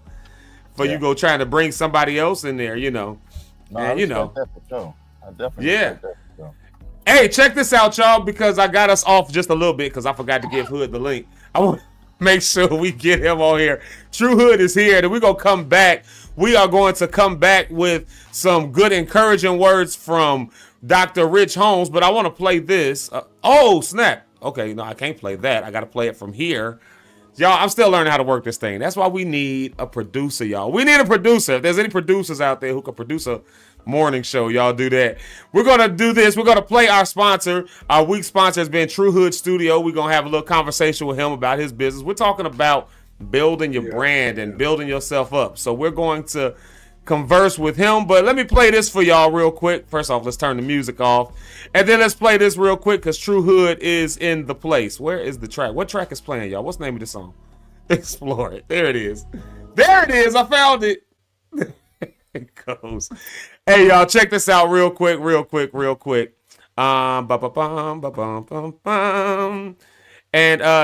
before you go trying to bring somebody else in there,
No, I respect that for sure. I definitely respect that for sure.
Hey, check this out, y'all, because I got us off just a little bit because I forgot to give Hood the link. I want make sure we get him on here. True Hood is here, and we're going to come back. We are going to come back with some good encouraging words from Dr. Rich Holmes, but I want to play this. Oh, snap. Okay, no, I can't play that. I got to play it from here. Y'all, I'm still learning how to work this thing. That's why we need a producer, y'all. We need a producer. If there's any producers out there who can produce a morning show, y'all do that. We're gonna do this. We're gonna play our sponsor. Our week sponsor has been True Hood Studio. We're gonna have a little conversation with him about his business. We're talking about building your brand and building yourself up. So we're going to converse with him, but let me play this for y'all real quick. First off, let's turn the music off, and then let's play this real quick because True Hood is in the place. Where is the track? What track is playing, y'all? What's the name of the song? Explore it. There it is. There it is. I found it. It goes. Hey, y'all, check this out real quick. And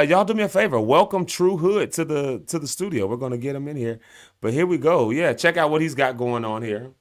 y'all do me a favor. Welcome True Hood to the studio. We're gonna get him in here. But here we go. Yeah, check out what he's got going on here.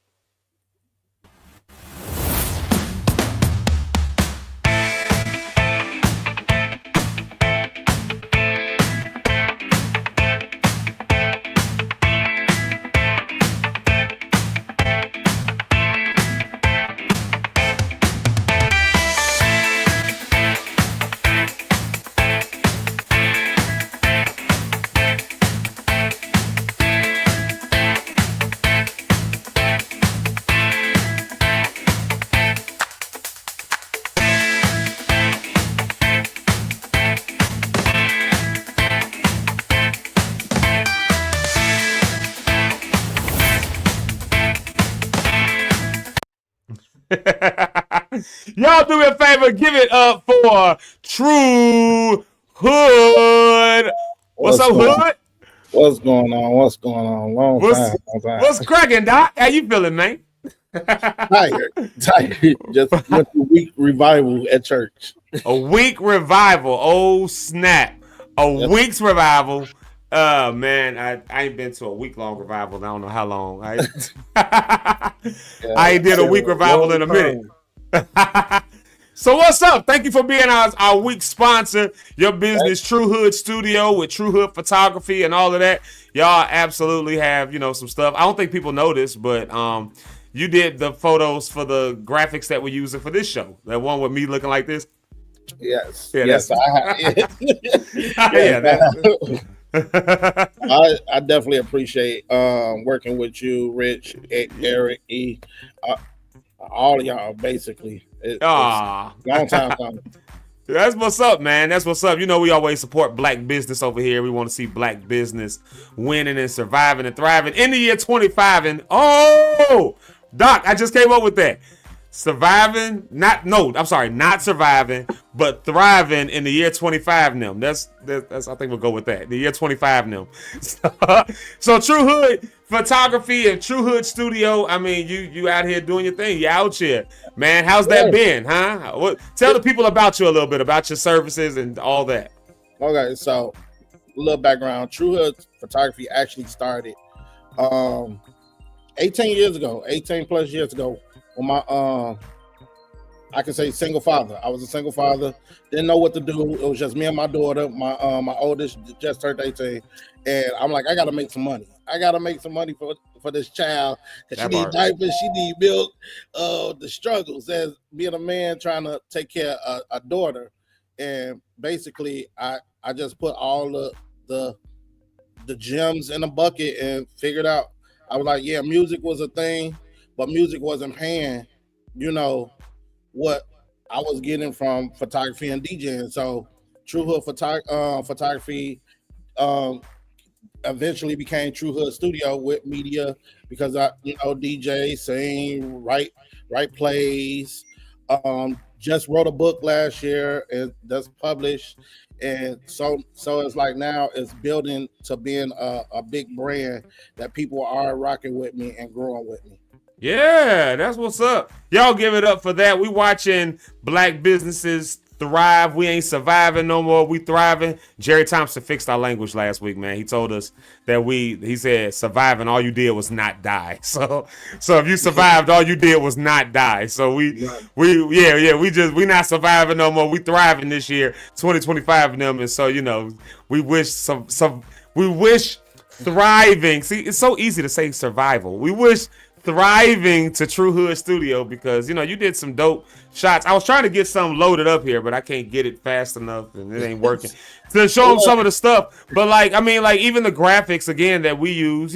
Y'all do me a favor, give it up for True Hood. What's up, Hood?
What's going on? Long time.
What's cracking, Doc? How you feeling, man?
Tired. Just went to week revival at church.
A week revival. Oh, snap. Week's revival. Man, I ain't been to a week-long revival. I don't know how long. I ain't did a week revival in a minute. So what's up? Thank you for being our week sponsor. Your business, True Hood Studio with True Hood Photography and all of that. Y'all absolutely have, some stuff. I don't think people know this, but you did the photos for the graphics that we're using for this show. That one with me looking like this.
Yes.
Yeah,
yes, I definitely appreciate working with you, Rich, Eric, E, all of y'all. Basically, it's long time coming.
That's what's up, man. That's what's up. We always support black business over here. We want to see black business winning and surviving and thriving in the year 25. And Doc, I just came up with that. Not surviving, but thriving in the year 25 now. That's I think we'll go with that. The year 25 now. So True Hood Photography and True Hood Studio. I mean, you out here doing your thing. You out here, man. How's that been, huh? Tell the people about you a little bit, about your services and all that.
Okay, so a little background. True Hood Photography actually started 18 plus years ago. When I can say single father. I was a single father. Didn't know what to do. It was just me and my daughter. My oldest just turned 18, and I'm like, I gotta make some money. I gotta make some money for this child because she need diapers, she need milk. The struggles as being a man trying to take care of a daughter, and basically, I just put all the gems in a bucket and figured out. I was like, yeah, music was a thing, but music wasn't paying, what I was getting from photography and DJing. So True Hood photography eventually became True Hood Studio with media because I, DJ, sing, write plays. Just wrote a book last year and that's published. And so it's like now it's building to being a big brand that people are rocking with me and growing with me.
Yeah, that's what's up. Y'all give it up for that. We watching black businesses thrive. We ain't surviving no more. We thriving. Jerry Thompson fixed our language last week, man. He told us that he said surviving, all you did was not die. So if you survived, all you did was not die. So we not surviving no more. We thriving this year, 2025 in them. And so, we wish we wish thriving. See, it's so easy to say survival. We wish thriving to True Hood Studio because you did some dope shots. I was trying to get some loaded up here, but I can't get it fast enough and it ain't working to show them some of the stuff. But even the graphics again that we use,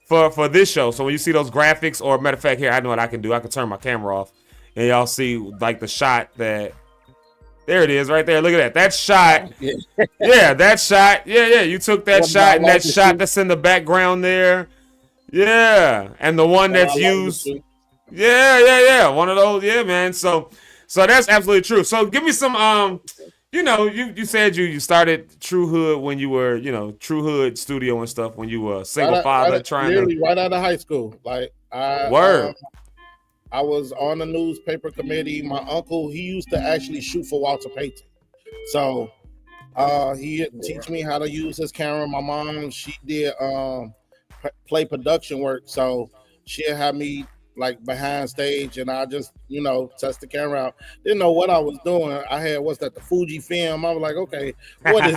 for this show. So when you see those graphics, or matter of fact, here I know what I can do. I can turn my camera off and y'all see like the shot that. There it is right there. Look at that. That shot. Yeah, that shot. Yeah. You took that shot and that shot that's in the background there. Yeah, and the one that's used. Yeah. One of those. Yeah, man. So that's absolutely true. So give me some. You said you started True Hood when you were, True Hood Studio and stuff when you were a single father
right out of high school. Like I was on the newspaper committee. My uncle, he used to actually shoot for Walter Payton, so he teach me how to use his camera. My mom, she did play production work, so she'll have me like behind stage and I just test the camera out. Didn't know what I was doing. I had the Fuji film. I was like, okay, what is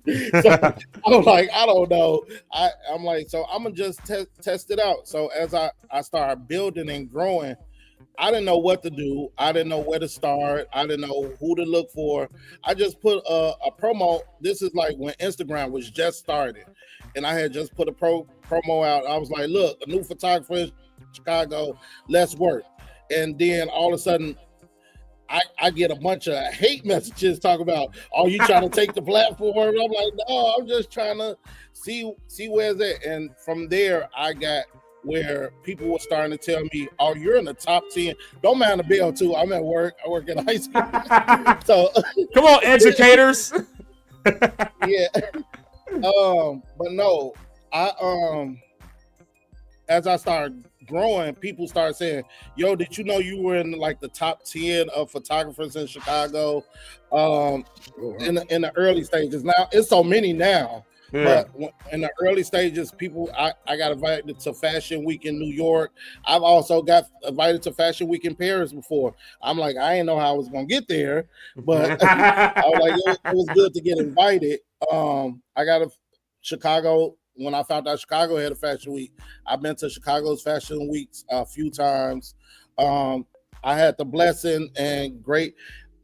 this? So I was like, I don't know. I'm like, so I'm gonna just test it out. So as I started building and growing, I didn't know what to do. I didn't know where to start. I didn't know who to look for. I just put a promo. This is like when Instagram was just started. And I had just put a promo out. I was like, look, a new photographer in Chicago, let's work. And then all of a sudden, I get a bunch of hate messages talking about, are you trying to take the platform? And I'm like, no, I'm just trying to see where's it. And from there, I got where people were starting to tell me, oh, you're in the top 10. Don't mind the bell, too. I'm at work. I work at high school. So
come on, educators.
Yeah. But no, as I started growing, people started saying, yo, did you know you were in like the top 10 of photographers in Chicago in the early stages? Now it's so many now. Yeah. But in the early stages, people, I got invited to Fashion Week in New York. I've also got invited to Fashion Week in Paris before. I'm like, I didn't know how I was gonna get there, but I was like, it was good to get invited. I got a Chicago. When I found out Chicago had a Fashion Week, I've been to Chicago's Fashion Weeks a few times. I had the blessing and great.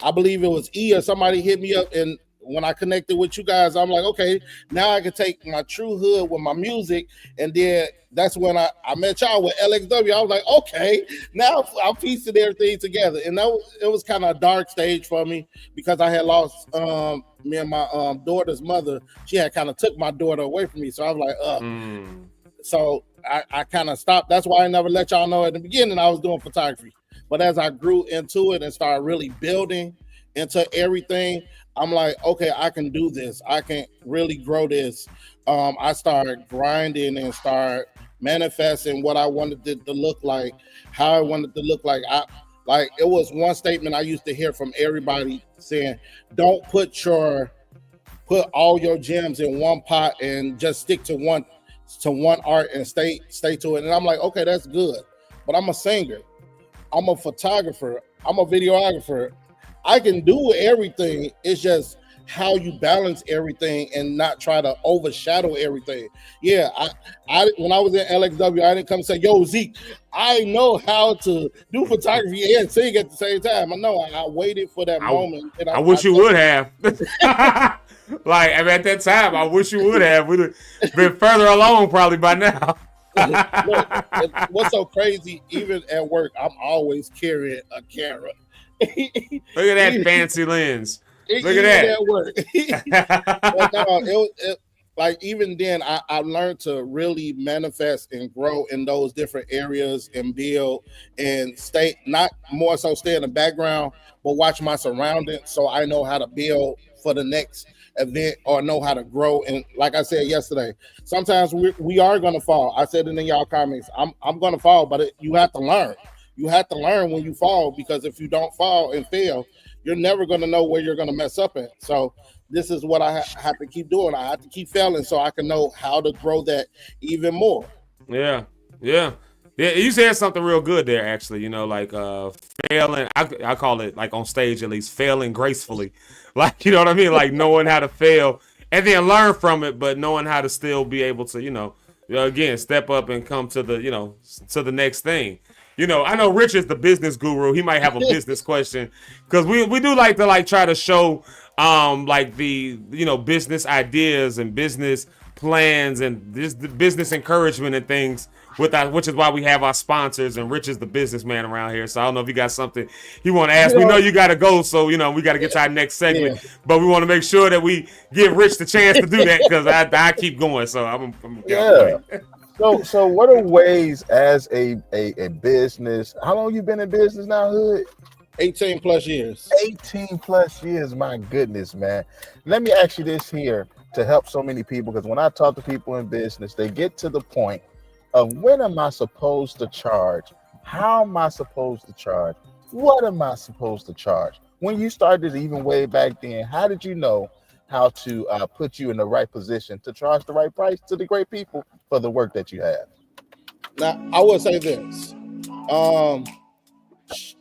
I believe it was or somebody hit me up, and when I connected with you guys, I'm like, okay, now I can take my True Hood with my music, and then that's when I met y'all with LXW. I was like, okay, now I'm piecing everything together, and it was kind of a dark stage for me because I had lost me and my daughter's mother. She had kind of took my daughter away from me, so I was like, So I kind of stopped. That's why I never let y'all know at the beginning I was doing photography. But as I grew into it and started really building into everything, I'm like, okay, I can do this. I can really grow this. I started grinding and start manifesting what I wanted it to look like, how I wanted it to look like. It was one statement I used to hear from everybody saying, don't put all your gems in one pot and just stick to one art and stay to it. And I'm like, okay, that's good. But I'm a singer. I'm a photographer. I'm a videographer. I can do everything. It's just how you balance everything and not try to overshadow everything. Yeah, I when I was in LXW, I didn't come and say, "Yo, Zeke, I know how to do photography and sing at the same time." I know. I waited for that moment. And
I wish you would have. Like at that time, I wish you would have. We'd have been further along probably by now.
Look, what's so crazy? Even at work, I'm always carrying a camera.
Look at that fancy lens. Look at
that. But no, like even then, I learned to really manifest and grow in those different areas and build and stay, not more so stay in the background, but watch my surroundings so I know how to build for the next event or know how to grow. And like I said yesterday, sometimes we are going to fall. I said it in y'all comments. I'm going to fall, but you have to learn. You have to learn when you fall, because if you don't fall and fail, you're never going to know where you're going to mess up at. So this is what I have to keep doing. I have to keep failing so I can know how to grow that even more.
Yeah. You said something real good there, actually. You know, like failing. I call it, like on stage at least, failing gracefully. Like, you know what I mean? Like knowing how to fail and then learn from it, but knowing how to still be able to, again, step up and come to the, to the next thing. I know Rich is the business guru. He might have a business question, because we do like to try to show like the business ideas and business plans and this the business encouragement and things which is why we have our sponsors, and Rich is the businessman around here. So I don't know if you got something you want to ask. We know you got to go, so we got to get to our next segment. Yeah. But we want to make sure that we give Rich the chance to do that, because I keep going. So I'm
So what are ways as a business? How long you been in business now, Hood?
18 plus years.
18 plus years, my goodness, man. Let me ask you this here to help so many people, because when I talk to people in business, they get to the point of, when am I supposed to charge? How am I supposed to charge? What am I supposed to charge? When you started even way back then, how did you know how to put you in the right position to charge the right price to the great people for the work that you have?
Now, I will say this.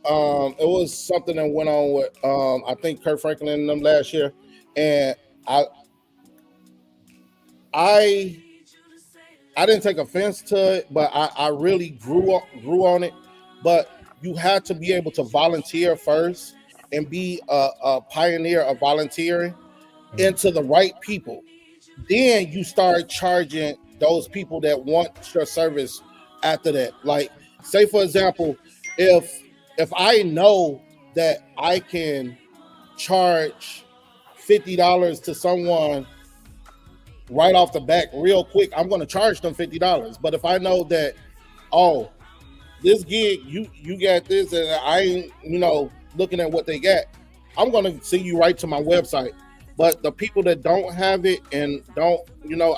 It was something that went on with I think Kurt Franklin and them last year, and I didn't take offense to it, but I really grew on it. But you had to be able to volunteer first and be a pioneer of volunteering into the right people. Then you start charging those people that want your service after that. Like, say for example, if I know that I can charge $50 to someone right off the back real quick, I'm going to charge them $50. But if I know that, oh, this gig, you got this, and I ain't, looking at what they got, I'm going to send you right to my website. But the people that don't have it and don't,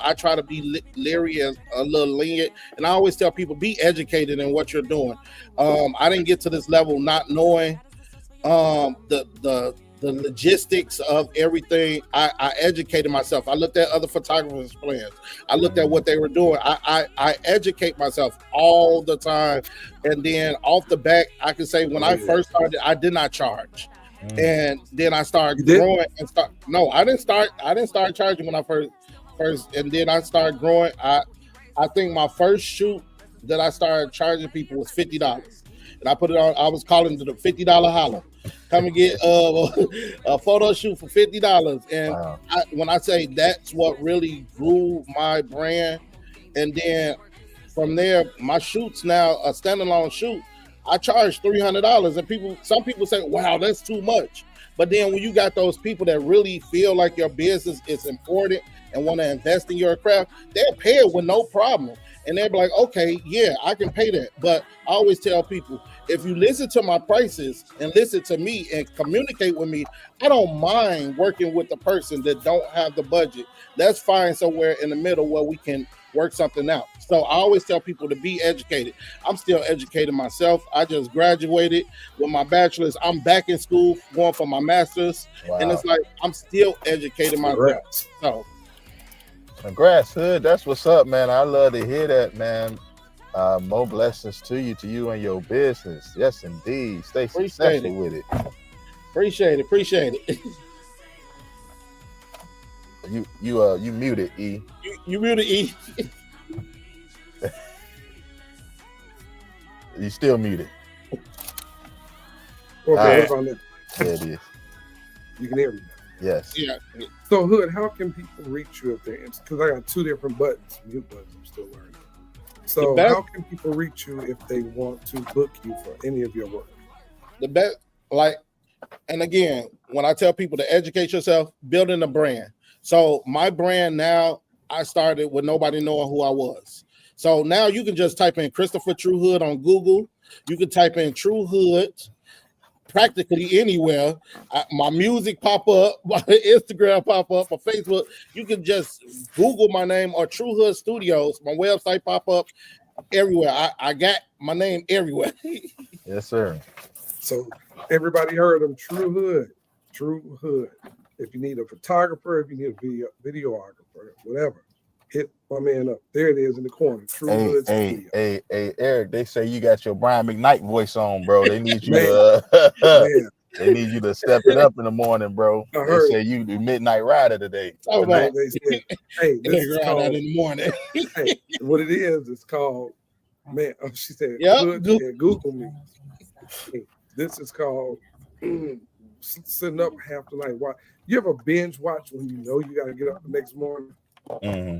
I try to be leery and a little lenient. And I always tell people, be educated in what you're doing. I didn't get to this level not knowing the logistics of everything. I educated myself. I looked at other photographers' plans. I looked at what they were doing. I educate myself all the time. And then off the back, I can say when I first started, I did not charge. And then I started growing I didn't start charging when I first, and then I started growing. I think my first shoot that I started charging people was $50. And I put it on, I was calling it the $50 holler. Come and get a photo shoot for $50. And when I say that's what really grew my brand. And then from there, my shoots now, a standalone shoot, I charge $300, and some people say, wow, that's too much. But then when you got those people that really feel like your business is important and want to invest in your craft, they'll pay it with no problem. And they'll be like, okay, yeah, I can pay that. But I always tell people, if you listen to my prices and listen to me and communicate with me, I don't mind working with the person that don't have the budget. Let's find somewhere in the middle where we can work something out. So I always tell people to be educated. I'm still educating myself. I just graduated with my bachelor's. I'm back in school going for my master's. Wow. And it's like I'm still educating myself. So
congrats, Hood. That's what's up, man. I love to hear that, man. More blessings to you and your business. Yes, indeed. Stay
Appreciate
successful
it.
with it.
Appreciate it.
You muted, E.
You muted, E.
You still muted.
Okay, what about now?
There it is.
You can hear me now.
Yes.
Yeah.
So, Hood, how can people reach you if they're interested? Because I got 2 different buttons, mute buttons. I'm still learning. So, how can people reach you if they want to book you for any of your work?
The best, and again, when I tell people to educate yourself, building a brand. So my brand now, I started with nobody knowing who I was. So now you can just type in Christopher True Hood on Google. You can type in True Hood practically anywhere. My music pop up, my Instagram pop up, my Facebook. You can just Google my name or True Hood Studios. My website pop up everywhere. I got my name everywhere.
Yes, sir.
So everybody heard of True Hood. True Hood. If you need a photographer, if you need a videographer, whatever, hit my man up. There it is in the corner. True Hood Studio.
Hey, Eric, they say you got your Brian McKnight voice on, bro. They need you to they need you to step it up in the morning, bro. They say you the midnight rider today.
Oh, man. They said, hey, this is called
in the morning.
Hey, what it is, it's called, man, she said,
Yep.
Google me. Hey, this is called sitting up half the night. You ever binge watch when you know you got to get up the next morning?
Mm-hmm.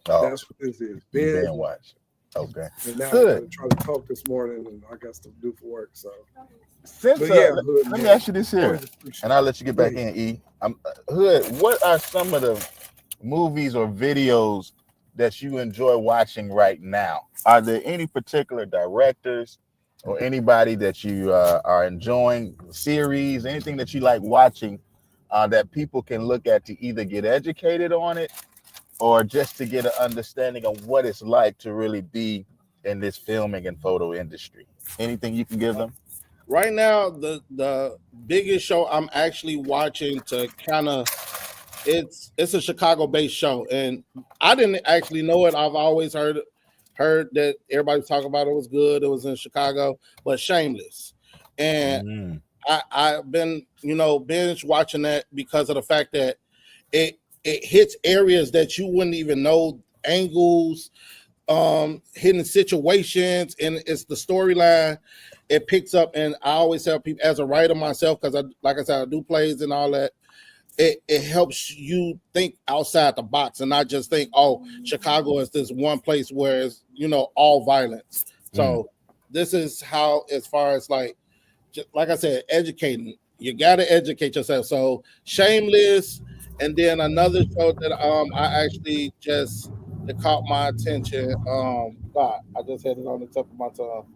That's what this is. Binge
watch. Okay.
And now
Good.
I'm trying to talk this morning, and I got stuff to do for work. So,
Since,
Hood,
let me ask you this here, and I'll let you get back in, E. Hood, what are some of the movies or videos that you enjoy watching right now? Are there any particular directors or anybody that you are enjoying, series, anything that you like watching that people can look at to either get educated on it or just to get an understanding of what it's like to really be in this filming and photo industry? Anything you can give them?
Right now, the biggest show I'm actually watching to kind of, it's a Chicago-based show, and I didn't actually know it. I've always heard that everybody was talking about it was good. It was in Chicago, but Shameless, and I've been binge watching that because of the fact that it hits areas that you wouldn't even know, angles, hidden situations, and it's the storyline. It picks up, and I always tell people as a writer myself, because like I said, I do plays and all that. It helps you think outside the box and not just think, oh, Chicago is this one place where it's all violence. So this is how, as far as like I said, educating. You got to educate yourself. So Shameless, and then another show that I actually just that caught my attention. God, I just had it on the tip of my tongue.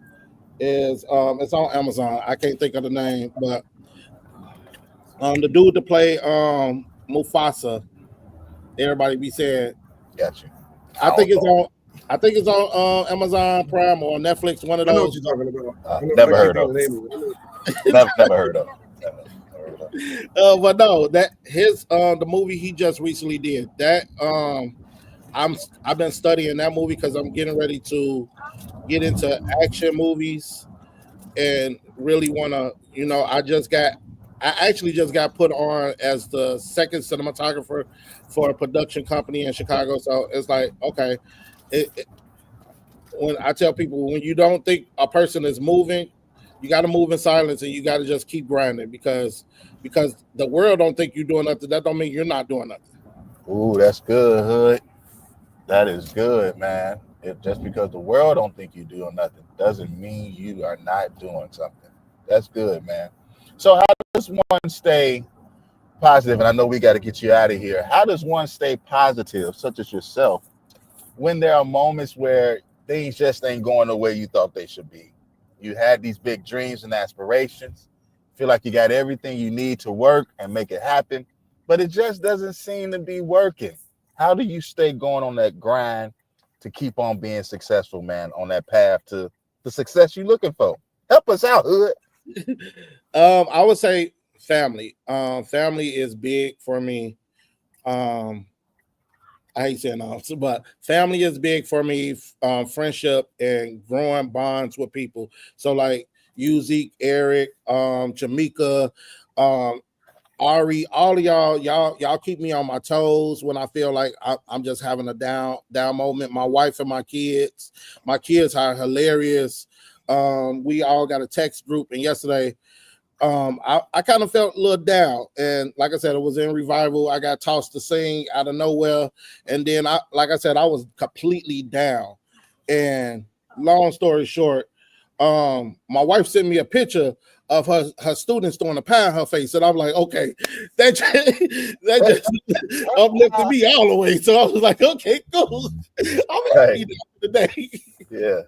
Is it's on Amazon. I can't think of the name, but the dude to play Mufasa. Everybody be saying,
"Gotcha."
I think it's on Amazon Prime or Netflix. One of those.
I know what you're talking about.
Never heard of. Never heard of.
But no, that his the movie he just recently did that. I've been studying that movie because I'm getting ready to get into action movies and really want to. I actually just got put on as the second cinematographer for a production company in Chicago. So it's like, okay, when I tell people, when you don't think a person is moving, you got to move in silence and you got to just keep grinding because the world don't think you're doing nothing. That don't mean you're not doing nothing.
Ooh, that's good, Hood. That is good, man. Just because the world don't think you're doing nothing doesn't mean you are not doing something. That's good, man. So how does one stay positive? And I know we got to get you out of here. How does one stay positive, such as yourself, when there are moments where things just ain't going the way you thought they should be? You had these big dreams and aspirations, feel like you got everything you need to work and make it happen, but it just doesn't seem to be working. How do you stay going on that grind to keep on being successful, man, on that path to the success you're looking for? Help us out, Hood.
I would say family. Family is big for me. I I hate saying all, but family is big for me. Friendship and growing bonds with people. So like you, Zeke, Eric, Jamaica, Ari, all of y'all keep me on my toes when I feel like I'm just having a down moment. My wife and my kids are hilarious. We all got a text group, and yesterday, I kind of felt a little down, and like I said, it was in revival. I got tossed to sing out of nowhere, and then I was completely down. And long story short, my wife sent me a picture of her students throwing a pie in her face, and I'm like, okay, that just uplifted me all the way. So I was like, okay, cool. I'm happy today.
Yeah.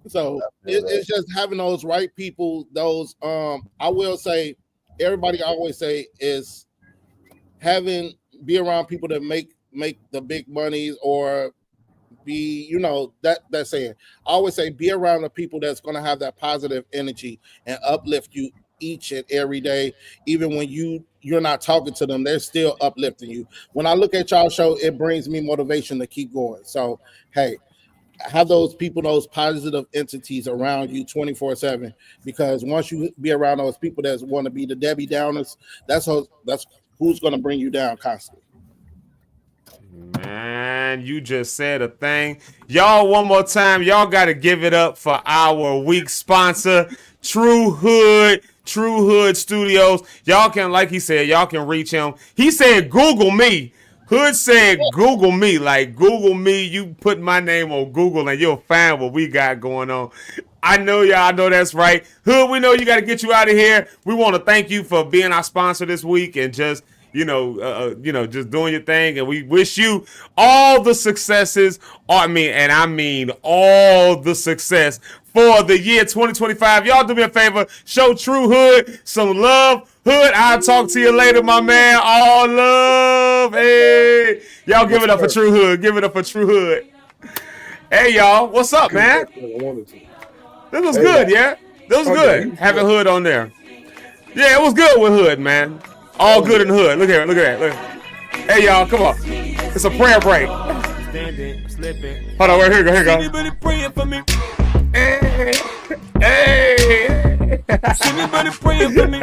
So it's just having those right people. Those I will say, everybody always say is be around people that make the big monies or be, that saying. I always say be around the people that's going to have that positive energy and uplift you each and every day. Even when you're not talking to them, they're still uplifting you. When I look at y'all show, it brings me motivation to keep going. So hey, have those people, those positive entities around you 24/7, because once you be around those people that want to be the Debbie Downers, that's who's going to bring you down constantly.
Man, you just said a thing. Y'all, one more time, y'all got to give it up for our week sponsor, True Hood Studios. Y'all can, like he said, y'all can reach him. He said, Google me. Hood said, Google me. Like, Google me. You put my name on Google and you'll find what we got going on. I know y'all know that's right. Hood, we know you got to get you out of here. We want to thank you for being our sponsor this week and just, just doing your thing. And we wish you all the successes. I mean all the success for the year 2025. Y'all do me a favor. Show True Hood some love. Hood, I'll talk to you later, my man. All love. Hey. Y'all give it up for True Hood. Give it up for True Hood. Hey, y'all. What's up, man? This was good, yeah? This was good. Having Hood on there. Yeah, it was good with Hood, man. All good in the Hood. Look at that. Look. Hey, y'all, come on. It's a prayer break.
Standing, slipping.
Hold on, here we go.
Anybody praying for me?
Hey.
Anybody praying for me?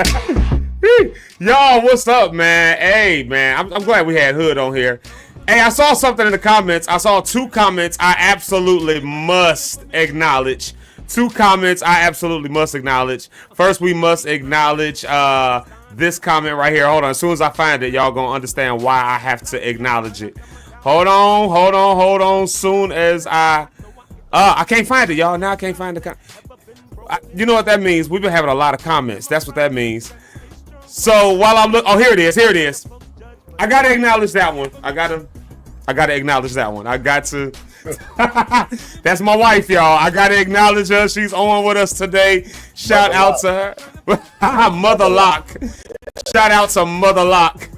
Y'all, what's up, man? Hey, man, I'm glad we had Hood on here. Hey, I saw something in the comments. I saw 2 comments I absolutely must acknowledge. 2 comments I absolutely must acknowledge. First, we must acknowledge this comment right here. Hold on. As soon as I find it, y'all gonna understand why I have to acknowledge it. Hold on. Soon as I can't find it, y'all. Now I can't find the you know what that means? We've been having a lot of comments. That's what that means. So while I'm here it is. I gotta acknowledge that one. I gotta acknowledge that one. I got to. That's my wife, y'all. I gotta acknowledge her. She's on with us today. Shout out to her. Mother Locke. Shout out to Mother Locke.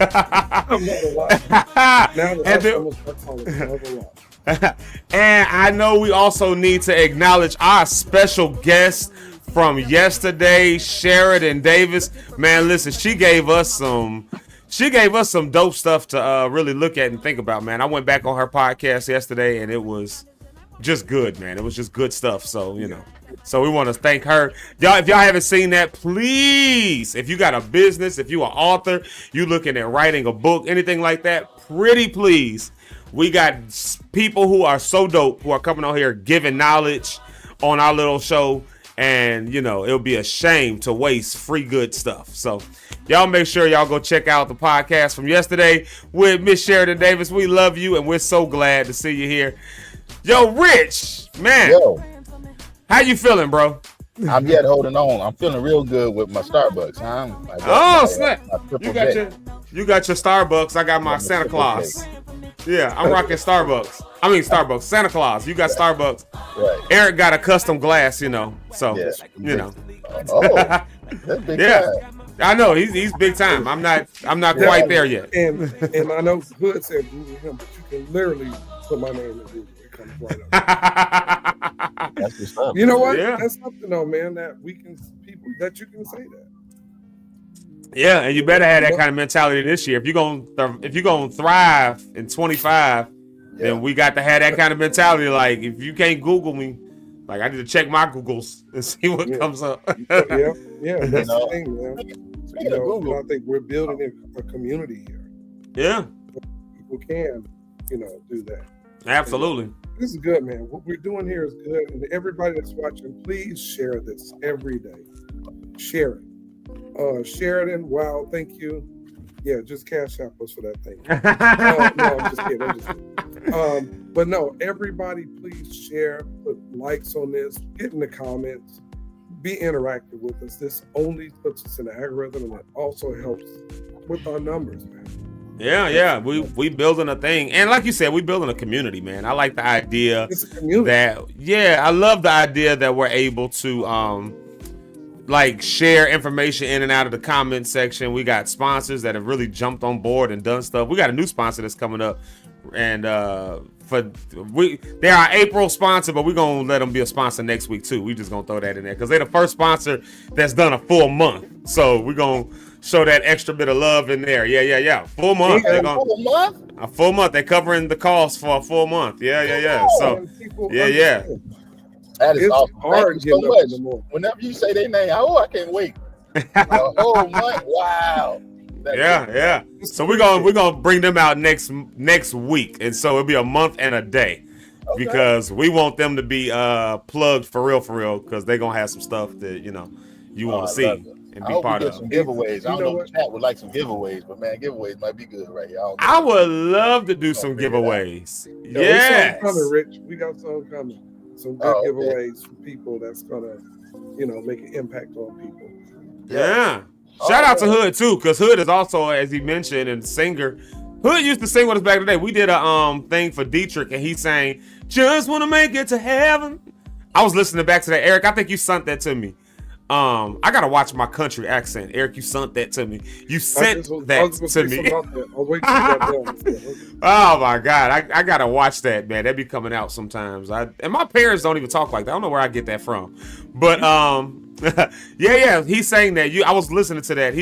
And I know we also need to acknowledge our special guest from yesterday, Sheridan Davis. Man, listen, she gave us some dope stuff to really look at and think about, man. I went back on her podcast yesterday and it was just good, man. It was just good stuff. So, so we want to thank her. Y'all, if y'all haven't seen that, please, if you got a business, if you are an author, you looking at writing a book, anything like that, pretty please. We got people who are so dope who are coming on here giving knowledge on our little show. And, it'll be a shame to waste free good stuff. So y'all make sure y'all go check out the podcast from yesterday with Miss Sheridan Davis. We love you, and we're so glad to see you here. Yo, Rich, man.
Yo.
How you feeling, bro?
I'm yet holding on. I'm feeling real good with my Starbucks.
Snap. You got your Starbucks. I got my Santa Claus. Yeah, I'm rocking Starbucks. I mean Starbucks. Santa Claus. You got Starbucks.
Right.
Eric got a custom glass, So,
Oh, that's big time.
I know he's big time. I'm not quite there yet.
And I know Hood said Google him, but you can literally put my name in Google. It comes right up.
That's just something.
You know what?
Yeah.
That's something though, man. That you can say that.
Yeah, and you better have that kind of mentality this year. If you're gonna thrive in 25, then we got to have that kind of mentality. Like, if you can't Google me, like, I need to check my Googles and see what comes up.
That's the thing, man. And I think we're building a community here.
Yeah,
people can, do that.
Absolutely.
This is good, man. What we're doing here is good, and everybody that's watching, please share this every day. Share it. Sheridan, wow, thank you. Yeah, just cash out us for that thing. No, I'm just kidding. But no, everybody, please share, put likes on this, get in the comments, be interactive with us. This only puts us in the algorithm, and it also helps with our numbers, man.
Yeah, we building a thing, and like you said, we building a community, man. I like the idea that I love the idea that we're able to like share information in and out of the comment section. We got sponsors that have really jumped on board and done stuff. We got a new sponsor that's coming up, and they're our April sponsor, but we're gonna let them be a sponsor next week too. We just gonna throw that in there because they're the first sponsor that's done a full month. So we're gonna show that extra bit of love in there. Yeah. Full month. A full month. They're covering the cost for a full month. Yeah. So yeah.
That is awesome.
Hard
Thank you so much. Whenever you say their name, I can't wait. Oh my! Wow.
Yeah. So we're gonna bring them out next week, and so it'll be a month and a day, because we want them to be plugged for real, because they're gonna have some stuff that you want to see and be part of.
Some giveaways. I don't know if the chat would like some giveaways, but man, giveaways might be good right here.
I would love to do some giveaways.
Yeah, coming, Rich. We got some coming. Some good giveaways for people that's gonna, make an impact on people.
Yeah. Shout out to Hood too, because Hood is also, as he mentioned, and singer. Hood used to sing with us back in the day. We did a thing for Dietrich, and he sang "Just Wanna Make It to Heaven." I was listening back to that. Eric, I think you sent that to me. I gotta watch my country accent. Eric, you sent that to me. You sent that to me. Oh my God, I gotta watch that, man. That be coming out sometimes. And my parents don't even talk like that. I don't know where I get that from, but yeah. He's saying that. I was listening to that.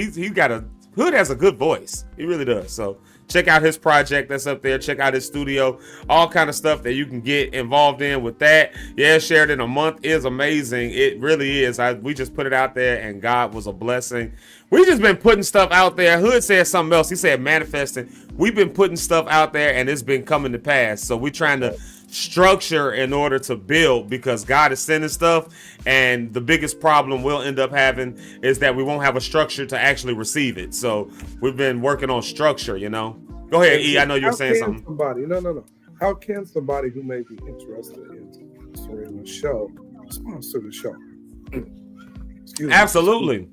Hood has a good voice. He really does. So check out his project that's up there. Check out his studio. All kind of stuff that you can get involved in with that. Yeah, Sheridan, a month is amazing. It really is. We just put it out there, and God was a blessing. We just been putting stuff out there. Hood said something else. He said manifesting. We've been putting stuff out there, and it's been coming to pass. So we're trying to structure in order to build, because God is sending stuff, and the biggest problem we'll end up having is that we won't have a structure to actually receive it. So we've been working on structure, Go ahead, E. I know you were saying something.
No. How can somebody who may be interested in sponsoring the show sponsor the show?
Absolutely.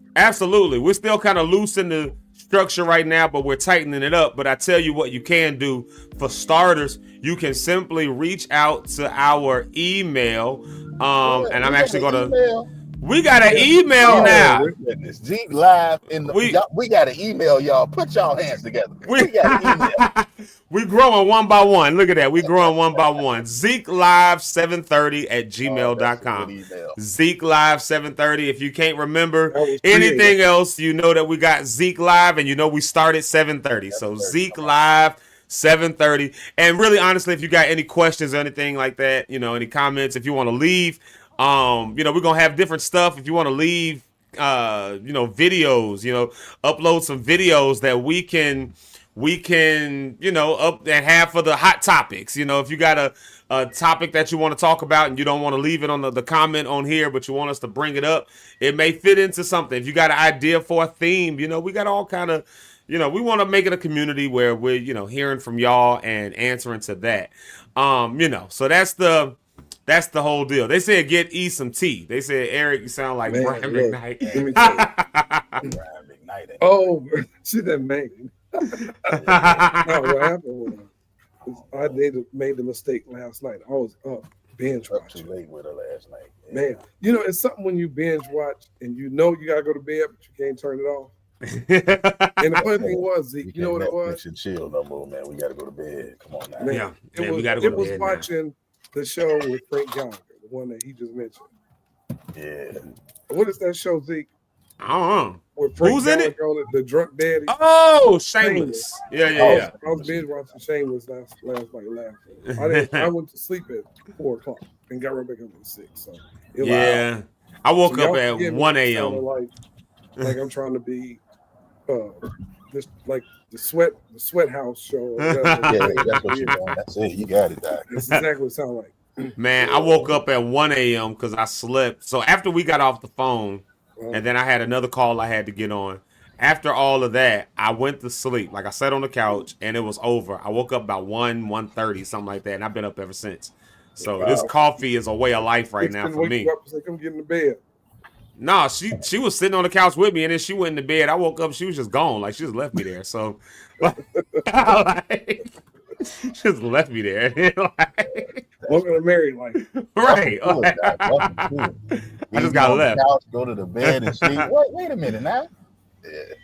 We're still kind of loose in the structure right now, but we're tightening it up. But I tell you what you can do. For starters, you can simply reach out to our email. And I'm actually gonna. We got an email now.
Zeke live in the. We got an email, y'all. Put y'all hands together. We got an email.
We growing one by one. Look at that. We growing one by one. Zeke Live 730@gmail.com. Zeke Live 730. If you can't remember anything else, you know that we got Zeke Live, and we started 730. So Zeke Live 730. And really, honestly, if you got any questions or anything like that, any comments, if you want to leave, we're gonna have different stuff. If you want to leave, videos, upload some videos that we can, up and have for the hot topics. If you got a topic that you want to talk about and you don't want to leave it on the comment on here, but you want us to bring it up, it may fit into something. If you got an idea for a theme, we got all kind of, we want to make it a community where we're, hearing from y'all and answering to that. So that's the whole deal. They said get E some tea. They said, Eric, you sound like Brian McKnight.
Oh, see that man. No, what happened was I made the mistake last night. I was up binge watching.
Too late with her last night.
Man, it's something when you binge watch and you gotta go to bed, but you can't turn it off. And the funny thing was, Zeke, you know what it was?
Chill no more, man. We gotta go to bed. Come on now.
Man,
we gotta go to bed.
It was watching the show with Frank Gallagher, the one that he just mentioned.
Yeah.
What is that show, Zeke?
I don't know.
With Frank
Who's in it?
Gallagher on it, the drunk daddy.
Oh, Shameless. Yeah.
I was binge watching Shameless last night. I went to sleep at 4:00 and got right back up at 6. So
yeah, I woke up at 1 a.m.
Like I'm trying to be, just like the sweat house show.
Yeah, that's what you're doing. That's it. You got it, Doc.
That's exactly what it sounds like.
Man, I woke up at 1 a.m. because I slept. So after we got off the phone, and then I had another call I had to get on. After all of that, I went to sleep. Like I sat on the couch and it was over. I woke up about 1:30, something like that, and I've been up ever since. So this coffee is a way of life right now for me.
Come get in the bed.
No, she was sitting on the couch with me, and then she went into bed. I woke up, she was just gone. Like, she just left me there. So, she just left me there.
Welcome to married life.
Right.
I
just got left.
Couch, go to the bed and sleep. Wait a minute now. Yeah.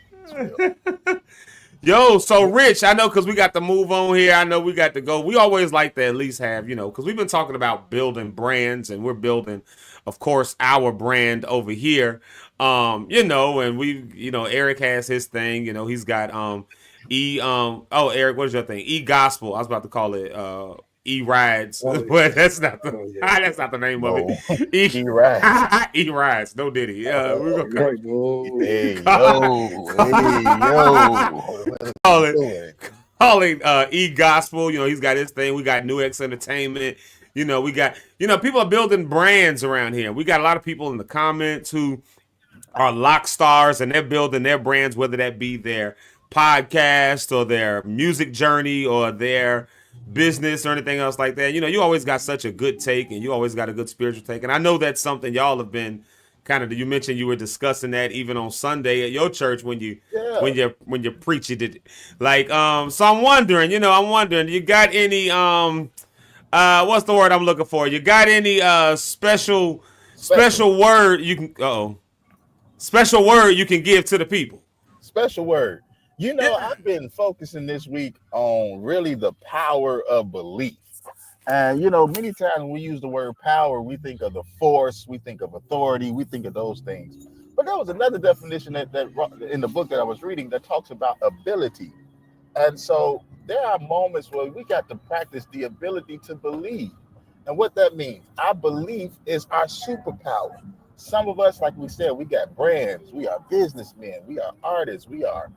Yo, so Rich, I know because we got to move on here. I know we got to go. We always like to at least have, because we've been talking about building brands, and we're building, of course, our brand over here. And we, Eric has his thing. He's got Eric, what is your thing? E-Gospel. I was about to call it E-Rides, but that's not the name of it. E-Rides. E-Rides. No Diddy. We're gonna call it E-Gospel. He's got his thing. We got New X Entertainment. We got, people are building brands around here. We got a lot of people in the comments who are lock stars, and they're building their brands, whether that be their podcast or their music journey or their business or anything else like that. You always got such a good take, and you always got a good spiritual take. And I know that's something y'all have been kind of, you mentioned you were discussing that even on Sunday at your church when you preaching it. Like, so I'm wondering, you got any, what's the word I'm looking for? You got any special word you can special word you can give to the people?
Special word. I've been focusing this week on really the power of belief. And, many times when we use the word power, we think of the force, we think of authority, we think of those things. But there was another definition that in the book that I was reading that talks about ability. And so there are moments where we got to practice the ability to believe. And what that means, our belief is our superpower. Some of us, like we said, we got brands, we are businessmen, we are artists, we are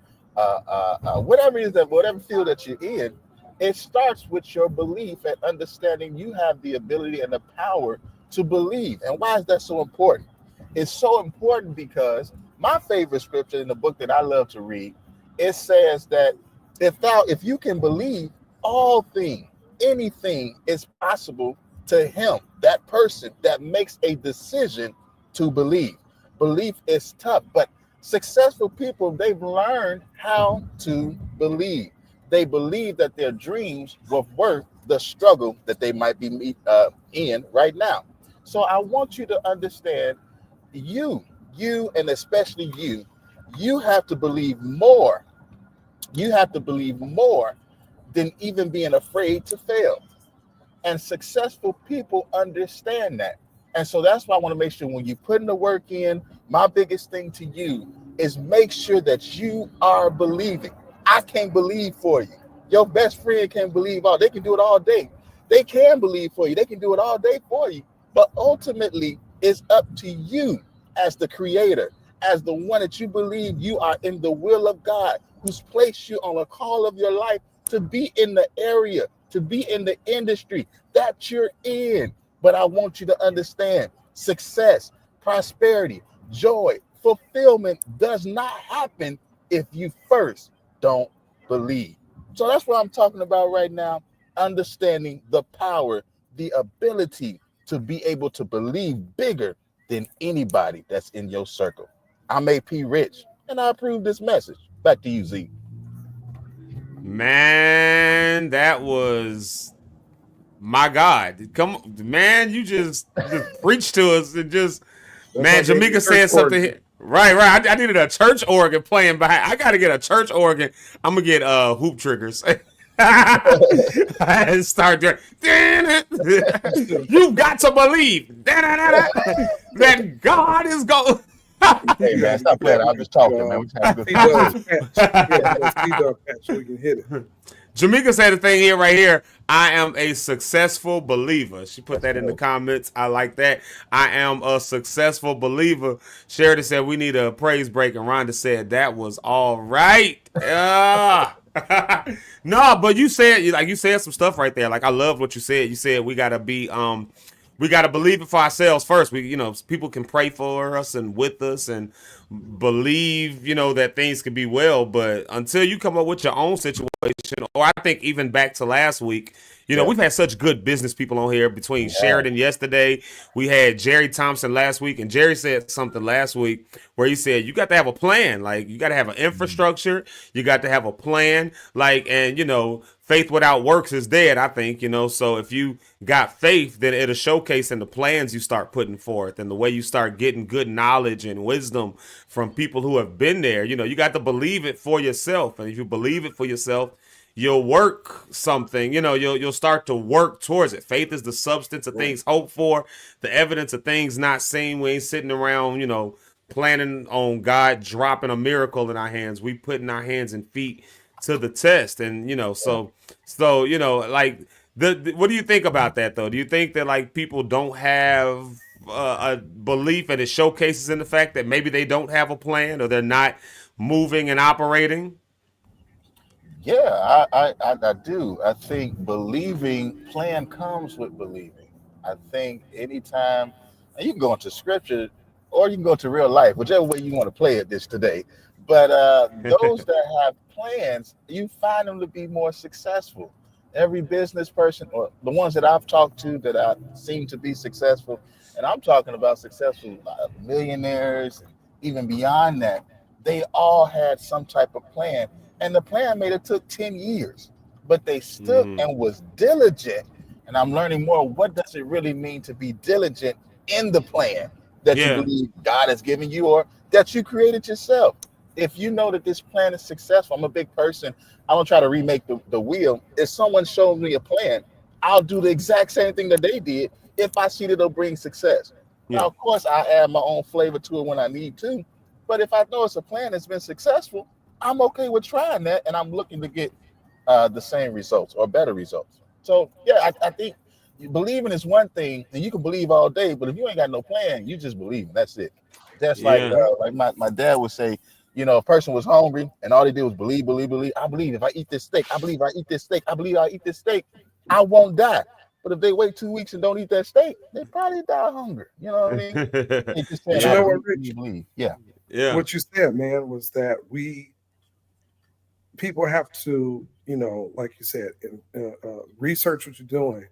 whatever it is whatever field that you're in, it starts with your belief and understanding you have the ability and the power to believe. And why is that so important? It's so important because my favorite scripture in the book that I love to read, it says that if you can believe, all things, anything is possible to him, that person that makes a decision to believe. Belief is tough, but successful people, they've learned how to believe. They believe that their dreams were worth the struggle that they might be in right now. So I want you to understand, you and especially you have to believe more. You have to believe more than even being afraid to fail. And successful people understand that. And so that's why I want to make sure when you put in the work in, my biggest thing to you is make sure that you are believing. I can't believe for you. Your best friend can believe they can do it all day. They can believe for you. They can do it all day for you. But ultimately, it's up to you as the creator, as the one that you believe you are in the will of God, who's placed you on a call of your life to be in the area, to be in the industry that you're in. But I want you to understand, success, prosperity, joy, fulfillment does not happen if you first don't believe. So that's what I'm talking about right now, understanding the power, the ability to be able to believe bigger than anybody that's in your circle. I'm AP Rich, and I approve this message. Back to you, Zeke.
Man, that was my God. Come on, man, you just preached to us and just, man, Jamaica said something here. Right. I needed a church organ playing behind. I got to get a church organ. I'm going to get hoop triggers. And start doing. You've got to believe that God is going.
Hey man, stop playing. I'm just talking, man. We just having a good conversation.
patch so we can hit it.
Jamaica said the thing here, right here. I am a successful believer. She put that in the comments. I like that. I am a successful believer. Sheridan said we need a praise break, and Rhonda said that was all right. No, but you said some stuff right there. Like I loved what you said. You said we gotta believe it for ourselves first. People can pray for us and with us and believe, that things can be well. But until you come up with your own situation, or I think even back to last week, we've had such good business people on here between Sheridan yesterday. We had Jerry Thompson last week, and Jerry said something last week where he said, you got to have a plan. Like, you got to have an infrastructure. You got to have a plan. Faith without works is dead, I think, So if you got faith, then it'll showcase in the plans you start putting forth and the way you start getting good knowledge and wisdom from people who have been there. You got to believe it for yourself. And if you believe it for yourself, you'll work something, you'll start to work towards it. Faith is the substance of things hoped for, the evidence of things not seen. We ain't sitting around, planning on God dropping a miracle in our hands. We putting our hands and feet to the test. And, what do you think about that though? Do you think that like people don't have a belief, and it showcases in the fact that maybe they don't have a plan or they're not moving and operating?
Yeah, I do. I think plan comes with believing. I think anytime, and you can go into scripture or you can go to real life, whichever way you want to play it this today. But those that have plans, you find them to be more successful. Every business person, or the ones that I've talked to that I seem to be successful, and I'm talking about successful millionaires, even beyond that, they all had some type of plan. And the plan made it took 10 years, but they stood and was diligent. And I'm learning more. What does it really mean to be diligent in the plan that you believe God has given you or that you created yourself? If you know that this plan is successful, I'm a big person. I don't try to remake the wheel. If someone shows me a plan, I'll do the exact same thing that they did if I see that it'll bring success. Now, of course, I add my own flavor to it when I need to. But if I know it's a plan that's been successful, I'm okay with trying that, and I'm looking to get the same results or better results. So, I think believing is one thing, and you can believe all day, but if you ain't got no plan, you just believe. That's it. That's like my dad would say, a person was hungry, and all they did was believe. I believe if I eat this steak, I believe I eat this steak. I believe I eat this steak, I won't die. But if they wait 2 weeks and don't eat that steak, they probably die hungry. You know what I mean?
You know what, Rich?
Yeah.
What you said, man, was that people have to, like you said, research what you're doing,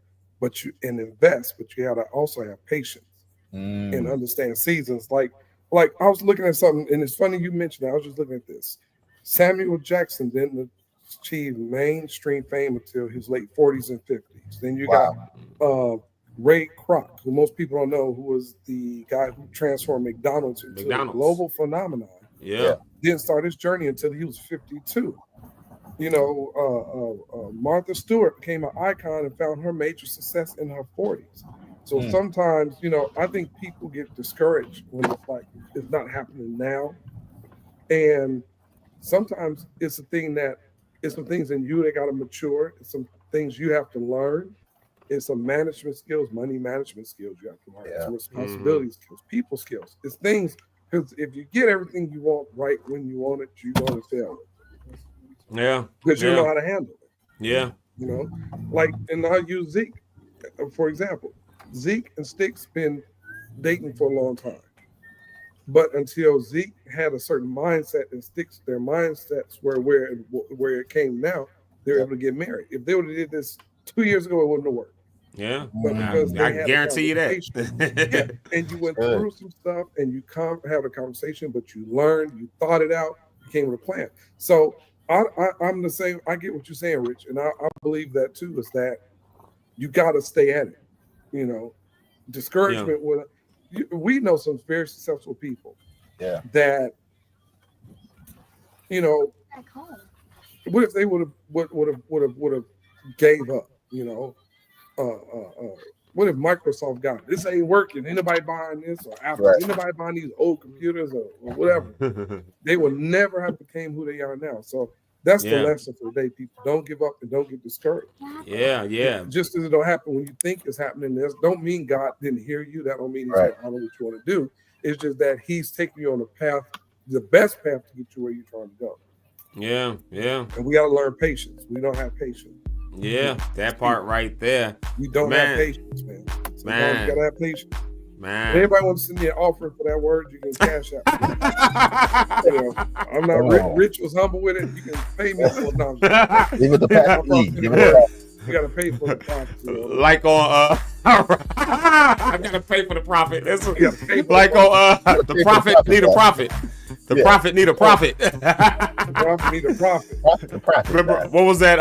and invest, but you have to also have patience and understand seasons. Like I was looking at something, and it's funny you mentioned that. I was just looking at this. Samuel Jackson didn't achieve mainstream fame until his late 40s and 50s. Then you got Ray Kroc, who most people don't know, who was the guy who transformed McDonald's into a global phenomenon. Didn't start his journey until he was 52. Martha Stewart became an icon and found her major success in her 40s. So sometimes, I think people get discouraged when it's like it's not happening now. And sometimes it's some things in you that got to mature. It's some things you have to learn. It's some management skills, money management skills you have to learn. Some responsibility skills, people skills. It's things, because if you get everything you want right when you want it, you're going to fail it.
Yeah.
Because you know how to handle it.
Yeah.
And I'll use Zeke, for example. Zeke and Sticks been dating for a long time. But until Zeke had a certain mindset and Sticks, their mindsets were where it came now, they're able to get married. If they would have did this 2 years ago, it wouldn't have worked.
Yeah,
but because
I guarantee you that.
And you went through some stuff, and you have a conversation, but you learned, you thought it out, you came with a plan. So I'm the same. I get what you're saying, Rich, and I believe that too. Is that you got to stay at it. Discouragement. We know some very successful people. That what if they would have gave up? What if Microsoft got it? This ain't working? Anybody buying this or Apple?
Right.
Anybody buying these old computers or whatever? They will never have become who they are now. So that's the lesson for the day, people. Don't give up and don't get discouraged.
Yeah.
Just as it don't happen when you think it's happening, this don't mean God didn't hear you. That don't mean He's not what you want to do. It's just that He's taking you on the path, the best path to get you where you're trying to go.
Yeah.
And we got to learn patience. We don't have patience.
Yeah, that part right there.
We don't have patience, man. Sometimes you gotta have patience.
Man.
If anybody wants to send me an offering for that word, you can cash out. I'm not rich was humble with it. You can pay me for it.
Give it the pass.
You gotta pay for the profit.
Like on I gotta pay for the profit. That's like on the prophet need a profit. The prophet need a profit.
The prophet need a profit.
Remember what was that?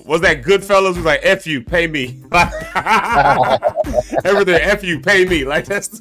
Was that Goodfellas? Was like F you, pay me. Everything F you, pay me. Like that's.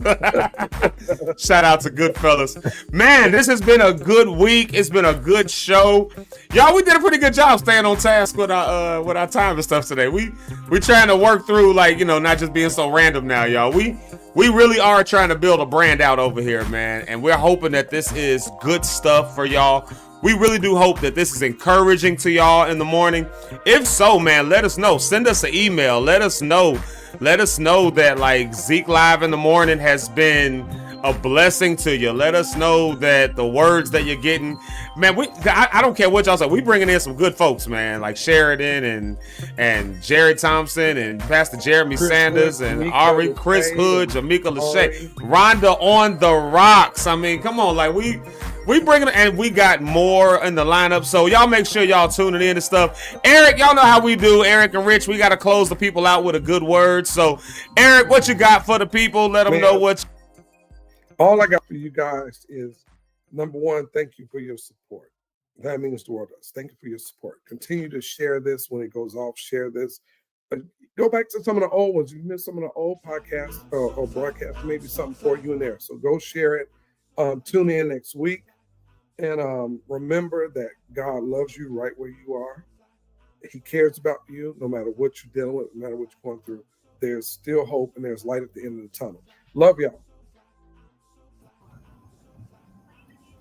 Shout out to Goodfellas. Man, this has been a good week. It's been a good show, y'all. We did a pretty good job staying on task with our time and stuff today. We trying to work through not just being so random now, y'all. We really are trying to build a brand out over here, man. And we're hoping that this is good stuff for y'all. We really do hope that this is encouraging to y'all in the morning. If so, man, let us know. Send us an email. Let us know that Zeke Live in the morning has been a blessing to you. Let us know that the words that you're getting, man. I don't care what y'all say. We bringing in some good folks, man, like Sheridan and Jerry Thompson and Pastor Jeremy Sanders and Ari, Chris Hood, Jamaica Lachey, Rhonda on the rocks. I mean, come on, we bringing, and we got more in the lineup. So y'all make sure y'all tuning in and stuff. Eric, y'all know how we do. Eric and Rich, we got to close the people out with a good word. So Eric, what you got for the people? Let them know what.
All I got for you guys is, number one, thank you for your support. That means the world to us. Thank you for your support. Continue to share this when it goes off. Share this. Go back to some of the old ones. You missed some of the old podcasts or broadcasts. Maybe something for you in there. So go share it. Tune in next week. And remember that God loves you right where you are. He cares about you no matter what you're dealing with, no matter what you're going through. There's still hope and there's light at the end of the tunnel. Love y'all.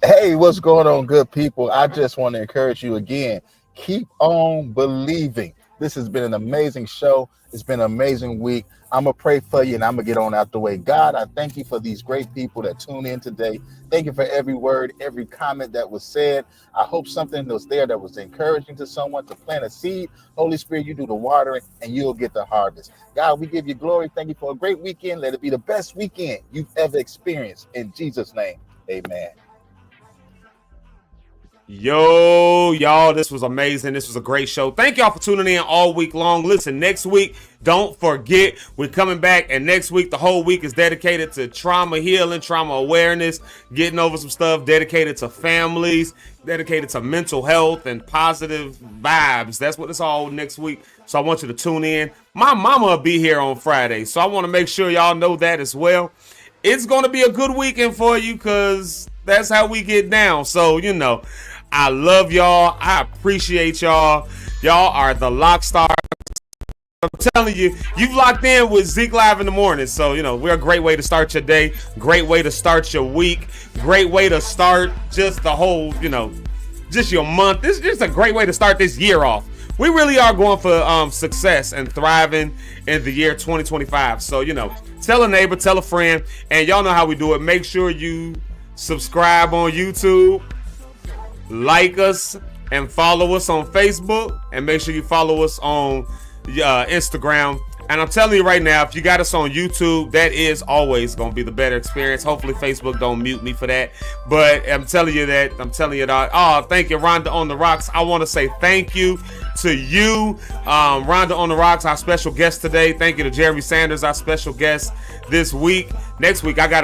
Hey, what's going on, good people? I just want to encourage you again. Keep on believing. This has been an amazing show. It's been an amazing week. I'm going to pray for you and I'm going to get on out the way. God, I thank you for these great people that tune in today. Thank you for every word, every comment that was said. I hope something was there that was encouraging to someone to plant a seed. Holy Spirit, you do the watering and you'll get the harvest. God, we give you glory. Thank you for a great weekend. Let it be the best weekend you've ever experienced. In Jesus' name, amen.
Yo, y'all, this was amazing. This was a great show. Thank y'all for tuning in all week long. Listen, next week, don't forget, we're coming back, and next week, the whole week is dedicated to trauma healing, trauma awareness, getting over some stuff, dedicated to families, dedicated to mental health and positive vibes. That's what it's all next week. So I want you to tune in. My mama will be here on Friday, so I want to make sure y'all know that as well. It's going to be a good weekend for you because that's how we get down. So, I love y'all. I appreciate y'all. Y'all are the lock stars. I'm telling you, you've locked in with Zeke Live in the morning. So, we're a great way to start your day. Great way to start your week. Great way to start just the whole, just your month. It's just a great way to start this year off. We really are going for success and thriving in the year 2025. So, tell a neighbor, tell a friend, and y'all know how we do it. Make sure you subscribe on YouTube. Like us and follow us on Facebook, and make sure you follow us on Instagram. And I'm telling you right now, if you got us on YouTube, that is always going to be the better experience. Hopefully Facebook don't mute me for that, but I'm telling you that. Oh, thank you, Rhonda on the rocks. I want to say thank you to you, Rhonda on the rocks, our special guest today. Thank you to Jeremy Sanders, our special guest this week. next week I got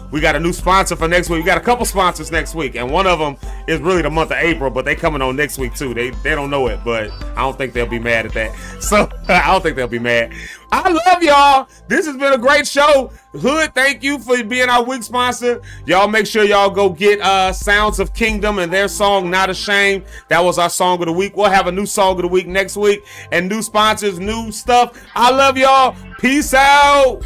we got a new sponsor for next week. We got a couple sponsors next week, and one of them is really the month of April, but they coming on next week too. They don't know it, but I don't think they'll be mad at that. So I don't think they'll be mad. I love y'all. This has been a great show. Hood, thank you for being our week sponsor. Y'all make sure y'all go get Sounds of Kingdom and their song Not Ashamed. That was our song of the week. We'll have a new song of the week next week, and new sponsors, new stuff. I love y'all. Peace out.